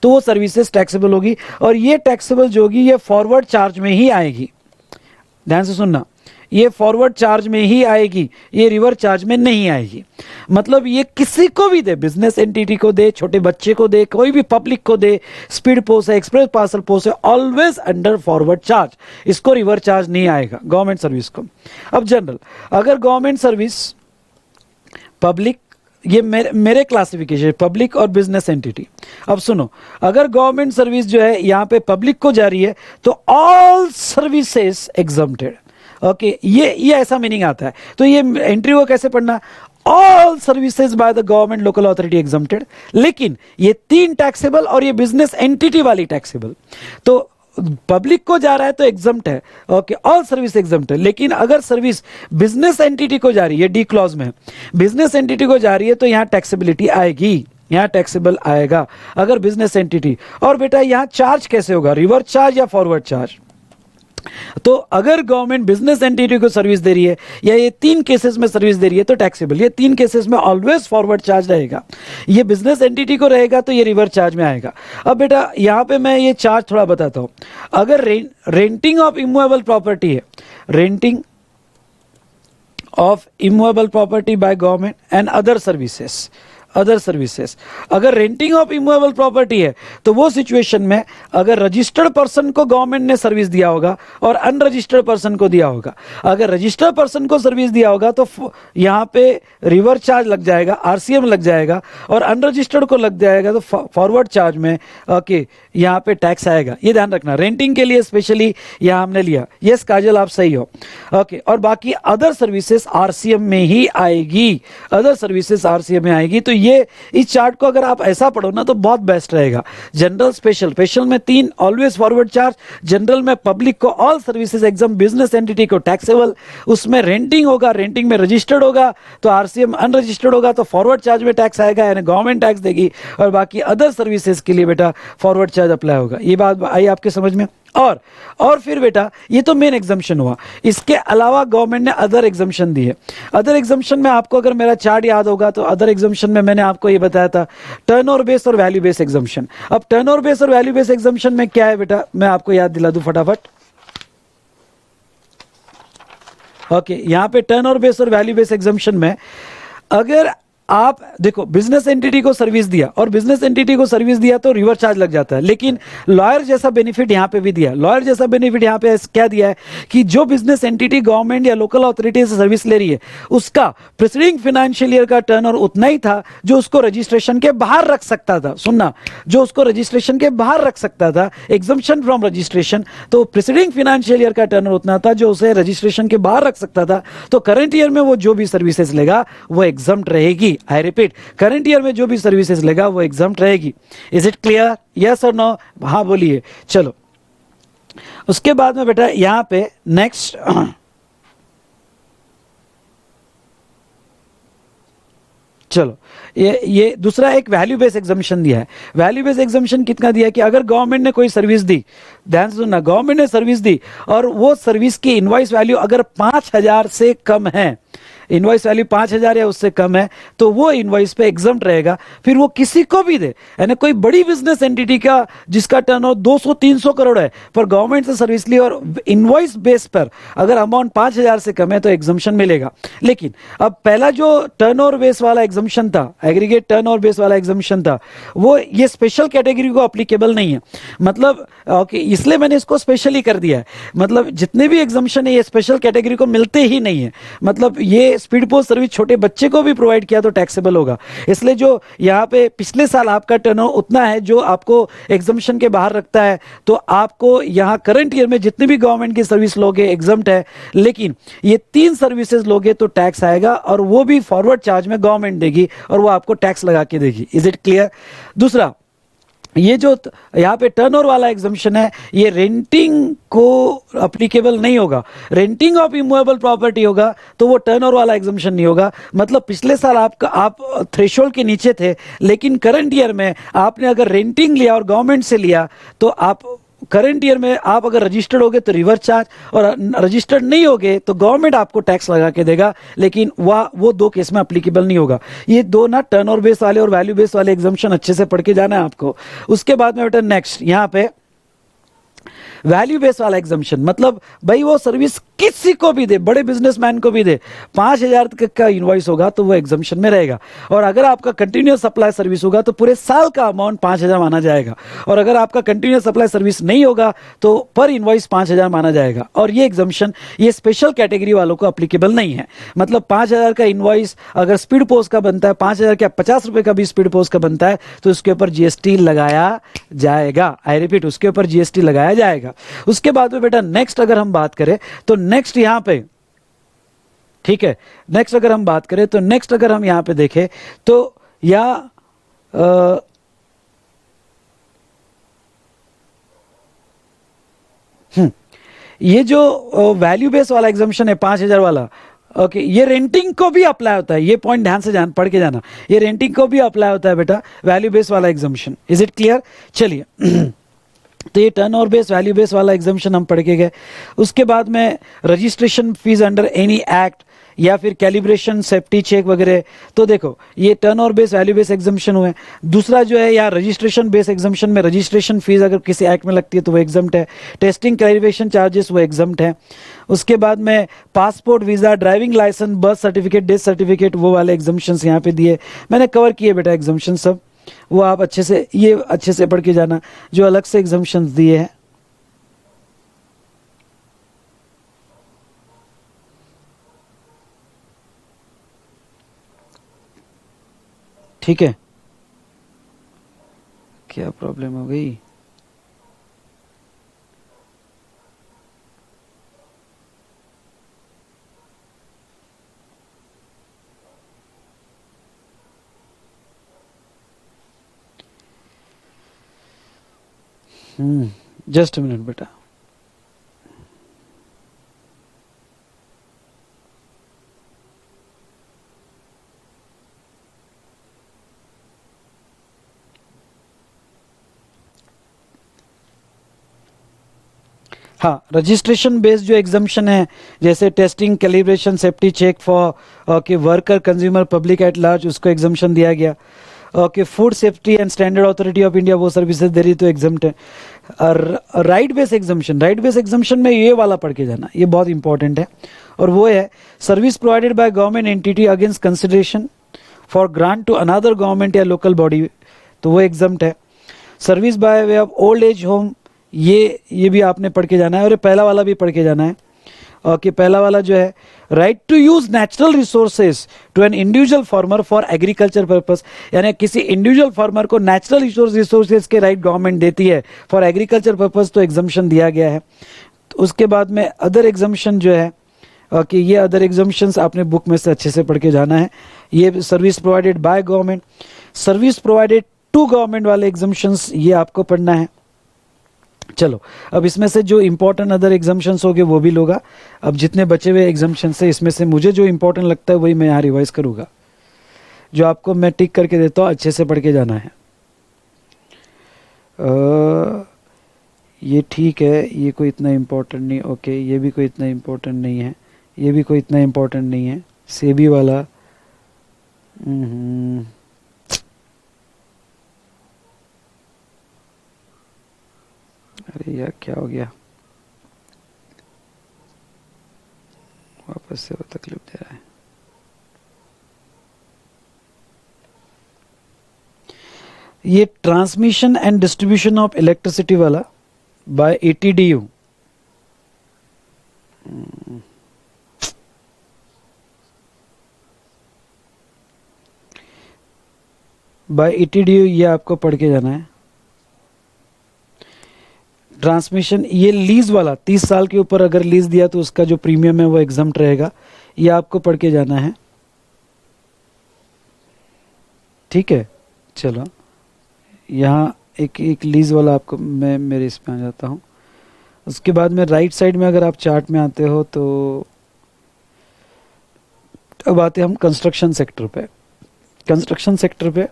तो वो सर्विसेज टैक्सेबल होगी। और ये टैक्सेबल जो होगी ये फॉरवर्ड चार्ज में ही आएगी, ध्यान से सुनना, ये फॉरवर्ड चार्ज में ही आएगी, ये रिवर्स चार्ज में नहीं आएगी। मतलब ये किसी को भी दे, बिजनेस एंटिटी को दे, छोटे बच्चे को दे, कोई भी पब्लिक को दे, स्पीड पोस्ट है, एक्सप्रेस पार्सल पोस्ट है, ऑलवेज अंडर फॉरवर्ड चार्ज, इसको रिवर्स चार्ज नहीं आएगा गवर्नमेंट सर्विस को। अब जनरल, अगर गवर्नमेंट सर्विस पब्लिक, ये मेरे क्लासिफिकेशन पब्लिक और बिजनेस एंटिटी। अब सुनो, अगर गवर्नमेंट सर्विस जो है यहाँ पे पब्लिक को जा रही है तो ऑल सर्विसेज एग्जम्प्टेड, ओके, ये ऐसा मीनिंग आता है। तो ये एंट्री को कैसे पढ़ना, all services by the government local authority exempted, लेकिन ये 3 टैक्सेबल और ये बिजनेस एंटिटी वाली टैक्सेबल। तो पब्लिक को जा रहा है तो एग्जम्प्ट है, ओके, ऑल सर्विस एग्जम्प्ट है। लेकिन अगर सर्विस बिजनेस एंटिटी को जा रही है, डी क्लॉज में बिजनेस एंटिटी को जा रही है तो यहां टैक्सेबिलिटी आएगी, यहां टैक्सेबल आएगा अगर बिजनेस एंटिटी। और बेटा यहां चार्ज कैसे होगा, रिवर्स चार्ज या फॉरवर्ड चार्ज? तो अगर गवर्नमेंट बिजनेस एंटिटी को सर्विस दे रही है या ये 3 केसेस में सर्विस दे रही है तो टैक्सेबल, ये 3 केसेस में ऑलवेज फॉरवर्ड चार्ज रहेगा। ये बिजनेस एंटिटी को रहेगा तो ये रिवर्स चार्ज में आएगा। अब बेटा यहां पे मैं ये चार्ज थोड़ा बताता हूं। अगर रेंटिंग ऑफ इमूवेबल प्रॉपर्टी है, renting of immovable property by government and other services, अगर रेंटिंग ऑफ इमूवेबल प्रॉपर्टी है तो वो सिचुएशन में अगर रजिस्टर्ड पर्सन को गवर्नमेंट ने सर्विस दिया होगा और अनरजिस्टर्ड पर्सन को दिया होगा, अगर रजिस्टर्ड पर्सन को सर्विस दिया होगा तो यहां पे रिवर्स चार्ज लग जाएगा, आरसीएम लग जाएगा, और अनरजिस्टर्ड को लग जाएगा तो फॉरवर्ड चार्ज में ओके यहां पे टैक्स आएगा। ये ध्यान रखना, रेंटिंग के लिए स्पेशली यहां हमने लिया। यस काजल आप सही हो, ओके। और बाकी अदर सर्विसेज आरसीएम में ही आएगी, अदर सर्विसेज आरसीएम में आएगी। तो ये इस चार्ट को अगर आप ऐसा पढ़ो ना तो बहुत बेस्ट रहेगा। जनरल, स्पेशल में 3 ऑलवेज फॉरवर्ड चार्ज, जनरल में पब्लिक को all services exam, business entity को टैक्सेबल, उसमें रेंटिंग होगा, रेंटिंग में रजिस्टर्ड होगा तो आरसीएम, अनरजिस्टर्ड होगा तो फॉरवर्ड चार्ज में टैक्स आएगा, यानी गवर्नमेंट टैक्स देगी। और बाकी अदर सर्विसेज के लिए बेटा फॉरवर्ड चार्ज अप्लाई होगा। ये बात आई आपके समझ में? और फिर बेटा ये तो मेन एग्जम्पशन हुआ, इसके अलावा गवर्नमेंट ने अदर एग्जम्पशन दी है। अदर एग्जम्पशन में आपको अगर मेरा चार्ट याद होगा तो अदर एग्जम्पशन में मैंने आपको ये बताया था टर्नओवर बेस और वैल्यू बेस एग्जम्पशन। अब टर्नओवर बेस और वैल्यू बेस एग्जम्पशन में क्या है बेटा, मैं आपको याद दिला दूं फटाफट। ओके, यहां पे टर्नओवर बेस और वैल्यू बेस एग्जम्पशन में अगर आप देखो बिजनेस एंटिटी को सर्विस दिया और बिजनेस एंटिटी को सर्विस दिया तो रिवर्स चार्ज लग जाता है, लेकिन लॉयर जैसा बेनिफिट यहां पे भी दिया। लॉयर जैसा बेनिफिट यहां पे क्या दिया है कि जो बिजनेस एंटिटी गवर्नमेंट या लोकल अथॉरिटी से सर्विस ले रही है उसका प्रीसीडिंग फाइनेंशियल ईयर का टर्नओवर उतना ही था जो उसको रजिस्ट्रेशन के बाहर रख सकता था। सुनना, जो उसको रजिस्ट्रेशन के बाहर रख सकता था, एग्जम्पशन फ्रॉम रजिस्ट्रेशन, तो प्रीसीडिंग फाइनेंशियल ईयर का टर्नओवर उतना था जो उसे रजिस्ट्रेशन के बाहर रख सकता था। तो करंट ईयर में वो जो भी सर्विसेज लेगा वो एग्जम्प्ट रहेगी। आई रिपीट, करंट ईयर में जो भी सर्विसेज लेगा वो एग्जम्प्ट रहेगी। Is it clear? यस और नो? हाँ बोलिए। चलो उसके बाद में बेटा यहां पे नेक्स्ट चलो ये दूसरा एक वैल्यू बेस एग्जम्पशन दिया है। वैल्यू बेस एग्जम्पशन कितना दिया है कि अगर गवर्नमेंट ने कोई सर्विस दी, ध्यान से सुनना, गवर्नमेंट ने सर्विस दी और वो सर्विस की इनवॉइस वैल्यू अगर 5,000 से कम है, इनवॉइस वैल्यू 5,000 या उससे कम है, तो वो इनवॉइस पे एग्जम्प्ट रहेगा। फिर वो किसी को भी दे, यानी कोई बड़ी बिजनेस एंटिटी का जिसका टर्नओवर 200-300 करोड़ है पर गवर्नमेंट से सर्विस ली और इनवॉइस बेस पर अगर अमाउंट 5,000 से कम है तो एग्जम्पशन मिलेगा। लेकिन अब पहला जो टर्नओवर बेस वाला एग्जम्पशन था, एग्रीगेट टर्नओवर बेस वाला एग्जम्पशन था, वो ये स्पेशल कैटेगरी को अप्लीकेबल नहीं है। मतलब ओके, इसलिए मैंने इसको स्पेशली कर दिया है। मतलब जितने भी एग्जम्पशन है ये स्पेशल कैटेगरी को मिलते ही नहीं है। मतलब ये स्पीड पोस्ट सर्विस छोटे बच्चे को भी प्रोवाइड किया तो टैक्सेबल होगा। इसलिए जो यहाँ पे पिछले साल आपका टर्नओवर उतना है जो आपको एग्जम्पशन के बाहर रखता है, तो आपको यहाँ करंट ईयर में जितनी भी गवर्नमेंट की सर्विस लोगे एग्जम्प्ट है, लेकिन ये 3 सर्विसेज लोगे तो टैक्स आएगा और वो भी फॉरवर्ड चार्ज में गवर्नमेंट देगी और वो आपको टैक्स लगा के देगी। Is it clear? दूसरा, ये जो यहाँ पे टर्नओवर वाला एग्जम्पशन है ये रेंटिंग को अप्लीकेबल नहीं होगा। रेंटिंग ऑफ इमूवेबल प्रॉपर्टी होगा तो वो टर्नओवर वाला एग्जम्पशन नहीं होगा। मतलब पिछले साल आप थ्रेशोल्ड के नीचे थे, लेकिन करंट ईयर में आपने अगर रेंटिंग लिया और गवर्नमेंट से लिया तो आप करंट ईयर में आप अगर रजिस्टर्ड होगे तो रिवर्स चार्ज, और रजिस्टर्ड नहीं होगे तो गवर्नमेंट आपको टैक्स लगा के देगा, लेकिन वो 2 केस में अप्लीकेबल नहीं होगा। ये 2 ना टर्नओवर बेस वाले और वैल्यू बेस वाले एग्जम्पशन अच्छे से पढ़ के जाना है आपको। उसके बाद में बेटा नेक्स्ट यहाँ पे वैल्यू बेस वाला एग्जम्पशन, मतलब भाई वो सर्विस किसी को भी दे, बड़े बिजनेसमैन को भी दे, 5,000 तक का इनवॉइस होगा तो वो एग्जम्पशन में रहेगा। और अगर आपका कंटिन्यूअस सप्लाई सर्विस होगा तो पूरे साल का अमाउंट 5,000 माना जाएगा। और अगर आपका कंटिन्यूअस सप्लाई सर्विस नहीं होगा तो पर इनवॉइस 5,000 माना जाएगा। और ये एग्जम्पशन ये स्पेशल कैटेगरी वालों को अप्लीकेबल नहीं है। मतलब 5,000 का इनवॉइस अगर स्पीड पोस्ट का बनता है, 5,000 क्या 50 रुपए का भी स्पीड पोस्ट का बनता है तो उसके ऊपर जीएसटी लगाया जाएगा। आई रिपीट, उसके ऊपर जीएसटी लगाया जाएगा। उसके बाद में बेटा नेक्स्ट अगर हम बात करें तो नेक्स्ट यहां पे, ठीक है, नेक्स्ट अगर हम बात करें तो नेक्स्ट अगर हम यहां पे देखें तो ये जो वैल्यू बेस वाला एग्जम्पशन है 5,000 वाला, ओके, ये रेंटिंग को भी अप्लाई होता है। ये पॉइंट ध्यान से पढ़ के जाना, ये रेंटिंग को भी अप्लाई होता है बेटा वैल्यू बेस वाला एग्जम्पशन। Is it clear? चलिए तो ये टर्नओवर बेस वैल्यू बेस वाला एग्जम्पशन हम पढ़ के गए। उसके बाद में registration fees under any act या फिर कैलिब्रेशन सेफ्टी चेक वगैरह, तो देखो ये turnover base value base exemption हुए। दूसरा जो है यहाँ रजिस्ट्रेशन बेस एग्जम्पशन में रजिस्ट्रेशन फीस अगर किसी एक्ट में लगती है तो वो एग्जम्प्ट है। टेस्टिंग कैलिब्रेशन चार्जेस वो एग्जम्प्ट है। उसके बाद में passport, visa, driving licence, birth certificate, death certificate, वो वाले एग्जम्पशंस यहाँ पे दिए। मैंने कवर किए बेटा एग्जम्पशन सब, वो आप अच्छे से पढ़ के जाना जो अलग से एग्जम्पशंस दिए हैं। ठीक है, क्या प्रॉब्लम हो गई? जस्ट अ मिनट बेटा। हाँ, रजिस्ट्रेशन बेस्ड जो एग्जम्पशन है जैसे testing, calibration, safety check for के worker, consumer, public at large, उसको एग्जम्पशन दिया गया। Okay, food safety and standard authority of India वो सर्विसेज दे रही तो एग्जम्प्ट है। Right base exemption, right base exemption में ये वाला पढ़ के जाना, ये बहुत इंपॉर्टेंट है। और वो है service provided by government entity against consideration for grant to another government या लोकल बॉडी, तो वो एग्जम्प्ट है। Service by way of old age home, ये भी आपने पढ़ के जाना है, और ये पहला वाला भी पढ़ के जाना है। ओके, पहला वाला जो है right to use natural resources to an individual farmer for agriculture purpose, यानी किसी इंडिविजुअल फार्मर को नेचुरल रिसोर्सेज के राइट गवर्नमेंट देती है फॉर एग्रीकल्चर पर्पस, तो एग्जम्पशन दिया गया है। तो उसके बाद में अदर एग्जम्पशन जो है, ओके, ये अदर एग्जम्पशंस आपने बुक में से अच्छे से पढ़ के जाना है। ये service provided by government, service provided to government वाले एग्जम्पशंस ये आपको पढ़ना है। चलो, अब इसमें से जो इंपॉर्टेंट अदर एग्जम्पशंस हो गए वो भी लोगा। अब जितने बचे हुए एग्जम्पशंस है इसमें से मुझे जो इंपॉर्टेंट लगता है वही मैं यहाँ रिवाइज करूँगा, जो आपको मैं टिक करके देता हूँ, अच्छे से पढ़ के जाना है। ये ठीक है, ये कोई इतना इम्पोर्टेंट नहीं, ओके, ये भी कोई इतना इम्पोर्टेंट नहीं है, ये भी कोई इतना इम्पोर्टेंट नहीं है। सेबी वाला अरे यार क्या हो गया, वापस से वो तकलीफ दे रहा है। ये transmission and distribution of electricity वाला बाय ATDU, बाय ATDU, ये आपको पढ़ के जाना है। ट्रांसमिशन, ये लीज वाला 30 साल के ऊपर अगर लीज दिया तो उसका जो प्रीमियम है वो एग्जम्प्ट रहेगा, ये आपको पढ़ के जाना है। ठीक है, चलो यहाँ एक लीज वाला आपको, मैं मेरे इसमें आ जाता हूँ। उसके बाद में राइट साइड में अगर आप चार्ट में आते हो तो अब आते हम कंस्ट्रक्शन सेक्टर पे। कंस्ट्रक्शन सेक्टर पे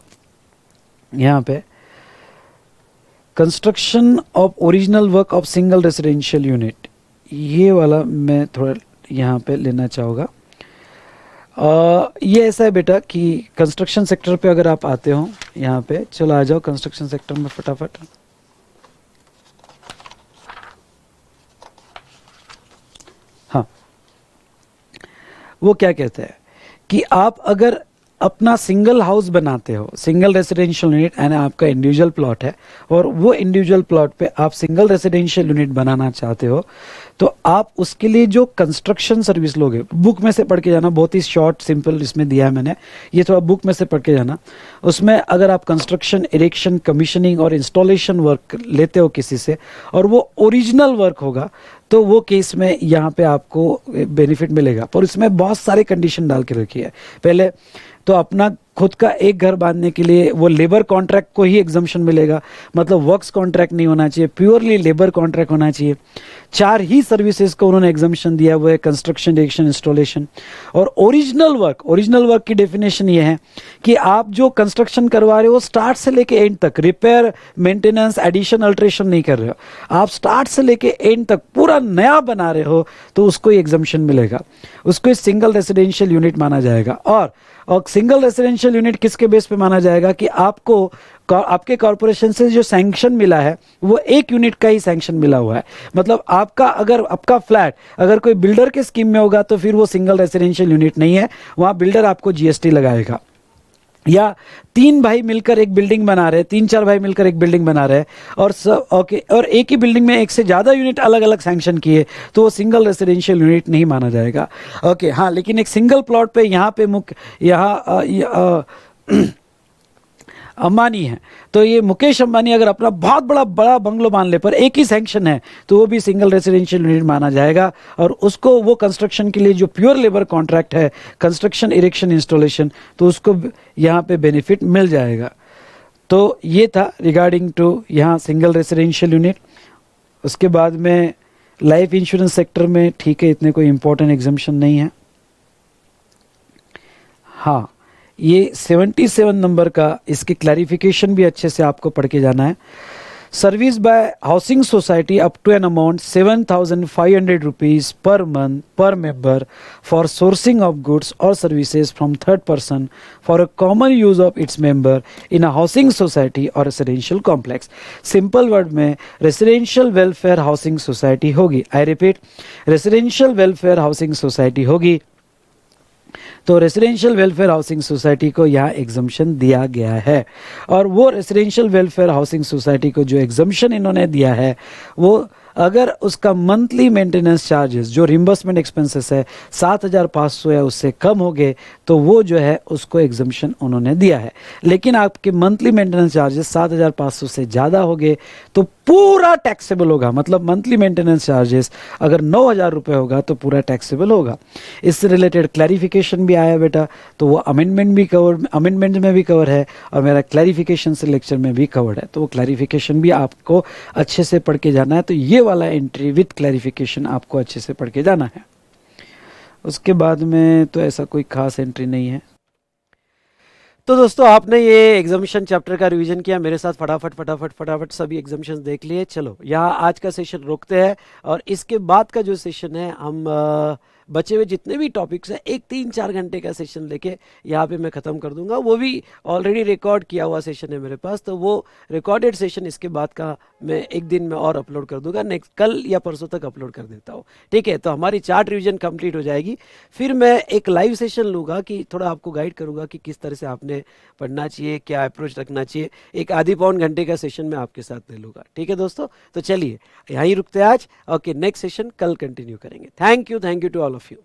यहाँ पे construction of original work of single residential unit, ये वाला मैं थोड़ा यहाँ पे लेना चाहूँगा। ये ऐसा है बेटा कि कंस्ट्रक्शन सेक्टर पे अगर आप आते हो यहाँ पे, चलो आ जाओ कंस्ट्रक्शन सेक्टर में फटाफट। हाँ, वो क्या कहते हैं कि आप अगर अपना सिंगल हाउस बनाते हो, सिंगल रेसिडेंशियल यूनिट, यानी आपका इंडिविजुअल प्लॉट है और वो इंडिविजुअल प्लॉट पे आप सिंगल रेसिडेंशियल यूनिट बनाना चाहते हो, तो आप उसके लिए जो कंस्ट्रक्शन सर्विस लोगे, बुक में से पढ़ के जाना, बहुत ही शॉर्ट सिंपल इसमें दिया है मैंने, ये थोड़ा बुक में से पढ़ के जाना। उसमें अगर आप कंस्ट्रक्शन, इरेक्शन, कमीशनिंग और इंस्टॉलेशन वर्क लेते हो किसी से और वो ओरिजिनल वर्क होगा, तो वो केस में यहाँ पे आपको बेनिफिट मिलेगा। पर इसमें बहुत सारे कंडीशन डाल के रखी है। पहले तो अपना खुद का एक घर बांधने के लिए वो लेबर कॉन्ट्रैक्ट को ही एग्जम्पशन मिलेगा, मतलब वर्क्स कॉन्ट्रैक्ट नहीं होना चाहिए, प्योरली लेबर कॉन्ट्रैक्ट होना चाहिए। 4 ही सर्विसेज को उन्होंने एग्जम्पशन दिया, वो है कंस्ट्रक्शन, इरेक्शन, इंस्टॉलेशन और ओरिजिनल वर्क। ओरिजिनल वर्क की डेफिनेशन ये है कि आप जो कंस्ट्रक्शन करवा रहे हो स्टार्ट से लेके एंड तक, रिपेयर, मेंटेनेंस, एडिशन, अल्ट्रेशन नहीं कर रहे हो, आप स्टार्ट से लेके एंड तक पूरा नया बना रहे हो, तो उसको ही एग्जम्पशन मिलेगा, उसको सिंगल रेसिडेंशियल यूनिट माना जाएगा। और सिंगल रेसिडेंशियल यूनिट किसके बेस पे माना जाएगा कि आपको आपके कॉर्पोरेशन से जो सैंक्शन मिला है वो एक यूनिट का ही सैंक्शन मिला हुआ है। मतलब आपका अगर आपका फ्लैट अगर कोई बिल्डर के स्कीम में होगा तो फिर वो सिंगल रेसिडेंशियल यूनिट नहीं है, वहाँ बिल्डर आपको GST लगाएगा। या 3 भाई मिलकर एक बिल्डिंग बना रहे, 3-4 भाई मिलकर एक बिल्डिंग बना रहे और सब ओके, और एक ही बिल्डिंग में एक से ज़्यादा यूनिट अलग अलग सैंक्शन किए, तो वो सिंगल रेसिडेंशियल यूनिट नहीं माना जाएगा। ओके, हाँ, लेकिन एक सिंगल प्लॉट पे यहाँ पे अंबानी है, तो ये मुकेश अंबानी अगर अपना बहुत बड़ा बंगलो मान ले पर एक ही सैंक्शन है, तो वो भी सिंगल रेसिडेंशियल यूनिट माना जाएगा। और उसको वो कंस्ट्रक्शन के लिए जो प्योर लेबर कॉन्ट्रैक्ट है, कंस्ट्रक्शन, इरेक्शन, इंस्टॉलेशन, तो उसको यहाँ पे बेनिफिट मिल जाएगा। तो ये था रिगार्डिंग टू यहाँ सिंगल रेसिडेंशियल यूनिट। उसके बाद में लाइफ इंश्योरेंस सेक्टर में ठीक है, इतने कोई इंपॉर्टेंट एग्जम्पशन नहीं है। हाँ, ये 77 नंबर का, इसकी क्लैरिफिकेशन भी अच्छे से आपको पढ़ के जाना है। Service by housing society up to an amount 7,500 rupees per month per member for sourcing of goods और services from third person for a common use of its member in a housing society और residential complex. Simple word में residential welfare housing society होगी। I repeat, residential welfare housing society होगी। तो residential welfare housing society को यहाँ exemption दिया गया है। और वो रेसिडेंशियल वेलफेयर हाउसिंग सोसाइटी को जो एग्जम्पशन इन्होंने दिया है वो अगर उसका मंथली मेंटेनेंस चार्जेस जो रिम्बर्समेंट एक्सपेंसेस है 7,500 या उससे कम हो गए तो वो जो है उसको एग्जम्पशन उन्होंने दिया है। लेकिन आपके मंथली मेंटेनेंस चार्जेस 7,500 से ज़्यादा हो गए तो पूरा टैक्सेबल होगा। मतलब मंथली मेंटेनेंस चार्जेस अगर 9,000 रुपये होगा तो पूरा टैक्सेबल होगा। इससे रिलेटेड क्लैरिफिकेशन भी आया बेटा, तो वो अमेंडमेंट में भी कवर है और मेरा क्लैरिफिकेशन से लेक्चर में भी कवर्ड है। तो वो क्लैरिफिकेशन भी आपको अच्छे से पढ़ के जाना है। तो ये वाला एंट्री विथ क्लैरिफिकेशन आपको अच्छे से पढ़ के जाना है। उसके बाद में तो ऐसा कोई खास एंट्री नहीं है।
तो दोस्तों आपने ये एग्जामिशन चैप्टर का रिवीजन किया, मेरे साथ फटाफट सभी एग्जामिशंस देख लिए। चलो यहाँ आज का सेशन रोकते हैं और इसके बाद का जो सेशन है हम बचे हुए जितने भी टॉपिक्स हैं एक 3-4 घंटे का सेशन लेके यहाँ पे मैं ख़त्म कर दूंगा। वो भी ऑलरेडी रिकॉर्ड किया हुआ सेशन है मेरे पास, तो वो रिकॉर्डेड सेशन इसके बाद का मैं एक दिन में और अपलोड कर दूंगा। नेक्स्ट कल या परसों तक अपलोड कर देता हूँ, ठीक है। तो हमारी चार्ट रिवीजन कंप्लीट हो जाएगी। फिर मैं एक लाइव सेशन लूँगा कि थोड़ा आपको गाइड करूँगा कि किस तरह से आपने पढ़ना चाहिए, क्या अप्रोच रखना चाहिए। एक आधी पौन घंटे का सेशन मैं आपके साथ ले लूँगा, ठीक है दोस्तों। तो चलिए यहीं रुकते आज। ओके, नेक्स्ट सेशन कल कंटिन्यू करेंगे। Thank you to all of you.